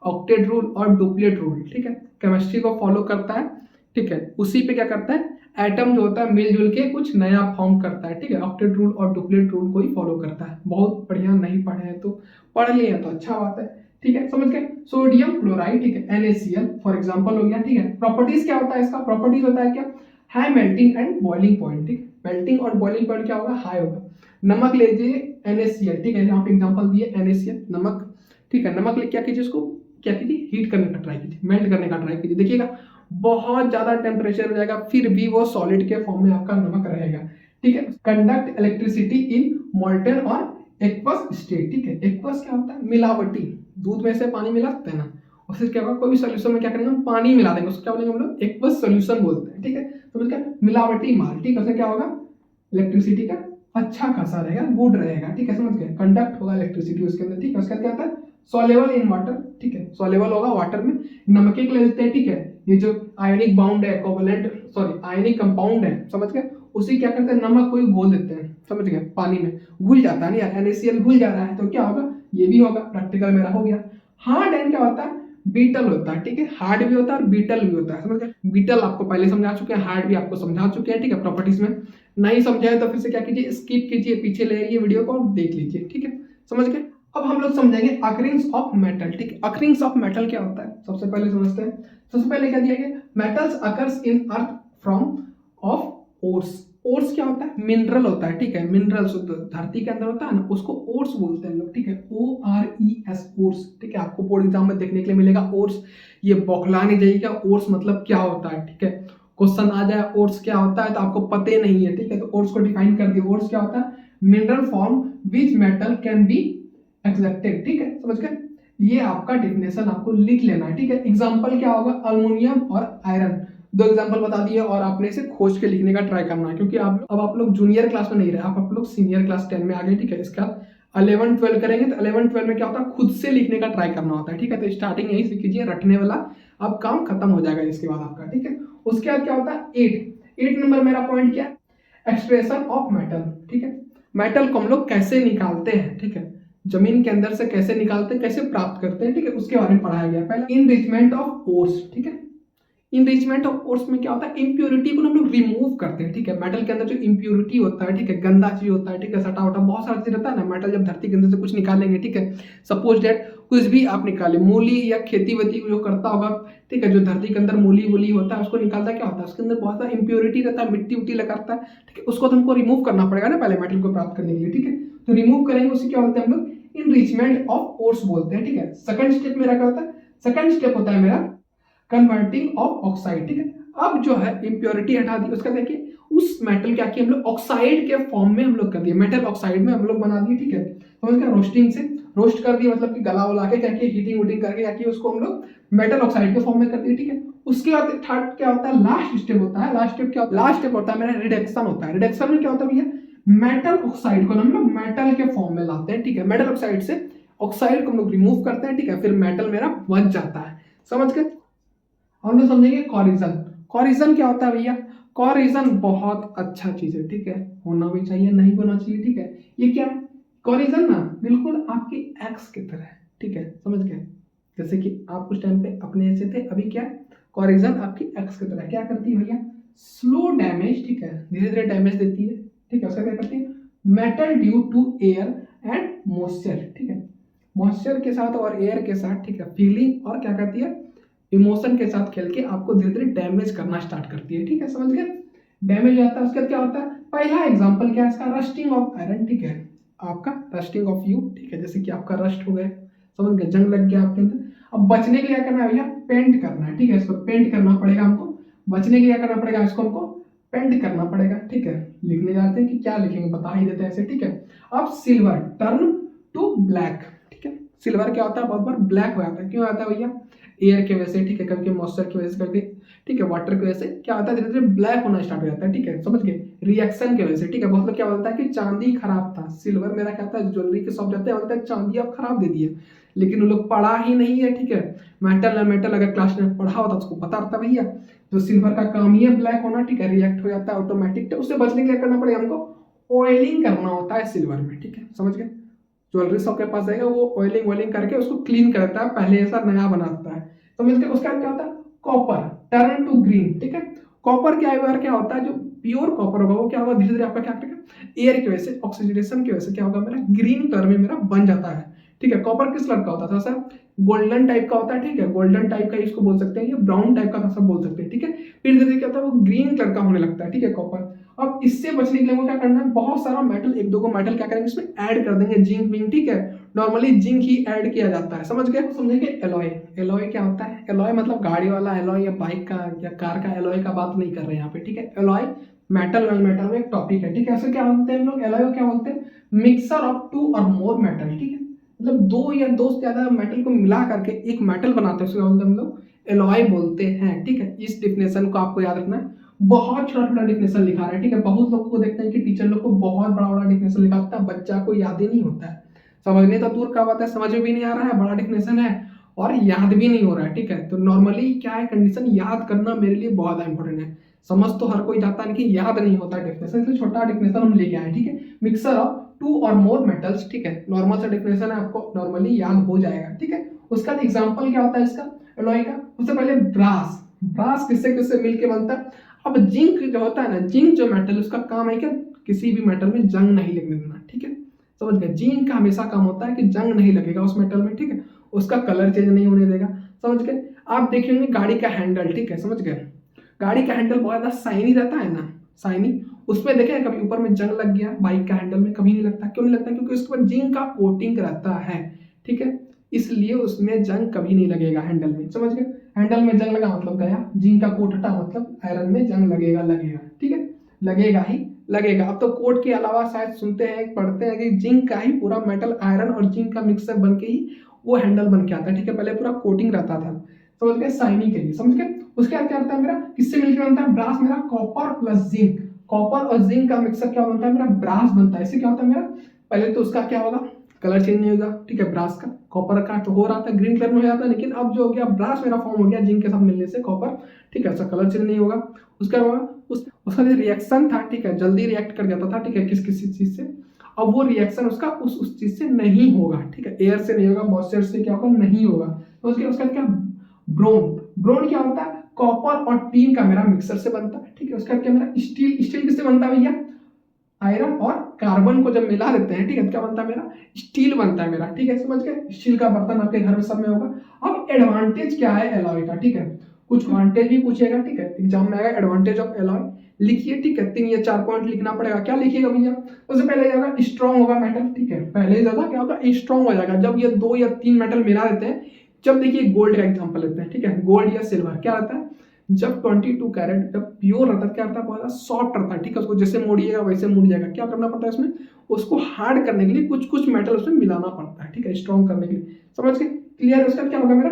ऑक्टेट रूल और डुप्लेट रूल, ठीक है, केमिस्ट्री को फॉलो करता है, ठीक है। उसी पे क्या करता है, एटम जो होता है मिलजुल के कुछ नया फॉर्म करता है, ठीक है। ऑक्टेट रूल और डुप्लेट रूल को ही फॉलो करता है। बहुत बढ़िया, नहीं पढ़े हैं तो पढ़ लिए तो अच्छा बात है, ठीक है, समझ गए। सोडियम क्लोराइड, ठीक है, NaCl फॉर एग्जांपल हो गया, ठीक है। प्रॉपर्टीज क्या होता है इसका, प्रॉपर्टीज होता है क्या, high melting and boiling point, ठीक, मेल्टिंग और बॉइलिंग पॉइंट क्या होगा, हाई होगा। नमक ले लीजिए NaCl, ठीक है, यहाँ पे एग्जांपल दिए NaCl, नमक, ठीक है। नमक ले क्या कीजिए, उसको क्या कीजिए, हीट करने का ट्राई कीजिए, मेल्ट करने का ट्राई कीजिए, देखिएगा बहुत ज्यादा टेम्परेचर हो जाएगा, फिर भी वो सॉलिड के फॉर्म में आपका नमक रहेगा, ठीक है। कंडक्ट इलेक्ट्रिसिटी इन मोल्टेन और एक्वस स्टेट, ठीक है। एक्वस क्या होता है, मिलावटी, दूध में से पानी मिला सकते हैं ना, उससे क्या होगा, कोई भी सोल्यूशन में क्या करेंगे हम, पानी मिला देंगे, उसको क्या बोलेंगे हम लोग, एक्वस सोल्यूशन बोलते हैं, ठीक है। तो क्या, मिलावटी माल, ठीक है, उससे क्या होगा, इलेक्ट्रिसिटी का अच्छा खासा रहेगा, गुड रहेगा, ठीक है, समझ गए। कंडक्ट होगा इलेक्ट्रिसिटी उसके अंदर, ठीक है। उसके बाद क्या होता है, सॉल्युबल इन वाटर, ठीक है, सॉल्युबल होगा वाटर में। नमक ले लेते हैं, ठीक है, ये जो आयनिक बाउंड है, कोवलेंट सॉरी आयनिक कंपाउंड है, समझ गए, उसी क्या करते हैं, नमक को ही घोल देते हैं, समझ गए, पानी में घुल जाता है, नहीं यार NaCl घुल जा रहा है, तो क्या होगा, ये भी होगा, प्रैक्टिकल मेरा हो गया। हार्ड एंड क्या होता है, बीटल होता है, ठीक है, हार्ड भी होता है और बीटल भी होता है, समझ गए। बीटल आपको पहले समझा चुके हैं, हार्ड भी आपको समझा चुके हैं, ठीक है, प्रॉपर्टीज में। नहीं समझाए तो फिर से क्या कीजिए, स्किप कीजिए, पीछे ले आइए वीडियो को और देख लीजिए, ठीक है, समझ गए। अब हम लोग समझेंगे अकरिंग्स ऑफ मेटल, ठीक है। अकरिंग्स ऑफ मेटल क्या होता है, सबसे पहले समझते हैं। सबसे पहले क्या दिया गया, metals occurs in earth from of ores. Ores क्या होता है, मिनरल होता है, ठीक है, मिनरल धरती के अंदर होता है ना, उसको ओर्स बोलते हैं लोग, ठीक है, ORES, ओर्स, ठीक है। आपको बोर्ड एग्जाम में देखने के लिए मिलेगा ओर्स, ये बौखला नहीं जाइएगा, ओर्स मतलब क्या होता है, ठीक है। क्वेश्चन आ जाए ओर्स क्या होता है तो आपको पता ही नहीं है, ठीक है, तो ओर्स को डिफाइन कर दिया। ओर्स क्या होता है, mineral form which metal can be extracted, ठीक है, समझ गए। ये आपका डेफिनेशन आपको लिख लेना है, ठीक है। एग्जांपल क्या होगा, अल्युमिनियम और आयरन, दो एग्जांपल बता दिए और आपने इसे खोज के लिखने का ट्राई करना है, क्योंकि आप लोग जूनियर क्लास में नहीं रहे, आप लोग सीनियर क्लास 10 में आ गए, ठीक है। इसका 11-12 करेंगे तो 11-12 में क्या होता है, खुद से लिखने का ट्राई करना होता है, ठीक है। तो स्टार्टिंग यही सीख कीजिए, रटने वाला अब काम खत्म हो जाएगा इसके बाद आपका, ठीक है। उसके बाद क्या होता है, 8 नंबर मेरा पॉइंट क्या है, एक्सट्रैक्शन ऑफ मेटल, ठीक है। मेटल को हम लोग कैसे निकालते हैं, ठीक है, जमीन के अंदर से कैसे निकालते हैं, कैसे प्राप्त करते हैं, ठीक है, उसके बारे में पढ़ाया गया। पहला इनरिचमेंट ऑफ ओर्स, ठीक है। इनरिचमेंट ऑफ ओर्स में क्या होता है, इम्प्योरिटी को हम लोग रिमूव करते हैं, ठीक है। मेटल के अंदर जो इम्प्योरिटी होता है, ठीक है, गंदा चीज होता है, ठीक है, सटा वटा बहुत सारा चीज रहता है ना। मेटल जब धरती के अंदर से कुछ निकालेंगे, ठीक है, सपोज डेट कुछ भी आप निकाले, मूली या खेती वेती जो करता होगा, ठीक है, जो धरती के अंदर मूली वूली होता है उसको निकालता क्या होता है, उसके अंदर बहुत सारा इम्प्योरिटी रहता है, मिट्टी उट्टी लगाता है, ठीक है, उसको तो हमको रिमूव करना पड़ेगा ना पहले मेटल को प्राप्त करने के लिए, ठीक है। तो रिमूव करेंगे, उसे क्या बोलते हैं हम लोग, इनरिचमेंट ऑफ ओर्स बोलते हैं, ठीक है। सेकंड स्टेप मेरा क्या होता है, सेकंड स्टेप होता है मेरा कन्वर्टिंग ऑफ ऑक्साइड, ठीक है। अब जो है इंप्योरिटी हटा दी, उसका देखिए उस मेटल क्या किया हम लोग, ऑक्साइड के फॉर्म में हम लोग कर दिए, मेटल ऑक्साइड में हम लोग बना दिए, ठीक है। समझ गए, रोस्टिंग से रोस्ट कर दिया, मतलब कि गला उला के क्या किया, हीटिंग वूटिंग करके क्या किया, उसको हम लोग मेटल ऑक्साइड के फॉर्म में कर दिए, ठीक है। उसके बाद थर्ड क्या होता है, लास्ट स्टेप होता है। लास्ट स्टेप क्या होता है, लास्ट स्टेप होता है मेरा रिडक्शन होता है। रिडक्शन में क्या होता है भैया, मेटल ऑक्साइड को हम लोग मेटल के फॉर्म में लाते हैं, ठीक है। मेटल ऑक्साइड से ऑक्साइड को हम लोग रिमूव करते हैं, ठीक है, फिर मेटल मेरा बच जाता है, समझ गए। हम लोग समझेंगे कॉरिजन। कॉरिजन क्या होता है भैया, कॉरिजन बहुत अच्छा चीज है, ठीक है, होना भी चाहिए, नहीं होना चाहिए, ठीक है। ये क्या है, कॉरिजन ना बिल्कुल आपकी एक्स की तरह है, ठीक है, समझ गए। जैसे कि आप उस टाइम पे अपने ऐसे थे, अभी क्या है, कॉरिजन आपकी एक्स की तरह क्या करती है भैया, स्लो डैमेज, ठीक है, धीरे धीरे डैमेज देती है, ठीक है। उसका क्या करती है, metal due to air and moisture, ठीक है, मॉइस्चर के साथ और एयर के साथ, ठीक है, फीलिंग और क्या करती है, इमोशन के साथ खेल के आपको धीरे धीरे डैमेज करना स्टार्ट करती है, ठीक है, समझ गए। डैमेज हो जाता है, उसके बाद क्या होता है, पहला एग्जांपल क्या है इसका, रस्टिंग ऑफ आयरन, ठीक है, आपका रस्टिंग ऑफ यू, ठीक है, जैसे कि आपका रस्ट हो गए, समझ गए, जंग लग गया आपके अंदर। अब बचने के लिए क्या करना है भैया, पेंट करना है, ठीक है, इसको पेंट करना पड़ेगा हमको। बचने के लिए क्या करना पड़ेगा, इसको हमको पेंट करना पड़ेगा, ठीक है। लिखने जाते हैं कि क्या लिखेंगे, बता ही देते हैं ऐसे, ठीक है। अब सिल्वर टर्न टू ब्लैक, ठीक है, सिल्वर क्या होता है, बहुत बार ब्लैक हो जाता है, क्यों आता है भैया, एयर की वजह से, ठीक है, कभी मॉइस्चर की वजह से, कभी, ठीक है, वाटर की वजह से क्या होता है, धीरे धीरे ब्लैक होना स्टार्ट हो जाता है, ठीक है, समझ गए, रिएक्शन की वजह से, ठीक है। बहुत लोग क्या बोलता है कि चांदी खराब था, सिल्वर मेरा क्या था, ज्वेलरी के शॉप जाते हैं, बोलते हैं चांदी आप खराब दे दिए, लेकिन वो लोग पढ़ा ही नहीं है, ठीक है। मेटल ना मेटल अगर क्लास में पढ़ा होता उसको पता रहता भैया, तो सिल्वर का काम ही है ब्लैक होना, ठीक है, रिएक्ट हो जाता है ऑटोमेटिक। तो उससे बचने के लिए करना पड़ेगा हमको, ऑयलिंग करना होता है सिल्वर में, ठीक है, समझ गए। ज्वेलरी शॉप के पास जाएगा, वो ऑयलिंग वॉइलिंग करके उसको क्लीन करता है, पहले ऐसा नया बनाता है, समझ गए। उसका क्या होता है, कॉपर टर्न टू ग्रीन, ठीक है। कॉपर क्या होता है, जो प्योर कॉपर होगा वो क्या होगा, धीरे धीरे आपका क्या करेगा, एयर की वजह से, ऑक्सीडेशन की वजह से क्या होगा, मेरा ग्रीन कलर में मेरा बन जाता है, ठीक है। कॉपर किस कलर का होता था सर, गोल्डन टाइप का होता है, ठीक है, गोल्डन टाइप का इसको बोल सकते हैं, या ब्राउन टाइप का सब बोल सकते हैं, ठीक है। फिर धीरे धीरे क्या होता है, वो ग्रीन कलर का होने लगता है, ठीक है, कॉपर। अब इससे बचने के लिए वो क्या करना है, बहुत सारा मेटल, एक दो को मेटल क्या करेंगे इसमें ऐड कर देंगे, जिंक विंक, ठीक है। नॉर्मली जिंक ही ऐड किया जाता है, समझ गए। समझेंगे एलॉय, एलॉय क्या होता है, एलॉय मतलब गाड़ी वाला एलॉय या बाइक का या कार का एलॉय का बात नहीं कर रहे हैं यहाँ पे, ठीक है। एलॉय मेटल नॉन मेटल में एक टॉपिक है, ठीक है। ऐसे क्या बोलते हैं हम लोग, एलॉय क्या बोलते हैं, मिक्सर ऑफ टू और मोर मेटल, ठीक है, मतलब दो या दो से ज्यादा मेटल को मिला करके एक मेटल बनाते हैं, उसको बोलते हैं हम लोग एलॉय बोलते हैं, ठीक है। इस डिफिनेशन को आपको याद रखना है, बहुत छोटा छोटा डिफिनेशन लिखा रहा है, ठीक है। बहुत लोगों को देखते हैं कि टीचर लोग को बहुत बड़ा बड़ा डिफिनेशन लिखा होता है, बच्चा को याद ही नहीं होता है, समझने तो दूर का बात है, समझ में भी नहीं आ रहा है, बड़ा डिफिनेशन है और याद भी नहीं हो रहा है, ठीक है। तो नॉर्मली क्या है, कंडीशन याद करना मेरे लिए बहुत ज्यादा इंपॉर्टेंट है, समझ तो हर कोई जाता है कि याद नहीं होता डिफिनेशन, इसलिए छोटा डिफिनेशन हम लेके आए, ठीक है। मिक्सर ऑफ टू और मोर मेटल्स, ठीक है, नॉर्मल सा डिफिनेशन है, आपको नॉर्मली याद हो जाएगा, ठीक है। उसका एग्जांपल क्या होता है इसका एलॉय का, सबसे पहले ब्रास, ब्रास किससे किससे मिलके बनता है। अब जिंक जो होता है ना, जिंक जो मेटल, उसका काम है क्या, किसी भी मेटल में जंग नहीं लगने देना, ठीक है, समझ गए। जिंक का हमेशा काम होता है कि जंग नहीं लगेगा उस मेटल में, ठीक है, उसका कलर चेंज नहीं होने देगा, समझ गए। आप देखेंगे गाड़ी का हैंडल, ठीक है, समझ गए, गाड़ी का हैंडल बहुत ज्यादा शाइनी रहता है ना, शाइनी, उसमें देखें कभी ऊपर में जंग लग गया, बाइक का हैंडल में कभी नहीं लगता, क्यों नहीं लगता, क्योंकि उसके ऊपर जिंक का कोटिंग रहता है, ठीक है, इसलिए उसमें जंग कभी नहीं लगेगा हैंडल में, समझ गए। हैंडल में जंग लगा मतलब गया, जिंक का कोट हटा मतलब आयरन में जंग लगेगा, लगेगा, ठीक है, लगेगा ही लगेगा। अब तो कोट के अलावा शायद सुनते हैं पढ़ते हैं कि जिंक का ही पूरा मेटल आयरन और जिंक का मिक्सर बन के ही वो हैंडल बन के आता है, ठीक है, पहले पूरा कोटिंग रहता था, समझ गए, शाइनी के लिए, समझ गए। उसके बाद क्या होता है मेरा, किससे मिलकर बनता है, ब्रास, मेरा कॉपर प्लस जिंक, कॉपर और जिंक का मिक्सर क्या बनता है, मेरा ब्रास बनता है। इससे क्या होता है मेरा, पहले तो उसका क्या होगा, कलर चेंज नहीं होगा, ठीक है, ब्रास का, कॉपर का तो हो रहा था ग्रीन कलर में हो जाता है, लेकिन अब जो हो गया ब्रास मेरा फॉर्म हो गया जिंक के साथ मिलने से कॉपर, ठीक है, उसका कलर चेंज नहीं होगा। उसका होगा उसका जो रिएक्शन था, ठीक है, जल्दी रिएक्ट कर जाता था, ठीक है, किसी चीज से, अब वो रिएक्शन उसका उस चीज से नहीं होगा, ठीक है, एयर से नहीं होगा, मॉइस्चर से क्या होगा, नहीं होगा। तो उसका क्या, ब्रोन, ब्रोन क्या होता है, कॉपर और टीन का मेरा मिक्सर से बनता है, ठीक है। उसका क्या मेरा स्टील, स्टील किससे बनता है भैया, आयरन और कार्बन को जब मिला देते हैं, ठीक है, क्या बनता है मेरा, स्टील बनता है मेरा, ठीक है, समझ गए। स्टील का बर्तन आपके घर में सब में होगा। अब एडवांटेज क्या है एलॉय का, ठीक है, कुछ एडवांटेज भी पूछेगा, ठीक है, एग्जाम में आएगा, एडवांटेज ऑफ एलॉय लिखिए, ठीक है, 3 या 4 पॉइंट लिखना पड़ेगा। क्या लिखिएगा भैया, सबसे पहले जाएगा स्ट्रॉन्ग होगा मेटल, ठीक है, पहले ज्यादा क्या होगा, स्ट्रॉन्ग हो जाएगा जब ये 2 या 3 मेटल मिला देते हैं। जब देखिए गोल्ड का एग्जांपल लेते हैं, ठीक है, गोल्ड या सिल्वर क्या रहता है, जब 22 कैरेट जब प्योर रहता है क्या रहता है, बहुत सॉफ्ट रहता है, ठीक है, उसको जैसे मोड़िएगा वैसे मुड़ जाएगा। क्या करना पड़ता है इसमें, उसको हार्ड करने के लिए कुछ कुछ मेटल उसमें मिलाना पड़ता है, ठीक है, स्ट्रॉन्ग करने के लिए, समझ के क्लियर। उसका क्या होगा मेरा,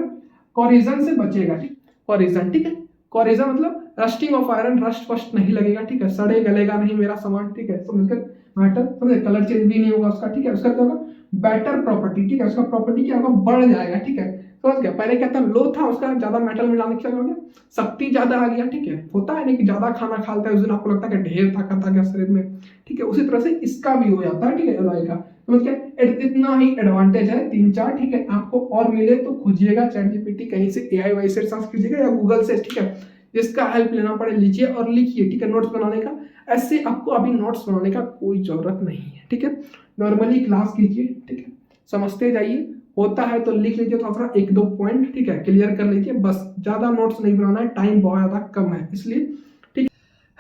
कॉरिजन से बचेगा, ठीक, कॉरिजन, ठीक है, कॉरिजन मतलब rusting of iron, rust first नहीं लगेगा, ठीक है, सड़े गलेगा नहीं मेरा सामान, ठीक है, समझकर मेटल, समझे, कलर चेंज भी नहीं होगा उसका, ठीक है। उसका क्या होगा, बेटर प्रॉपर्टी, ठीक है, उसका प्रॉपर्टी क्या होगा, बढ़ जाएगा, ठीक है, समझ गया। पहले क्या था, लो था, उसका ज्यादा मेटल मिलाने क्या हो गया, शक्ति ज्यादा आ गया, ठीक है, होता है नहीं कि ज्यादा खाना खाते हैं उस दिन आपको लगता है कि ढेर ताकत आ गया शरीर में, ठीक है, उसी तरह से इसका भी हो जाता है, ठीक है, एलॉय का, समझ गया। इतना ही एडवांटेज है, 3-4, ठीक है, आपको और मिले तो खोजिएगा, चैट जीपीटी कहीं से, एआई वाई से सर्च कीजिएगा या गूगल से, ठीक है, जिसका हेल्प लेना पड़े लीजिए और लिखिए, ठीक है, नोट्स बनाने का। ऐसे आपको अभी नोट्स बनाने का कोई ज़रूरत नहीं है, ठीक है। नॉर्मली क्लास कीजिए, ठीक है, समझते जाइए, होता है तो लिख लीजिए थोड़ा थोड़ा, एक दो पॉइंट, ठीक है, क्लियर कर लीजिए बस। ज़्यादा नोट्स नहीं बनाना है, टाइम बहुत ज़्यादा कम है इसलिए, ठीक।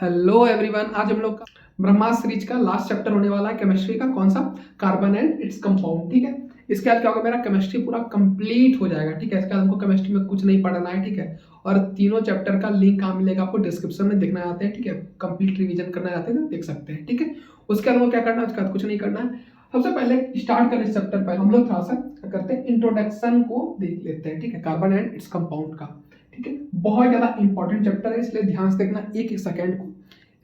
हेलो एवरीवन, आज हम लोग का ब्रह्मास्त्र सीरीज का लास्ट चैप्टर होने वाला है केमिस्ट्री का। कौन सा? कार्बन एंड इट्स कंपाउंड, ठीक है। इसके बाद क्या होगा, मेरा केमिस्ट्री पूरा कंप्लीट हो जाएगा, ठीक है। इसके बाद हमको केमिस्ट्री में कुछ नहीं पढ़ना है, ठीक है। और तीनों चैप्टर का लिंक कहाँ मिलेगा आपको? डिस्क्रिप्शन में देखना चाहते हैं, ठीक है, कंप्लीट रिवीजन करना चाहते हैं तो देख सकते हैं, ठीक है। उसके बाद क्या करना है, उसके बाद कुछ नहीं करना है। सबसे पहले स्टार्ट करें इस चैप्टर पर, हम लोग थोड़ा सा क्या करते हैं, इंट्रोडक्शन को देख लेते हैं, ठीक है, कार्बन एंड इट्स कंपाउंड का, ठीक है। बहुत ज्यादा इंपॉर्टेंट चैप्टर है, इसलिए ध्यान से देखना, एक एक सेकंड को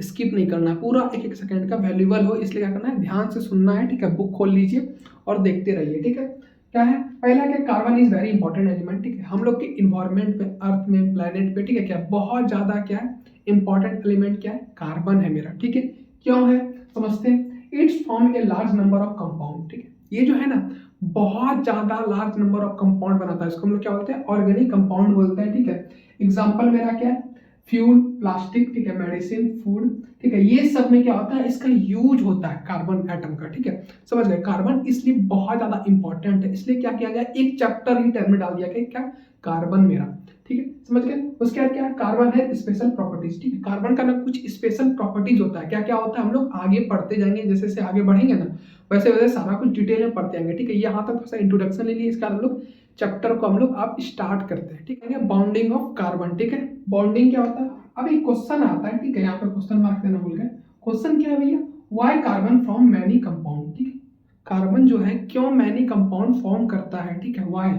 स्किप नहीं करना है, पूरा एक एक सेकंड का वैल्यूबल हो, इसलिए क्या करना है, ध्यान से सुनना है, ठीक है। बुक खोल लीजिए और देखते रहिए, ठीक है। क्या है पहला, क्या carbon is very important element, ठीक है। हम लोग के इन्वायरमेंट में, अर्थ में, प्लेनेट पे, ठीक है, क्या बहुत ज्यादा क्या है इंपॉर्टेंट एलिमेंट, क्या है, कार्बन है मेरा, ठीक है। क्यों है समझते हैं। It's form a large number of compound, ठीक है। ये जो है ना बहुत ज्यादा लार्ज नंबर ऑफ कंपाउंड बनाता है, इसको हम लोग क्या बोलते हैं, ऑर्गेनिक कंपाउंड बोलते हैं, ठीक है। एग्जाम्पल मेरा क्या है, फ्यूल, प्लास्टिक, ठीक है, मेडिसिन, फूड, ठीक है। ये सब में क्या होता है, इसका यूज होता है कार्बन एटम का, ठीक है। समझ गए, कार्बन इसलिए बहुत ज्यादा इंपॉर्टेंट है, इसलिए क्या किया गया, एक चैप्टर ही टर्म में डाल दिया गया, क्या कार्बन मेरा, ठीक है, समझ गए। उसके बाद क्या है, कार्बन है स्पेशल प्रॉपर्टीज, ठीक है। कार्बन का ना कुछ स्पेशल प्रॉपर्टीज होता है, क्या क्या होता है हम लोग आगे पढ़ते जाएंगे, जैसे जैसे आगे बढ़ेंगे ना वैसे वैसे सारा कुछ डिटेल में पढ़ते जाएंगे, ठीक है। यहाँ तक थोड़ा सा इंट्रोडक्शन ले लिए, इसका हम लोग चैप्टर को हम लोग आप स्टार्ट करते हैं, ठीक है। बॉन्डिंग ऑफ कार्बन, ठीक है। बॉन्डिंग क्या होता है, अब एक क्वेश्चन आता है, ठीक है, यहाँ पे क्वेश्चन मार्क देना भूल गए। क्वेश्चन क्या है भैया, why carbon from many compound, ठीक है। कार्बन जो है क्यों मैनी कंपाउंड फॉर्म करता है, ठीक है, व्हाई,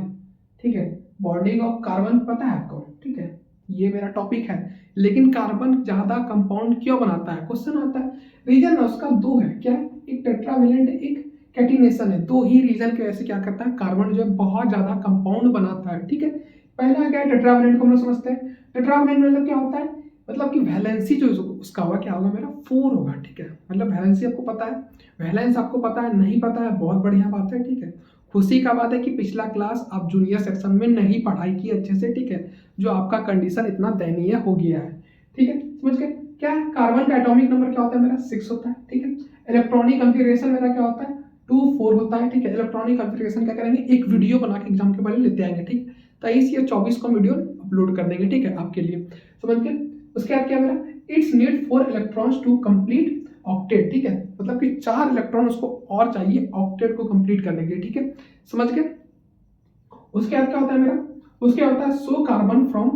ठीक है। बॉन्डिंग ऑफ कार्बन पता है आपको, ठीक है, ये मेरा टॉपिक है। लेकिन कार्बन ज्यादा कंपाउंड क्यों बनाता है, क्वेश्चन आता है। रीजन उसका दो है, क्या है, एक टेट्रावेलेंट, एक कैटिनेशन है। दो ही रीजन की वजह से क्या करता है, कार्बन जो है बहुत ज्यादा कंपाउंड बनाता है, ठीक है। पहला क्या है, टेट्रावेलेंट को हम लोग समझते हैं। टेट्रावेलेंट मतलब क्या होता है, मतलब कि वैलेंसी जो उसका होगा क्या होगा, मेरा 4 होगा, ठीक है। मतलब वैलेंसी आपको पता है, वैलेंस आपको पता है, नहीं पता है बहुत बढ़िया बात है, ठीक है। खुशी का बात है कि पिछला क्लास आप जूनियर सेक्शन में नहीं पढ़ाई की अच्छे से, ठीक है, जो आपका कंडीशन इतना दयनीय हो गया है, ठीक है, समझ गए। क्या है, कार्बन का एटॉमिक नंबर क्या होता है, मेरा 6 होता है, ठीक है। इलेक्ट्रॉनिक कॉन्फ़िगरेशन मेरा क्या होता है, 2 4 होता है, ठीक है। इलेक्ट्रॉनिक कॉन्फ़िगरेशन क्या करेंगे, एक वीडियो बना के एग्जाम के पहले लेते आएंगे, ठीक। 23 या 24 को वीडियो अपलोड कर देंगे, ठीक है, आपके लिए, समझ गए। उसके बाद क्या मेरा, its need 4 electrons to complete octet, ठीक है, मतलब कि 4 इलेक्ट्रॉन उसको और चाहिए ऑक्टेट को कंप्लीट करने के लिए, ठीक है, समझ गए। उसके बाद क्या होता है मेरा, उसके बाद होता है so carbon from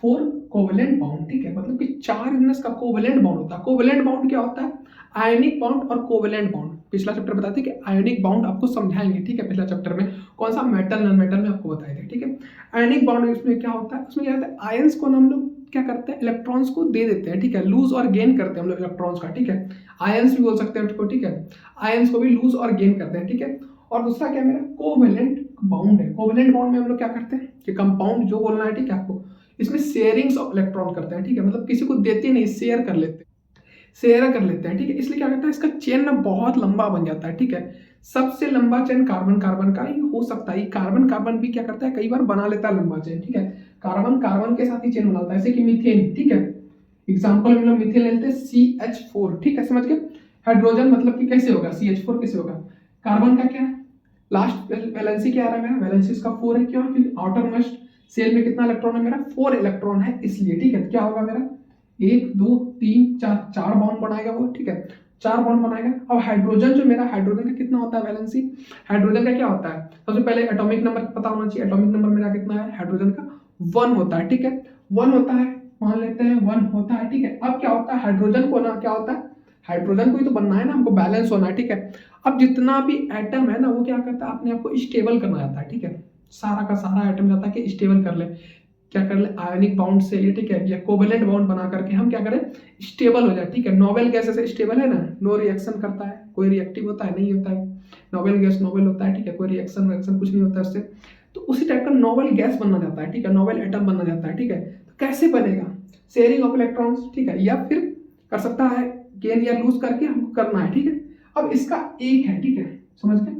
4 covalent bond, ठीक है, मतलब कि 4 इनस का कोवेलेंट बॉन्ड होता है। कोवेलेंट बॉन्ड क्या होता है, आयनिक बॉन्ड और कोवेलेंट बॉन्ड। पिछला चैप्टर बताते कि आयनिक बॉन्ड आपको समझाएंगे, ठीक है, पिछला चैप्टर में कौन सा मेटल नॉन मेटल में आपको बताए थे, ठीक है। आयनिक बॉन्ड उसमें क्या होता है, उसमें क्या होता है, आयंस को हम लोग क्या करते हैं, इलेक्ट्रॉन्स को दे देते हैं, ठीक है, लूज और गेन करते हैं हम लोग इलेक्ट्रॉन्स का, ठीक है। आयंस भी बोल सकते हैं उसको, ठीक है, आयंस को भी लूज और गेन करते हैं, ठीक है। और दूसरा क्या मेरा, कोवेलेंट बाउंड है। कोवेलेंट बाउंड में हम लोग क्या करते हैं कि कंपाउंड जो बोलना है, ठीक है, आपको इसमें शेयरिंग्स ऑफ इलेक्ट्रॉन करते हैं, ठीक है, मतलब किसी को देते नहीं, शेयर कर लेते हैं, शेयर कर लेते हैं, ठीक है। इसलिए क्या करता है, इसका चेन ना बहुत लंबा बन जाता है, ठीक है। सबसे लंबा चेन कार्बन कार्बन का ही हो सकता है। कार्बन कार्बन भी क्या करता है, कई बार बना लेता है लंबा चेन, ठीक है। कार्बन कार्बन के साथ ही चेन बनाता है, जैसे कि मीथेन, ठीक है। एग्जाम्पल में लोग मीथेन लेते हैं CH4, ठीक है, समझ गए। हाइड्रोजन मतलब कि कैसे होगा, CH4 कैसे होगा। कार्बन का क्या है, लास्ट वैलेंसी क्या आ रहा है मेरा, वैलेंसी इसका 4 है, क्यों, क्योंकि आउटर मोस्ट सेल में कितना इलेक्ट्रॉन है मेरा, 4 इलेक्ट्रॉन है, इसलिए, ठीक है। क्या होगा मेरा, 1 2 3 4 4 बॉन्ड बनाएगा वो, ठीक है, 4 बॉन्ड बनाएगा। अब हाइड्रोजन जो मेरा, हाइड्रोजन का कितना होता है वैलेंसी, हाइड्रोजन का क्या होता है, सबसे पहले एटॉमिक नंबर पता होना चाहिए। एटॉमिक नंबर मेरा कितना है हाइड्रोजन का, 1 होता है, ठीक है, 1 होता है, मान लेते हैं 1 होता है, ठीक है। अब क्या होता है, हाइड्रोजन को ना क्या होता है, हाइड्रोजन को ही तो बनना है ना हमको, बैलेंस होना है, ठीक है। अब जितना भी एटम है ना वो क्या करता है, अपने आप को स्टेबल करना चाहता है, ठीक है। सारा का सारा एटम चाहता है कि स्टेबल कर ले, क्या कर ले, आयनिक बाउंड से ये, ठीक है, या कोवेलेंट बाउंड बना करके हम क्या करें, स्टेबल हो जाए, ठीक है। नोबेल गैस ऐसे स्टेबल है ना, नो रिएक्शन करता है, कोई रिएक्टिव होता है नहीं होता है। नोबेल गैस नोबेल होता है, ठीक है, कोई रिएक्शन रिएक्शन कुछ नहीं होता है उससे। तो उसी टाइप का नोबेल गैस बनना जाता है, ठीक है, नोबेल एटम बनना जाता है, ठीक है। तो कैसे बनेगा, शेयरिंग ऑफ इलेक्ट्रॉन्स, ठीक है, या फिर कर सकता है गेन या लूज करके हमको करना है, ठीक है। अब इसका एक है, ठीक है, समझ गए,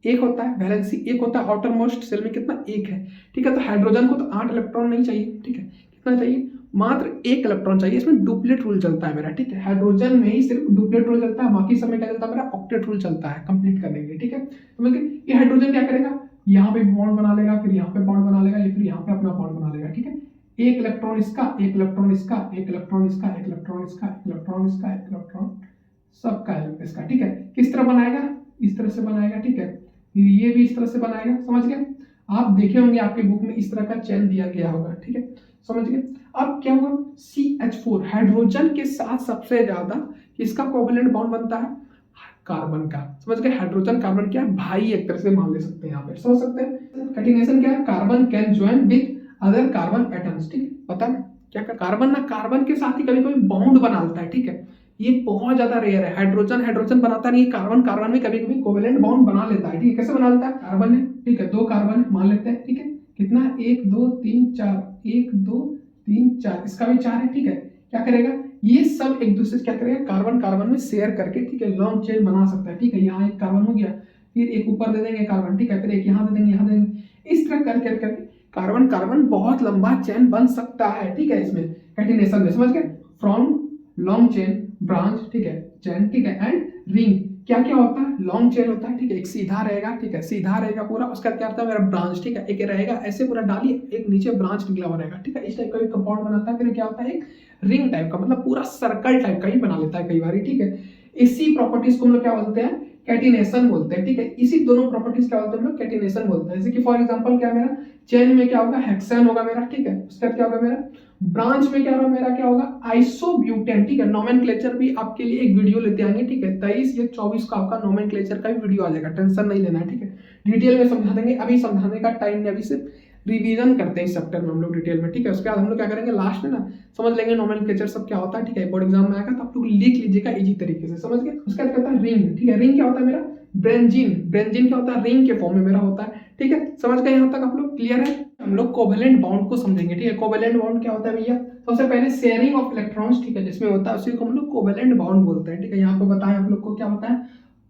एक होता है वैलेंसी, एक होता है आउटर मोस्ट सेल में कितना, एक है, ठीक है। तो हाइड्रोजन को तो 8 इलेक्ट्रॉन नहीं चाहिए, ठीक है, कितना चाहिए, मात्र एक इलेक्ट्रॉन चाहिए, इसमें डुप्लेट रूल चलता है मेरा, ठीक है। हाइड्रोजन में ही सिर्फ डुप्लेट रूल चलता है, बाकी समय क्या चलता है मेरा, ऑक्टेट रूल चलता है कंप्लीट करने के लिए, ठीक है। तो मतलब ये हाइड्रोजन क्या करेगा, यहाँ पे बॉन्ड बना लेगा, फिर यहाँ पे बॉन्ड बना लेगा, फिर यहाँ पे अपना बॉन्ड बना लेगा, ठीक है। एक इलेक्ट्रॉन इसका, एक इलेक्ट्रॉन इसका, एक इलेक्ट्रॉन इसका, एक इलेक्ट्रॉन इसका, एक इलेक्ट्रॉन इसका, एक इलेक्ट्रॉन सबका इसका, ठीक है। किस तरह बनाएगा, इस तरह से बनाएगा, ठीक है। ये भी इस तरह से बनाएगा, समझ गए। आप देखे होंगे आपके बुक में इस तरह का चेन दिया गया होगा, ठीक है, समझ गए। अब क्या होगा, CH4 हाइड्रोजन के साथ सबसे ज्यादा किसका कोवेलेंट बॉन्ड बनता है, कार्बन का, समझ गए। हाइड्रोजन कार्बन क्या है, भाई एक तरह से मान ले सकते हैं, यहाँ पे समझ सकते हैं। कैटिनेशन क्या है, carbon can join with other carbon atoms, ठीक है। पता है क्या, कार्बन ना कार्बन के साथ ही कभी कभी बॉन्ड बना लेता है, ठीक है। ये बहुत ज्यादा रेयर है, हाइड्रोजन हाइड्रोजन बनाता नहीं, कार्बन कार्बन में कभी कभी कोवेलेंट बॉन्ड बना लेता है, ठीक है। कैसे बना लेता है, कार्बन है, ठीक है, 2 कार्बन मान लेते हैं, ठीक है। कितना, 1 2 3 4, 1 2 3 4, इसका भी 4 है, ठीक है। क्या करेगा, ये सब एक दूसरे से क्या करेगा, कार्बन कार्बन में शेयर करके, ठीक है, लॉन्ग चेन बना सकता है, ठीक है। यहाँ एक कार्बन हो गया, फिर एक ऊपर दे देंगे कार्बन, ठीक है, फिर एक यहाँ दे देंगे, यहाँ दे देंगे, इस तरह करके कार्बन कार्बन बहुत लंबा चेन बन सकता है, ठीक है। इसमें कैटिनेशन में, समझ गए, फ्रॉम लॉन्ग चेन, ब्रांच, ठीक है, चेन, ठीक है, एंड रिंग क्या क्या होता है, लॉन्ग चेन होता है, ठीक है, एक सीधा रहेगा, ठीक है, सीधा रहेगा पूरा, उसका क्या होता है मेरा ब्रांच, ठीक है, एक रहेगा ऐसे पूरा डाली, एक नीचे ब्रांच निकला हुआ रहेगा, ठीक है। इस टाइप का एक कंपाउंड बनाता है, फिर क्या होता है एक रिंग टाइप का, मतलब पूरा सर्कल टाइप का ही बना लेता है कई बार, ठीक है। इसी प्रॉपर्टीज को हम लोग क्या बोलते हैं, कैटिनेशन बोलते हैं, ठीक है। इसी दोनों प्रॉपर्टीज क्या बोलते हैं हम लोग, कैटिनेशन बोलते हैं। जैसे कि फॉर एग्जांपल क्या मेरा चेन में क्या होगा, हेक्सेन होगा मेरा, ठीक है। उसका क्या होगा मेरा, ब्रांच में क्या होगा मेरा, क्या होगा, आइसोब्यूटेन, ठीक है। नोमेनक्लेचर भी आपके लिए एक वीडियो लेते आएंगे, ठीक है, 23 या 24 का आपका नोमेनक्लेचर का भी वीडियो आ जाएगा, टेंशन नहीं लेना है, ठीक है। डिटेल में समझा देंगे, अभी समझाने का टाइम नहीं, अभी सिर्फ रिवीजन करते हैं इस चैप्टर में हम लोग डिटेल में, ठीक है। उसके बाद हम लोग क्या करेंगे, लास्ट में ना समझ लेंगे नोमेनक्लेचर सब क्या होता है, ठीक है। बोर्ड एग्जाम में आएगा तो आप लोग लिख लीजिएगा इजी तरीके से, समझ गए। उसके बाद कहता है रिंग, ठीक है। रिंग क्या होता है मेरा, ब्रेंजीन, ब्रेंजीन क्या होता है, रिंग के फॉर्म में मेरा होता है, ठीक है। समझ गए, यहाँ तक आप लोग क्लियर है। हम लोग कोवेलेंट बॉन्ड को समझेंगे, ठीक है। कोवेलेंट बॉन्ड क्या होता है भैया, सबसे पहले शेयरिंग ऑफ इलेक्ट्रॉन्स, ठीक है, जिसमें होता है उसी को हम लोग कोवेलेंट बॉन्ड बोलते हैं, ठीक है। यहाँ पे बताएं आप लोग को क्या होता है,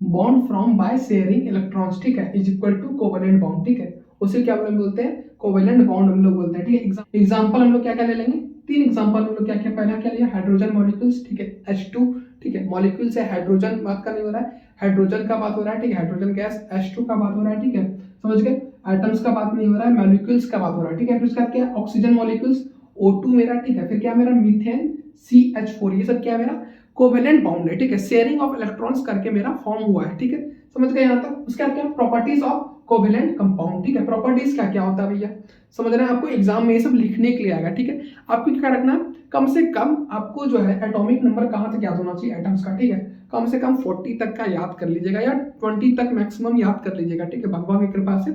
bond from by sharing electrons, ठीक है, is equal to covalent bond, ठीक है। उसे क्या हम लोग बोलते हैं, कोवेलेंट बॉन्ड हम लोग बोलते हैं, ठीक है। एग्जांपल हम लोग क्या क्या ले लेंगे, 3 एग्जांपल हम लोग क्या क्या, पहला क्या लिया, हाइड्रोजन मॉलिक्यूल्स, ठीक है, H2, ठीक है। मॉलिक्यूल से हाइड्रोजन बात का नहीं हो रहा है, हाइड्रोजन का बात हो रहा है, ठीक है। हाइड्रोजन गैस H2 का बात हो रहा है, ठीक है, समझ गए। एटम्स का बात नहीं हो रहा है, मॉलिक्यूल्स का बात हो रहा है, ठीक है। फिर उसका क्या, ऑक्सीजन मॉलिक्यूल्स O2 मेरा, ठीक है। फिर क्या मेरा मीथेन CH4, ये सब क्या मेरा कोवेलेंट बॉन्ड है, ठीक है। शेयरिंग ऑफ इलेक्ट्रॉन्स करके मेरा फॉर्म हुआ है, ठीक है, समझ गए यहाँ तक। उसका क्या, प्रॉपर्टीज ऑफ कोवेलेंट कंपाउंड, ठीक है। प्रॉपर्टीज क्या क्या होता है भैया, समझ रहे हैं, आपको एग्जाम में ये सब लिखने के लिए आएगा, ठीक है। आपको क्या रखना, कम से कम आपको जो है एटॉमिक नंबर कहाँ तक याद होना चाहिए एटम्स का, ठीक है। कम से कम 40 तक का याद कर लीजिएगा, या 20 तक मैक्सिमम याद कर लीजिएगा, ठीक है, भगवान की कृपा से,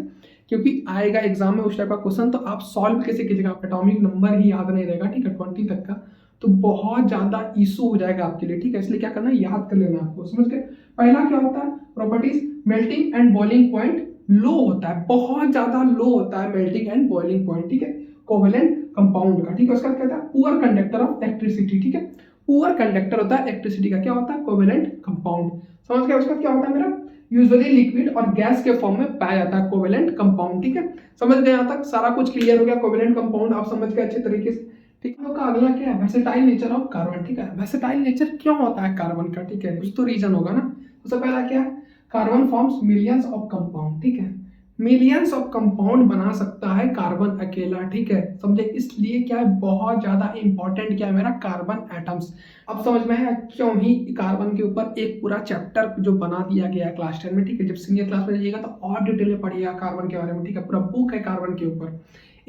क्योंकि आएगा एग्जाम में उस टाइप का क्वेश्चन, तो आप सॉल्व कैसे कीजिएगा, एटॉमिक नंबर ही याद नहीं रहेगा, ठीक है, 20 तक का, तो बहुत ज्यादा इशू हो जाएगा आपके लिए, ठीक है। इसलिए क्या करना है, याद कर लेना आपको, समझ गए। पहला क्या होता है, properties, melting and boiling point low होता है, बहुत ज्यादा लो होता है मेल्टिंग एंड बॉइलिंग पॉइंट, ठीक है, कोवेलेंट कंपाउंड का, ठीक है। उसका कहता है पुअर कंडक्टर ऑफ इलेक्ट्रिसिटी, ठीक है। पुअर कंडक्टर होता है इलेक्ट्रिसिटी का, क्या होता है, कोवेलेंट कंपाउंड, समझ गए। उसका क्या होता है मेरा, यूजुअली लिक्विड और गैस के फॉर्म में पाया जाता है कोवेलेंट कंपाउंड, ठीक है। समझ गए, यहाँ तक सारा कुछ क्लियर हो गया, कोवेलेंट कंपाउंड आप समझ गए अच्छे तरीके से, ठीक है। अगला क्या है, वर्सेटाइल नेचर ऑफ कार्बन, ठीक है। वर्सेटाइल नेचर क्यों होता है कार्बन का, ठीक है, कुछ तो रीजन होगा ना। सबसे पहला क्या है, carbon forms millions of compound, ठीक है, मिलियंस ऑफ कंपाउंड बना सकता है कार्बन अकेला, ठीक है, समझे। इसलिए क्या है, बहुत ज्यादा इंपॉर्टेंट क्या है मेरा, कार्बन एटम्स। अब समझ में है क्यों ही कार्बन के ऊपर एक पूरा चैप्टर जो बना दिया गया है क्लास 10 में, ठीक है। जब सीनियर क्लास में जाइएगा तो और डिटेल में पढ़िएगा कार्बन के बारे में, ठीक है। पूरा बुक है कार्बन के ऊपर,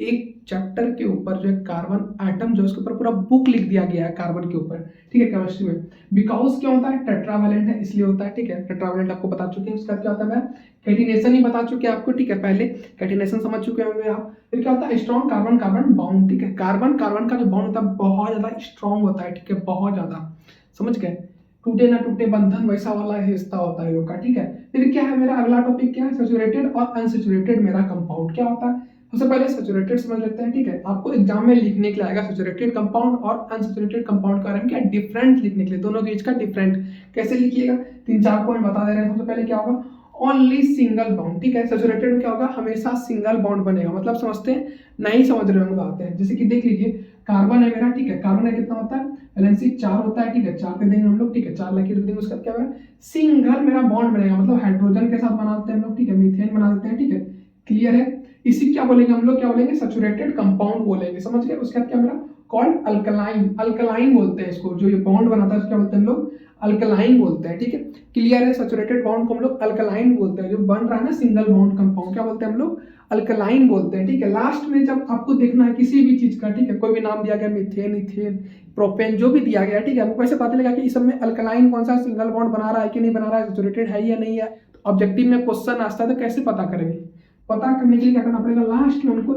एक चैप्टर के ऊपर जो है कार्बन एटम जो उसके ऊपर पूरा बुक लिख दिया गया है कार्बन के ऊपर, ठीक है, केमिस्ट्री में। बिकॉज क्या होता है, टेट्रावैलेंट है इसलिए होता है, ठीक है। टेट्रावैलेंट आपको बता चुके हैं। उसका क्या होता है, कैटिनेशन ही बता चुके हैं आपको, ठीक है, पहले कैटिनेशन समझ चुके होंगे आप। फिर क्या होता है, स्ट्रॉन्ग कार्बन कार्बन बॉन्ड, ठीक है। कार्बन कार्बन का जो बॉन्ड होता है बहुत ज्यादा स्ट्रॉन्ग होता है, ठीक है, बहुत ज्यादा, समझ गए। टूटे ना टूटे बंधन वैसा वाला हिस्सा होता है योग का, ठीक है। फिर क्या है मेरा अगला टॉपिक, क्या है, सैचुरेटेड और अनसैचुरेटेड मेरा कंपाउंड क्या होता है। सबसे पहले सैचुरेटेड समझ लेते हैं, ठीक है। आपको एग्जाम में लिखने के लिए आएगा सैचुरेटेड कंपाउंड और अनसैचुरेटेड कंपाउंड के बारे में क्या डिफरेंट लिखने के लिए, दोनों के बीच का डिफरेंट कैसे लिखिएगा, 3-4 पॉइंट बता दे रहे हैं। सबसे पहले क्या होगा, ओनली सिंगल बॉन्ड, ठीक है। सैचुरेटेड में क्या होगा, हमेशा सिंगल बॉन्ड बनेगा, मतलब समझते हैं, नहीं समझ रहे होंगे बात है। जैसे कि देख लीजिए, कार्बन है मेरा, ठीक है, कार्बन है कितना होता है, वैलेंसी 4 होता है, ठीक है, 4 दे देंगे हम लोग, ठीक है, 4 लकीर दे देंगे, उसका क्या होगा, सिंगल मेरा बॉन्ड बनेगा, मतलब हाइड्रोजन के साथ बनाते हैं हम लोग, ठीक है, मीथेन बना देते हैं, ठीक है, क्लियर है। इसी क्या बोलेंगे हम लोग, क्या बोलेंगे, सैचुरेटेड कंपाउंड बोलेंगे, समझ गए। उसके बाद क्या मेरा कॉल्ड अल्कलाइन, अल्कलाइन बोलते हैं इसको, जो ये बॉन्ड बनाता है उसको क्या बोलते हैं हम लोग, अल्कलाइन बोलते हैं, ठीक है, क्लियर है। सैचुरेटेड बॉन्ड को हम लोग अल्कलाइन बोलते हैं, जो बन रहा है ना सिंगल बॉन्ड कंपाउंड, क्या बोलते हैं हम लोग, अल्कलाइन बोलते हैं, ठीक है। लास्ट में जब आपको देखना है किसी भी चीज का, ठीक है, कोई भी नाम दिया गया, मीथेन, इथेन, प्रोपेन, जो भी दिया गया, ठीक है, हमको कैसे पता चलेगा कि इस सब में अल्कलाइन कौन सा सिंगल बॉन्ड बना रहा है कि नहीं बना रहा है, सैचुरेटेड है या नहीं है। तो ऑब्जेक्टिव में क्वेश्चन आता है तो कैसे पता करेंगे, पता करने के लिए क्या करना पड़ेगा, लास्ट में उनको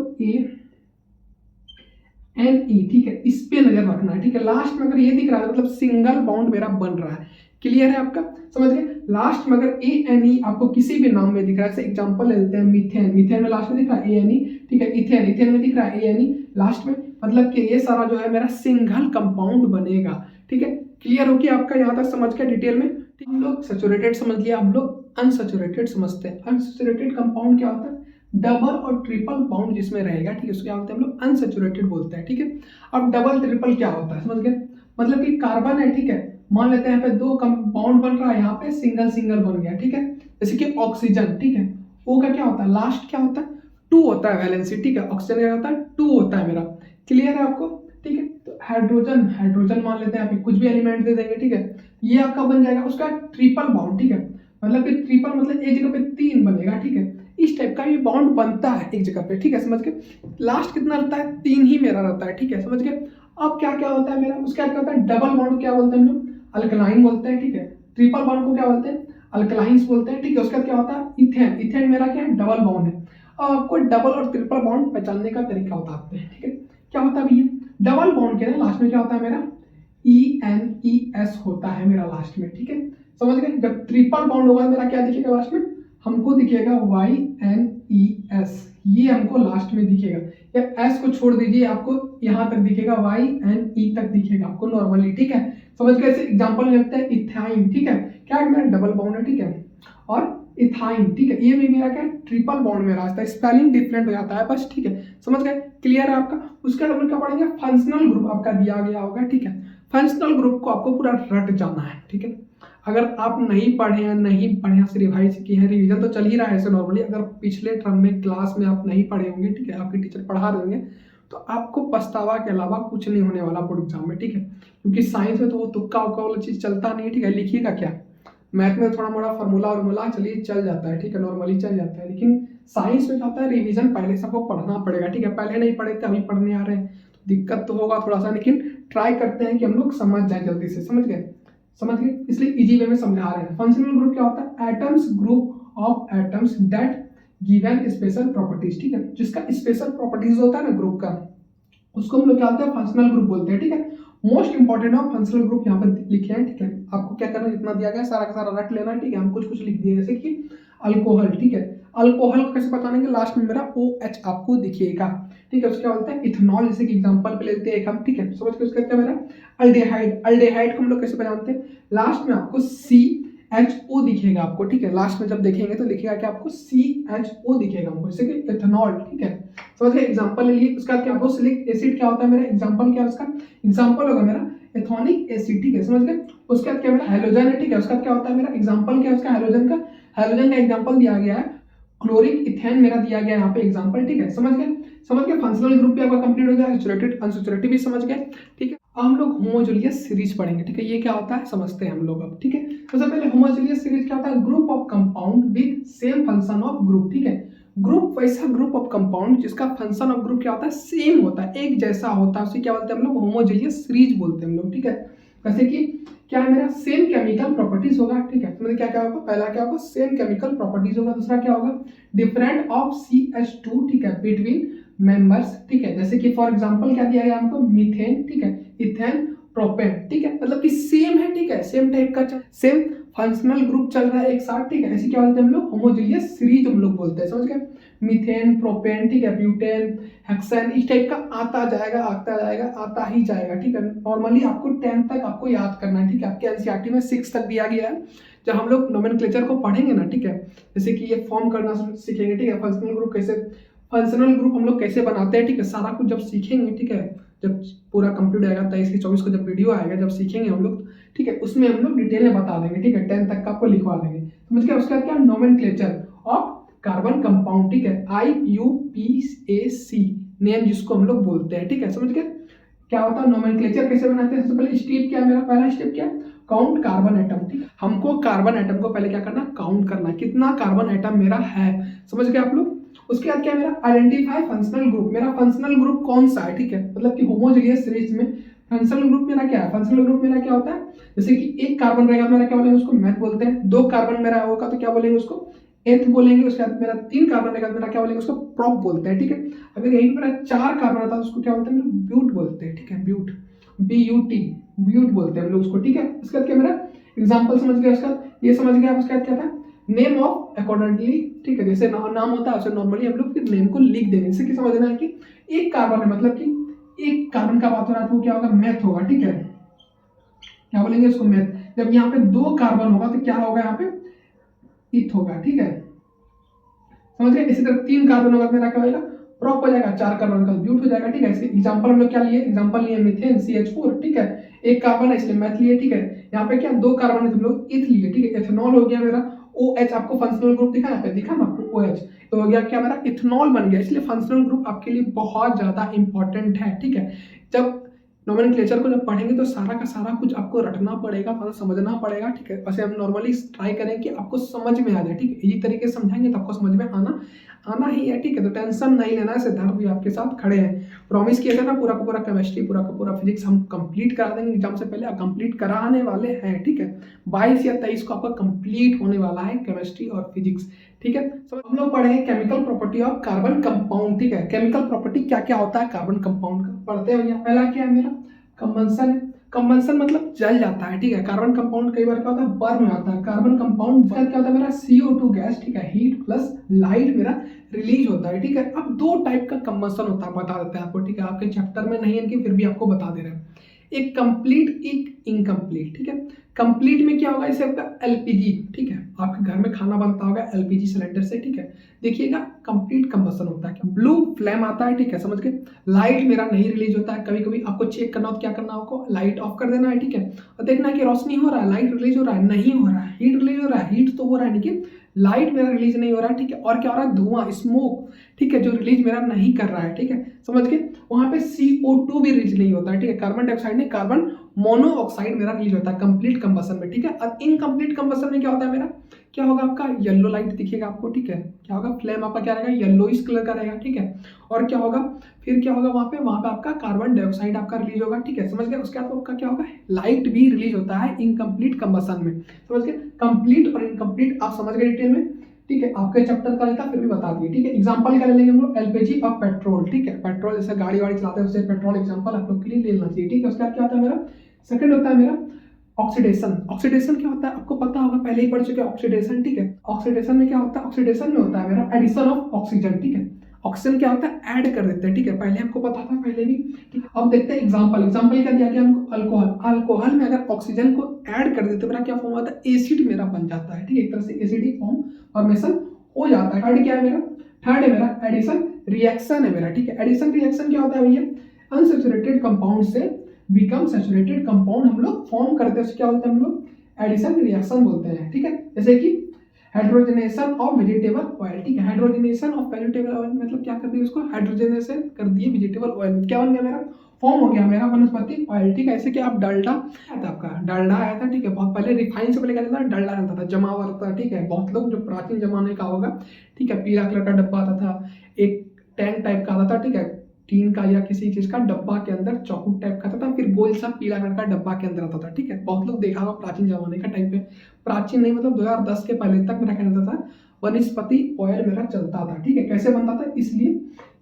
ANE, ठीक है, इस पे नजर रखना है, ठीक है। लास्ट में अगर ये दिख रहा है मतलब सिंगल बॉन्ड मेरा बन रहा है, क्लियर है आपका, समझ गए। लास्ट में अगर ANE आपको किसी भी नाम में दिख रहा है, जैसे एग्जांपल ले लेते हैं मीथेन, मीथेन में लास्ट में दिख रहा है ANE, ठीक है, इथेन, इथेन में दिख रहा है ANE लास्ट में, मतलब कि ये सारा जो है मेरा सिंगल कंपाउंड बनेगा, ठीक है, क्लियर हो गया आपका यहाँ तक समझ के डिटेल में। ठीक, हम लोग सैचुरेटेड समझ लिया, हम लोग अनसैचुरेटेड समझते हैं। अनसैचुरेटेड कंपाउंड क्या होता है, डबल और ट्रिपल बॉन्ड जिसमें रहेगा, ठीक है, उसको क्या बोलते हैं हम लोग, अनसैचुरेटेड बोलते हैं, ठीक है। अब डबल ट्रिपल क्या होता है, समझ गए, मतलब कि कार्बन है, ठीक है, मान लेते हैं यहाँ पे 2 बॉन्ड बन रहा है, यहाँ पे सिंगल सिंगल बन गया, ठीक है। जैसे कि ऑक्सीजन, ठीक है, ओ का क्या होता है, लास्ट क्या होता है, 2 होता है वैलेंसी, ठीक है, ऑक्सीजन क्या होता है, 2 होता है मेरा, क्लियर है आपको, ठीक है। तो हाइड्रोजन, हाइड्रोजन मान लेते हैं यहाँ पे कुछ भी एलिमेंट दे देंगे, ठीक है, ये आपका बन जाएगा उसका ट्रिपल बॉन्ड, ठीक है, मतलब कि ट्रिपल मतलब एक जगह पे 3 बनेगा, ठीक है, इस टाइप का ये बॉन्ड बनता है एक जगह पे, ठीक है, समझ के। लास्ट कितना रहता है, 3 ही मेरा रहता है, ठीक है, समझ गए। अब क्या क्या होता है मेरा, उसके बाद क्या होता है, डबल बॉन्ड क्या बोलते हैं हम लोग, अल्कलाइन बोलते हैं, ठीक है। ट्रिपल बॉन्ड को क्या बोलते हैं, अल्कलाइंस बोलते हैं, ठीक है। उसके बाद क्या होता है, इथेन, इथेन मेरा क्या है, डबल बॉन्ड है। अब आपको डबल और ट्रिपल बॉन्ड पहचानने का तरीका बताते हैं, ठीक है। क्या होता है भैया, डबल बॉन्ड के ना लास्ट में क्या होता है मेरा, ENES होता है मेरा लास्ट में, ठीक है, समझ गए। जब ट्रिपल बॉन्ड होगा मेरा क्या दिखेगा लास्ट में, हमको दिखेगा YNES, ये हमको लास्ट में दिखेगा, या S को छोड़ दीजिए, आपको यहाँ तक दिखेगा, YNE तक दिखेगा आपको नॉर्मली, ठीक है, समझ गए। ऐसे एग्जांपल लगता है इथाइन, ठीक है, क्या है मेरा डबल बॉन्ड है, ठीक है, और इथाइन, ठीक है, ये भी मेरा क्या ट्रिपल बॉन्ड में आता है, स्पेलिंग डिफरेंट हो जाता है बस, ठीक है, समझ गए, क्लियर है आपका। उसके बाद हम लोग क्या पढ़ेंगे, फंक्शनल ग्रुप आपका दिया गया होगा, ठीक है, फंक्शनल ग्रुप को आपको पूरा रट जाना है, ठीक है। अगर आप नहीं पढ़े हैं, नहीं बढ़िया से रिवाइज किए हैं, रिवीजन तो चल ही रहा है ऐसे नॉर्मली, अगर पिछले टर्म में क्लास में आप नहीं पढ़े होंगे, ठीक है, आपके टीचर पढ़ा रहे होंगे, तो आपको पछतावा के अलावा कुछ नहीं होने वाला बोर्ड एग्जाम में, ठीक है, क्योंकि साइंस में तो वो तुक्का उक्का वाला चीज़ चलता नहीं है, ठीक है। लिखिएगा क्या, मैथ में थोड़ा मोड़ा फार्मूला वार्मूला चलिए चल जाता है, ठीक है, नॉर्मली चल जाता है, लेकिन साइंस में क्या होता है, रिवीजन पहले सबको पढ़ना पड़ेगा, ठीक है, पहले नहीं पढ़े थे अभी पढ़ने आ रहे हैं, तो दिक्कत तो होगा थोड़ा सा, लेकिन ट्राई करते हैं कि हम लोग समझ जाए जल्दी से, समझ गए, समझ गए, इसलिए इजी वे में समझा रहे हैं। फंक्शनल ग्रुप क्या होता है, atoms, group of atoms that given special properties, ठीक है, जिसका स्पेशल प्रॉपर्टीज होता है ना ग्रुप का, उसको हम लोग क्या होता है, फंक्शनल ग्रुप बोलते हैं, ठीक है। Most important of functional group यहाँ पर लिखे हैं, ठीक है, आपको क्या करना है, जितना दिया गया सारा का सारा रट लेना है, ठीक है, हम कुछ कुछ लिख दिए, जैसे कि अल्कोहल, ठीक है, अल्कोहल को कैसे पहचानेंगे, लास्ट में मेरा OH आपको दिखेगा, ठीक है। उसके क्या बोलते हैं, इथेनॉल, जैसे कि एग्जांपल पे लेते हैं एक हम, ठीक है, समझ के उसका क्या मेरा अल्डेहाइड, अल्डेहाइड को हम लोग कैसे पहचानते हैं, लास्ट में आपको CHO दिखेगा आपको, ठीक है, लास्ट में जब देखेंगे तो लिखेगा कि आपको CHO दिखेगा हमको, जैसे कि इथेनॉल, ठीक है, समझ गए। एग्जांपल ले लिए, उसका क्या कार्बोक्सिलिक एसिड क्या होता है मेरा, एग्जांपल क्या है उसका, एग्जांपल होगा मेरा एथोनिक एसिड, ठीक है, समझ गए। उसका क्या मेरा हेलोजन है, ठीक है, उसका क्या होता है मेरा एग्जांपल क्या है उसका, हेलोजन का, हेलोजन का एग्जांपल दिया गया है क्लोरिक इथेन मेरा दिया गया यहाँ पे एग्जांपल, ठीक है, समझ गए, समझ गए। फंक्शनल ग्रुप भी आपका कंप्लीट हो गया, सैचुरेटेड अनसैचुरेटेड भी समझ गए, ठीक है। अब हम लोग होमोजेनियस सीरीज पढ़ेंगे, ठीक है, ये क्या होता है समझते हैं हम लोग अब, ठीक है। सबसे पहले होमोजेनियस सीरीज क्या होता है, group of compound with same function of group, ठीक है, ग्रुप वैसा ग्रुप ऑफ कंपाउंड जिसका फंक्शन ऑफ ग्रुप क्या होता है, सेम होता है, एक जैसा होता है, उसे क्या बोलते हैं हम लोग, होमोजेनियस सीरीज बोलते हैं हम लोग, ठीक है। जैसे कि क्या है मेरा, सेम केमिकल प्रॉपर्टीज होगा, ठीक है, मतलब क्या क्या होगा, पहला क्या होगा, सेम केमिकल प्रॉपर्टीज होगा, दूसरा क्या होगा, डिफरेंट ऑफ CH2, ठीक है, बिटवीन मेंबर्स, ठीक है, जैसे कि फॉर एग्जांपल क्या दिया गया हमको, मीथेन, ठीक है, इथेन, प्रोपेन, ठीक है, मतलब कि सेम है, ठीक है, सेम टाइप का सेम फंक्शनल ग्रुप चल रहा है एक साथ, ठीक है, ऐसे क्या बोलते हैं हम लोग, होमोजेनियस सीरीज हम लोग बोलते हैं, समझ गए। मीथेन, प्रोपेन, ठीक है, ब्यूटेन, हेक्सेन, इस टाइप का आता जाएगा, आता ही जाएगा, ठीक है। नॉर्मली आपको 10 तक आपको याद करना है, ठीक है, आपके एनसीईआरटी में 6 तक दिया गया है, जब हम लोग नोमेनक्लेचर को पढ़ेंगे ना, ठीक है, जैसे कि ये फॉर्म करना सीखेंगे, ठीक है, फंक्शनल ग्रुप हम लोग कैसे बनाते हैं, ठीक है, सारा कुछ जब सीखेंगे, ठीक है, जब पूरा कंप्लीट आएगा 23 से 24 को जब वीडियो आएगा, जब सीखेंगे हम लोग, ठीक है, उसमें हम लोग डिटेल में बता देंगे, ठीक है, 10 तक का आपको लिखवा देंगे। समझ गया? उसका क्या नोमेनक्लेचर ऑफ कार्बन कंपाउंड, ठीक है, IUPAC नेम जिसको हम लोग बोलते हैं, ठीक है, समझ गए? क्या होता है नोमेनक्लेचर कैसे बनाते हैं? सबसे पहले स्टेप क्या है मेरा, पहला स्टेप क्या है, काउंट कार्बन एटम, ठीक है, हमको कार्बन एटम को पहले क्या करना, काउंट करना, कितना कार्बन एटम मेरा है, समझ गए आप लोग? उसके बाद क्या मेरा आइडेंटिफाई फंक्शनल ग्रुप, मेरा फंक्शनल ग्रुप कौन सा है, ठीक है, मतलब कि होमोजेनियस सीरीज में फंक्शनल ग्रुप मेरा क्या है, फंक्शनल ग्रुप मेरा क्या होता है, जैसे कि एक कार्बन रहेगा मेरा क्या बोलेंगे उसको मेथ बोलते हैं, दो कार्बन मेरा होगा तो क्या बोलेंगे उसको एथ बोलेंगे, उसके बाद मेरा 3 कार्बन रहेगा मेरा क्या बोलेंगे उसको प्रोप बोलते हैं, ठीक है, अगर यही मेरा 4 कार्बन रहता है उसको क्या बोलते हैं, ब्यूट बोलते हैं, ठीक है, ब्यूट, BUT, ब्यूट बोलते हैं हम लोग उसको, ठीक है। उसके बाद क्या मेरा एग्जांपल समझ गया, उसका ये समझ गया, उसके बाद क्या था नेम ऑफ अकॉर्डिंगली, ठीक है, जैसे नाम होता है वैसे नॉर्मली हम लोग फिर नेम को लिख देंगे, इससे क्या समझना है कि एक कार्बन है, मतलब कि एक कार्बन का बात हो रहा है तो क्या होगा, मेथ होगा, ठीक है, क्या बोलेंगे उसको मेथ। जब यहाँ पे 2 कार्बन होगा तो क्या होगा, यहाँ पे इथ होगा, ठीक है, समझ गए? इसी तरह 3 कार्बन होगा मेरा क्या होगा, प्रोप हो जाएगा, 4 कार्बन का ब्यूट हो जाएगा, ठीक है। एग्जांपल हम लोग क्या लिए, एग्जांपल लिए मीथेन CH4, ठीक है, एक कार्बन है इसलिए मेथ लिए, ठीक है, यहाँ पे क्या 2 कार्बन है तो हम लोग इथ लिए, ठीक है, एथेनॉल हो गया मेरा, OH आपको फंक्शनल ग्रुप दिखा, यहाँ पे दिखा ना आपको OH, तो हो गया क्या मेरा इथेनॉल बन गया, इसलिए फंक्शनल ग्रुप आपके लिए बहुत ज्यादा इंपॉर्टेंट है, ठीक है। जब नोमेनक्लेचर को जब पढ़ेंगे तो सारा का सारा कुछ आपको रटना पड़ेगा, थोड़ा समझना पड़ेगा, ठीक है, वैसे हम नॉर्मली ट्राई करें कि आपको समझ में आ जाए, ठीक है, इसी तरीके से समझाएंगे तो आपको समझ में आना ही है, ठीक है, तो टेंशन नहीं लेना है, सिद्धार्थ भी आपके साथ खड़े हैं, प्रॉमिस किया था ना पूरा का पूरा केमिस्ट्री पूरा का पूरा फिजिक्स हम कंप्लीट करा देंगे एग्जाम से पहले, कंप्लीट कराने वाले हैं, ठीक है, 22 या 23 को आपका कंप्लीट होने वाला है केमिस्ट्री और फिजिक्स, ठीक है। तो हम लोग पढ़ेंगे chemical property of carbon compound, ठीक है, केमिकल प्रॉपर्टी क्या क्या होता है कार्बन कंपाउंड का पढ़ते हैं। पहला क्या है मेरा कंबंशन, कंबंशन मतलब जल जाता है, ठीक है, कार्बन कंपाउंड कई बार क्या होता है बर्न हो जाता है, कार्बन कंपाउंड क्या होता है मेरा CO2 गैस, ठीक है, हीट प्लस लाइट मेरा रिलीज होता है, ठीक है। अब 2 टाइप का कंबंशन होता है, बता देते हैं आपको, ठीक है, आपके चैप्टर में नहीं है इनकी फिर भी आपको बता दे रहे हैं, एक कंप्लीट एक इनकम्प्लीट, ठीक है। कंप्लीट में क्या होगा, इसे आपका LPG, ठीक है, आपके घर में खाना बनता होगा LPG सिलेंडर से, ठीक है, देखिएगा कंप्लीट कंबशन होता है, ब्लू फ्लेम आता है, ठीक है, समझ गए, लाइट मेरा नहीं रिलीज होता है, कभी कभी आपको चेक करना हो तो क्या करना है, आपको लाइट ऑफ कर देना है, ठीक है, और देखना है कि रोशनी हो रहा है, लाइट रिलीज हो रहा है, नहीं हो रहा है, हीट रिलीज हो रहा है, हीट तो हो रहा है लेकिन लाइट मेरा रिलीज नहीं हो रहा है, ठीक है, और क्या हो रहा है धुआं स्मोक, ठीक है, जो रिलीज मेरा नहीं कर रहा है, ठीक है, समझ गए, वहां पे CO2 भी रिलीज नहीं होता है, ठीक है, कार्बन डाइऑक्साइड नहीं कार्बन मोनोऑक्साइड मेरा रिलीज होता है कंप्लीट कंबशन में, ठीक है। और इनकम्प्लीट कंबशन में क्या होता है मेरा, क्या होगा आपका येलो लाइट दिखेगा आपको, ठीक है, क्या होगा फ्लेम आपका क्या रहेगा येलोइश कलर का रहेगा, ठीक है, और क्या होगा फिर क्या होगा वहां पे आपका कार्बन डाइऑक्साइड आपका रिलीज होगा, ठीक है, समझ गए। उसके बाद आपका क्या होगा लाइट भी रिलीज होता है इनकम्प्लीट कंबशन में, समझ गए, कंप्लीट और इनकम्प्लीट आप समझ गए डिटेल में, ठीक है, आपके चैप्टर का नहीं था फिर भी बता दिए, ठीक है। एग्जांपल क्या ले लेंगे हम लोग LPG और पेट्रोल, ठीक है, पेट्रोल जैसे गाड़ी वाड़ी चलाते हैं उससे पेट्रोल एग्जांपल आप लोग के लिए ले लेना चाहिए, ठीक है। उसके बाद क्या होता है मेरा सेकंड होता है मेरा ऑक्सीडेशन, ऑक्सीडेशन क्या होता है आपको पता होगा पहले ही पढ़ चुके हैं ऑक्सीडेशन, ठीक है, ऑक्सीडेशन में क्या होता है, ऑक्सीडेशन में होता है मेरा एडिशन ऑफ ऑक्सीजन, ठीक है, ऑक्सीजन क्या होता है ऐड कर देते हैं, ठीक है, पहले हमको पता था पहले भी, ठीक है। अब देखते हैं एग्जांपल क्या दिया गया हमको, अल्कोहल, अल्कोहल में अगर ऑक्सीजन को ऐड कर देते मेरा क्या फॉर्म होता है एसिड मेरा बन जाता है, ठीक है, एक तरह से एसिडिक फॉर्मेशन हो जाता है। थर्ड क्या है मेरा, थर्ड है मेरा एडिशन रिएक्शन है मेरा, ठीक है, एडिशन रिएक्शन क्या होता है भैया, अनसैचुरेटेड कंपाउंड से बिकम सैचुरेटेड कंपाउंड हम लोग फॉर्म करते हैं, क्या बोलते हैं हम लोग एडिशन रिएक्शन बोलते हैं, ठीक है। जैसे कि हाइड्रोजनेशन ऑफ वेजिटेबल ऑयल, ठीक है, हाइड्रोजनेशन ऑफ वेजिटेबल ऑयल मतलब क्या कर दिया उसको हाइड्रोजनेशन कर दिए वेजिटेबल ऑयल, क्या बन गया मेरा फॉर्म हो गया मेरा वनस्पति ऑयल, ठीक है। ऐसे कि आप डालडा आया था आपका डालडा आया था, ठीक है, बहुत पहले रिफाइन से पहले क्या था डालडा रहता था जमा हुआ रहता था, ठीक है, बहुत लोग जो प्राचीन जमाने का होगा, ठीक है, पीला कलर का डब्बा आता था, एक टैंक टाइप का आता था, ठीक है, टीन का या किसी चीज का डब्बा के अंदर चौकुट टाइप का आता था, फिर गोल सा पीला कलर का डब्बा के अंदर आता था, ठीक है, बहुत लोग देखा होगा प्राचीन जमाने का टाइम पे, प्राचीन नहीं मतलब 2010 के पहले तक मेरा क्या रहता था वनस्पति ऑयल मेरा चलता था, ठीक है। कैसे बनता था, इसलिए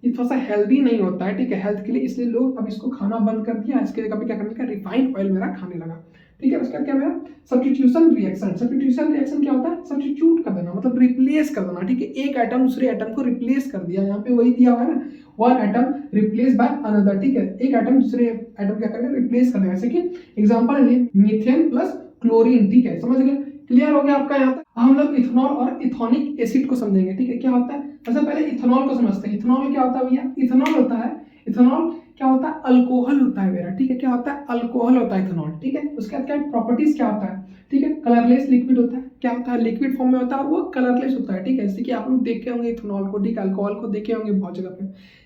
ये थोड़ा सा हेल्दी नहीं होता है, ठीक है, हेल्थ के लिए, इसलिए लोग अब इसको खाना बंद कर दिया, इसके लिए कभी क्या करने का रिफाइंड ऑयल मेरा खाने लगा, ठीक है। उसका क्या मेरा सब्स्टिट्यूशन रिएक्शन, सब्स्टिट्यूशन रिएक्शन क्या होता है सब्स्टिट्यूट कर देना मतलब रिप्लेस कर देना, ठीक है, एक एटम दूसरे एटम को रिप्लेस कर दिया, यहाँ पे वही दिया हुआ है ना one atom replace by another, ठीक है, एक एटम दूसरे एटम क्या करेगा रिप्लेस कर देगा, जैसे कि एग्जांपल है मीथेन प्लस क्लोरीन, ठीक है, समझ गए क्लियर हो गया आपका यहाँ तक। हम लोग इथेनॉल और इथोनिक एसिड को समझेंगे, ठीक है। क्या होता है, सबसे पहले इथेनॉल को समझते हैं। इथेनॉल क्या होता है भैया, इथेनॉल होता है, इथेनॉल क्या होता है, अल्कोहल होता है मेरा, ठीक है। क्या होता है, अल्कोहल होता है इथेनॉल, ठीक है। उसके बाद क्या प्रॉपर्टीज क्या होता है, ठीक है, कलरलेस लिक्विड होता है। क्या होता है, लिक्विड फॉर्म में होता है और वो कलरलेस होता है, ठीक है। जैसे कि आप लोग देखे होंगे इथेनॉल को, ठीक है, अल्कोहल को देखे होंगे बहुत जगह पे।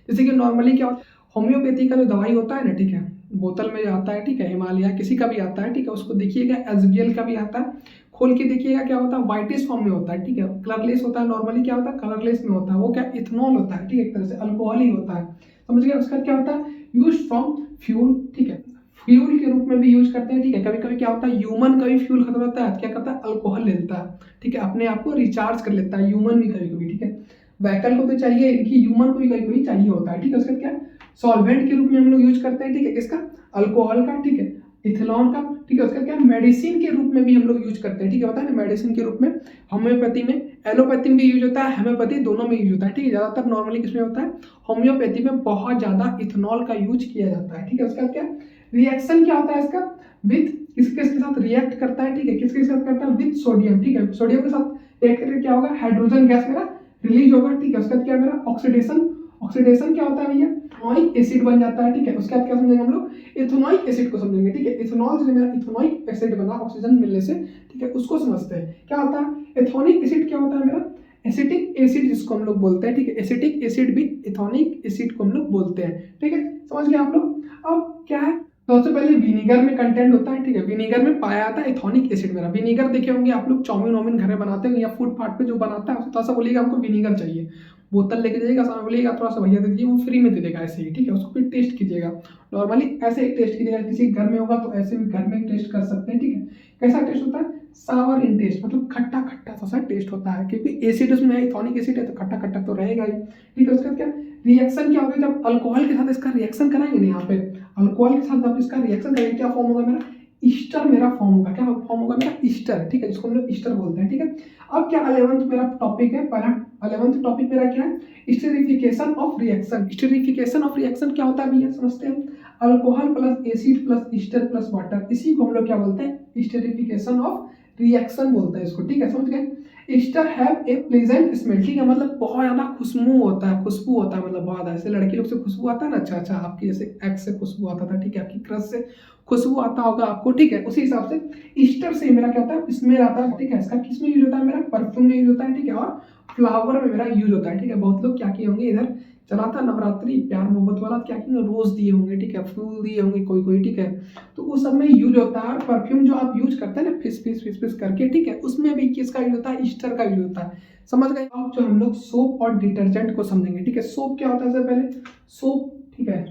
जैसे कि नॉर्मली क्या होता है, होम्योपैथी का जो दवाई होता है ना, ठीक है, बोतल में आता है, ठीक है, हिमालय किसी का भी आता है, ठीक है, उसको देखिएगा, एसबीएल का भी आता है, खोल के देखिएगा क्या होता है, व्हाइटिश फॉर्म में होता है, ठीक है, कलरलेस होता है। नॉर्मली क्या होता है, कलरलेस में होता है, वो क्या इथेनॉल होता है, ठीक है, एक तरह से अल्कोहल ही होता है, समझ गए। उसका क्या होता है, यूज फ्रॉम फ्यूल, ठीक है, फ्यूल के रूप में भी यूज करते हैं, ठीक है। कभी कभी क्या होता है, ह्यूमन का भी फ्यूल खत्म होता है, क्या करता है, अल्कोहल लेता है, ठीक है, अपने आप को रिचार्ज कर लेता है, ह्यूमन भी कभी कभी, ठीक है। व्हीकल को तो चाहिए, इनकी ह्यूमन को भी कभी कभी चाहिए होता है, ठीक है। उसका क्या सॉल्वेंट के रूप में हम लोग यूज करते हैं, ठीक है, किसका, अल्कोहल का, ठीक है, इथेनॉल का, ठीक है। उसका क्या मेडिसिन के रूप में भी हम लोग यूज करते हैं, ठीक है, पता है ना, मेडिसिन के रूप में, होम्योपैथी में, एलोपैथी में भी यूज होता है, होम्योपैथी दोनों में यूज होता है, ठीक है। ज्यादातर नॉर्मली किसमें होता है, होम्योपैथी में बहुत ज्यादा इथेनॉल का यूज किया जाता है, ठीक है। उसका क्या रिएक्शन क्या होता है इसका, विथ किसके साथ रिएक्ट करता है, ठीक है, किसके साथ करता है, विथ सोडियम, ठीक है। सोडियम के साथ रिएक्ट करके क्या होगा, हाइड्रोजन गैस मेरा रिलीज होगा, ठीक है। उसका क्या मेरा ऑक्सीडेशन, ऑक्सीडेशन क्या होता है भैया, इथेनॉइक एसिड बन जाता है, ठीक है। उसके बाद क्या समझेंगे हम लोग, इथेनॉइक एसिड को समझेंगे, ठीक है। इथेनॉल से मेरा इथेनॉइक एसिड बना ऑक्सीजन मिलने से, ठीक है, उसको समझते हैं। क्या होता है इथेनॉइक एसिड, क्या होता है मेरा एसिटिक एसिड जिसको हम लोग बोलते हैं, ठीक है। एसिटिक एसिड भी इथेनॉइक एसिड को हम लोग बोलते हैं, ठीक है, समझ गए आप लोग। अब क्या है, सबसे पहले विनीगर में कंटेंट होता है, ठीक है, विनीगर में पाया जाता है इथेनॉइक एसिड मेरा। विनीगर देखे होंगे आप लोग, चाउमीन वाउमीन घर में बनाते हैं या फुटपाथ पे जो बनाता है, थोड़ा सा बोलिएगा हमको विनीगर चाहिए, बोतल लेके जाइएगा, सामने बोलिएगा थोड़ा सा भैया दे दीजिए, वो फ्री में दे देगा ऐसे ही, ठीक है। उसको फिर टेस्ट कीजिएगा, नॉर्मली ऐसे ही टेस्ट कीजिएगा, किसी घर में होगा तो ऐसे भी घर में टेस्ट कर सकते हैं, ठीक है। कैसा टेस्ट होता है, सावर इन टेस्ट, मतलब खट्टा खट्टा सा टेस्ट होता है, क्योंकि एसिड उसमें है, इथेनॉइक एसिड है तो खट्टा खट्टा तो रहेगा ही, ठीक है। उसका क्या रिएक्शन क्या होगा, जब अल्कोहल के साथ इसका रिएक्शन कराएंगे ना, यहाँ पे अल्कोहल के साथ जब इसका रिएक्शन करेंगे, क्या फॉर्म होगा मेरा, ईस्टर मेरा फॉर्म होगा। क्या फॉर्म होगा मेरा, ईस्टर, ठीक है, जिसको हम लोग ईस्टर बोलते हैं, ठीक है। अब क्या 11th मेरा टॉपिक है, पहला 11th टॉपिक मेरा क्या है, esterification of reaction. Esterification of reaction क्या होता है भैया, समझते हैं। Alcohol plus acid plus Easter plus water, इसी को हम लोग क्या बोलते हैं, स्टेरिफिकेशन ऑफ रिएक्शन बोलते हैं इसको, ठीक है, समझ गए। Easter have a pleasant smell, ठीक है, मतलब बहुत ज्यादा खुशबू होता है, खुशबू होता है, मतलब बहुत ऐसे लड़की लोग से खुशबू आता है ना, अच्छा अच्छा, आपकी जैसे एक्स से खुशबू आता था, ठीक है, आपकी क्रश से खुशबू आता होगा आपको, ठीक है। उसी हिसाब से ईस्टर से मेरा क्या होता है, स्मेल आता है, ठीक है। इसका किस में यूज होता है, मेरा परफ्यूम में यूज होता है, ठीक है, और फ्लावर में मेरा यूज होता है, ठीक है। बहुत लोग क्या किए होंगे, इधर चला था नवरात्रि प्यार मोहब्बत वाला, क्या किए रोज दिए होंगे, ठीक है, फूल दिए होंगे कोई कोई, ठीक है, तो उस सब में यूज होता है। परफ्यूम जो आप यूज करते हैं ना, फिस करके, ठीक है, उसमें भी किसका यूज होता है, ईस्टर का यूज होता है, समझ गए। अब जो हम लोग सोप और डिटर्जेंट को समझेंगे, ठीक है। सोप क्या होता है, सबसे पहले सोप, ठीक है,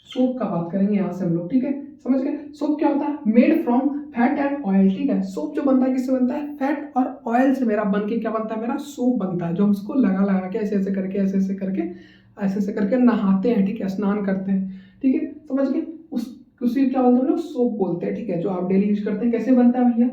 सोप का बात करेंगे यहाँ से हम लोग, ठीक है, समझ गए। सोप क्या होता है, made from fat and oil, ठीक है। सोप जो बनता है किससे बनता है, फैट और ऑयल से मेरा बन के क्या बनता है, मेरा सोप बनता है, जो हम उसको लगा लगा के ऐसे ऐसे करके ऐसे ऐसे करके ऐसे ऐसे करके नहाते हैं, ठीक है, स्नान करते हैं, ठीक है, समझ गए। उसी क्या बोलते हैं हम लोग, सोप बोलते हैं, ठीक है, जो आप डेली यूज करते हैं। कैसे बनता है भैया,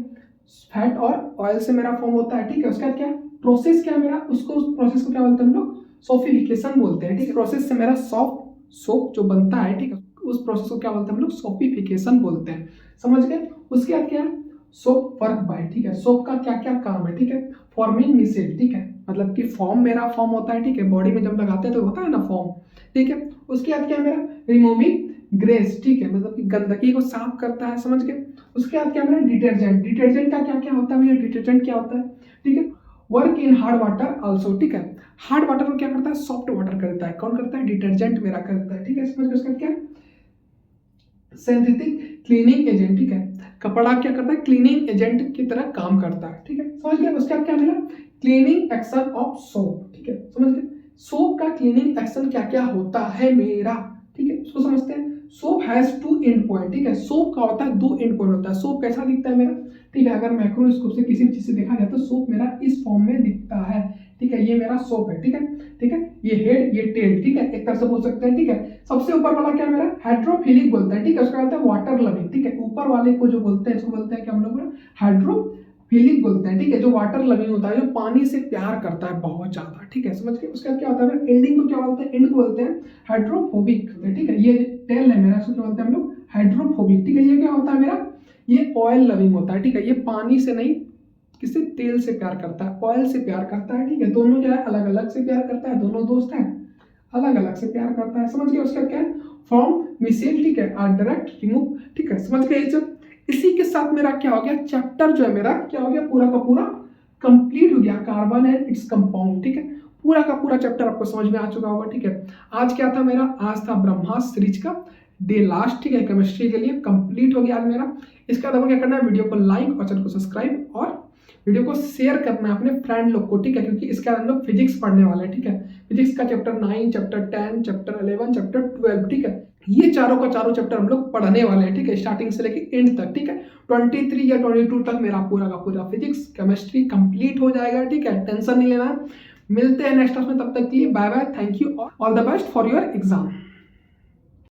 फैट और ऑयल से मेरा फॉर्म होता है, ठीक है। उसका क्या प्रोसेस क्या है मेरा, उसको उस प्रोसेस को क्या बोलते हैं हम लोग, सोफिफिकेशन बोलते हैं, ठीक है। प्रोसेस से मेरा सोप जो बनता है, ठीक है, उस प्रोसेस को क्या बोलते हैं हम लोग, सोपिफिकेशन बोलते हैं, समझ गए। उसके बाद क्या है, सोप वर्क बाय, ठीक है, सोप का क्या क्या काम है, ठीक है, फॉर्मिंग मिसल, ठीक है, मतलब कि फॉर्म मेरा फॉर्म होता है, ठीक है, बॉडी में जब लगाते हैं तो होता है ना फॉर्म, ठीक है। उसके बाद क्या है मेरा, रिमूविंग ग्रेस, ठीक है, मतलब कि गंदगी को साफ करता है, समझ गए। उसके बाद क्या मेरा डिटर्जेंट, डिटर्जेंट का क्या क्या होता है भैया, डिटर्जेंट क्या होता है, ठीक है, work in hard water also, ठीक है। हार्ड वाटर को क्या करता है, सॉफ्ट वाटर करता है, कौन करता है, डिटर्जेंट मेरा करता है, ठीक है, समझ गए। उसका क्या सिंथेटिक क्लीनिंग एजेंट, ठीक है, कपड़ा क्या करता है, क्लीनिंग एजेंट की तरह काम करता है, ठीक है, समझ गए। उसके बाद क्या मिला, क्लीनिंग एक्शन ऑफ सोप, ठीक है, समझ गए। सोप का क्लीनिंग एक्शन क्या क्या होता है मेरा, ठीक है, उसको समझते हैं। Soap has two end point, ठीक है, सोप का होता है दो एंड पॉइंट होता है। सोप कैसा दिखता है मेरा, ठीक है, अगर मैक्रोस्कोप से किसी चीज से देखा जाए तो सोप मेरा इस फॉर्म में दिखता है, ठीक है, ये मेरा सोप है, ठीक है, ठीक है, ये हेड ये टेल, ठीक है, एक तरह से बोल सकते हैं, ठीक है। सबसे ऊपर वाला क्या मेरा हाइड्रोफिलिक बोलते हैं, ठीक है, उसका कहते हैं वाटर लविंग, ठीक है, ऊपर वाले को जो बोलते हैं इसको बोलते हैं क्या हम लोग, हाइड्रोफिलिक बोलते हैं, ठीक है, जो वाटर लविंग होता है, जो पानी से प्यार करता है बहुत ज्यादा, ठीक है, समझ के। उसके बाद क्या होता है, एंडिंग को क्या बोलते हैं, एंड को बोलते हैं हाइड्रोफोबिक, ठीक है, ये टेल है मेरा, इसको क्या बोलते हैं हम लोग, हाइड्रोफोबिक, ठीक है। ये क्या होता है मेरा, ये ऑयल लविंग होता है, ठीक है। ये पानी से नहीं, किससे, तेल से प्यार करता है, ऑयल से प्यार करता है, ठीक है। दोनों जो है अलग अलग से प्यार करता है, दोनों दोस्त हैं, अलग अलग से प्यार करता है, समझ गए। उसका क्या है, फ्रॉम मिसेल, ठीक है, आर डायरेक्ट रिमूव, ठीक है, समझ गए। जब इसी के साथ मेरा क्या हो गया, चैप्टर जो है मेरा क्या हो गया, पूरा का पूरा कंप्लीट हो गया, कार्बन एंड इट्स कंपाउंड, ठीक है। पूरा का पूरा चैप्टर आपको समझ में आ चुका होगा, ठीक है। आज क्या था मेरा, आज था ब्रह्मास्त्र सीरीज का डे लास्ट, ठीक है, केमिस्ट्री के लिए कंप्लीट हो गया आज मेरा। इसका बाद क्या करना है, वीडियो को लाइक और चैनल को सब्सक्राइब और वीडियो को शेयर करना है अपने फ्रेंड लोग को, ठीक है, क्योंकि इसका हम लोग फिजिक्स पढ़ने वाले हैं, ठीक है। फिजिक्स का चैप्टर 9, चैप्टर 10, चैप्टर 11, चैप्टर 12, ठीक है। ये चारों का चारों चैप्टर हम लोग पढ़ने वाले हैं, ठीक है, स्टार्टिंग से लेके एंड तक, ठीक है। 23 या 22 तक मेरा पूरा का पूरा फिजिक्स केमिस्ट्री कंप्लीट हो जाएगा, ठीक है, टेंशन नहीं लेना। मिलते हैं नेक्स्ट क्लास में, तब तक के लिए bye bye, thank you, all the best for your exam.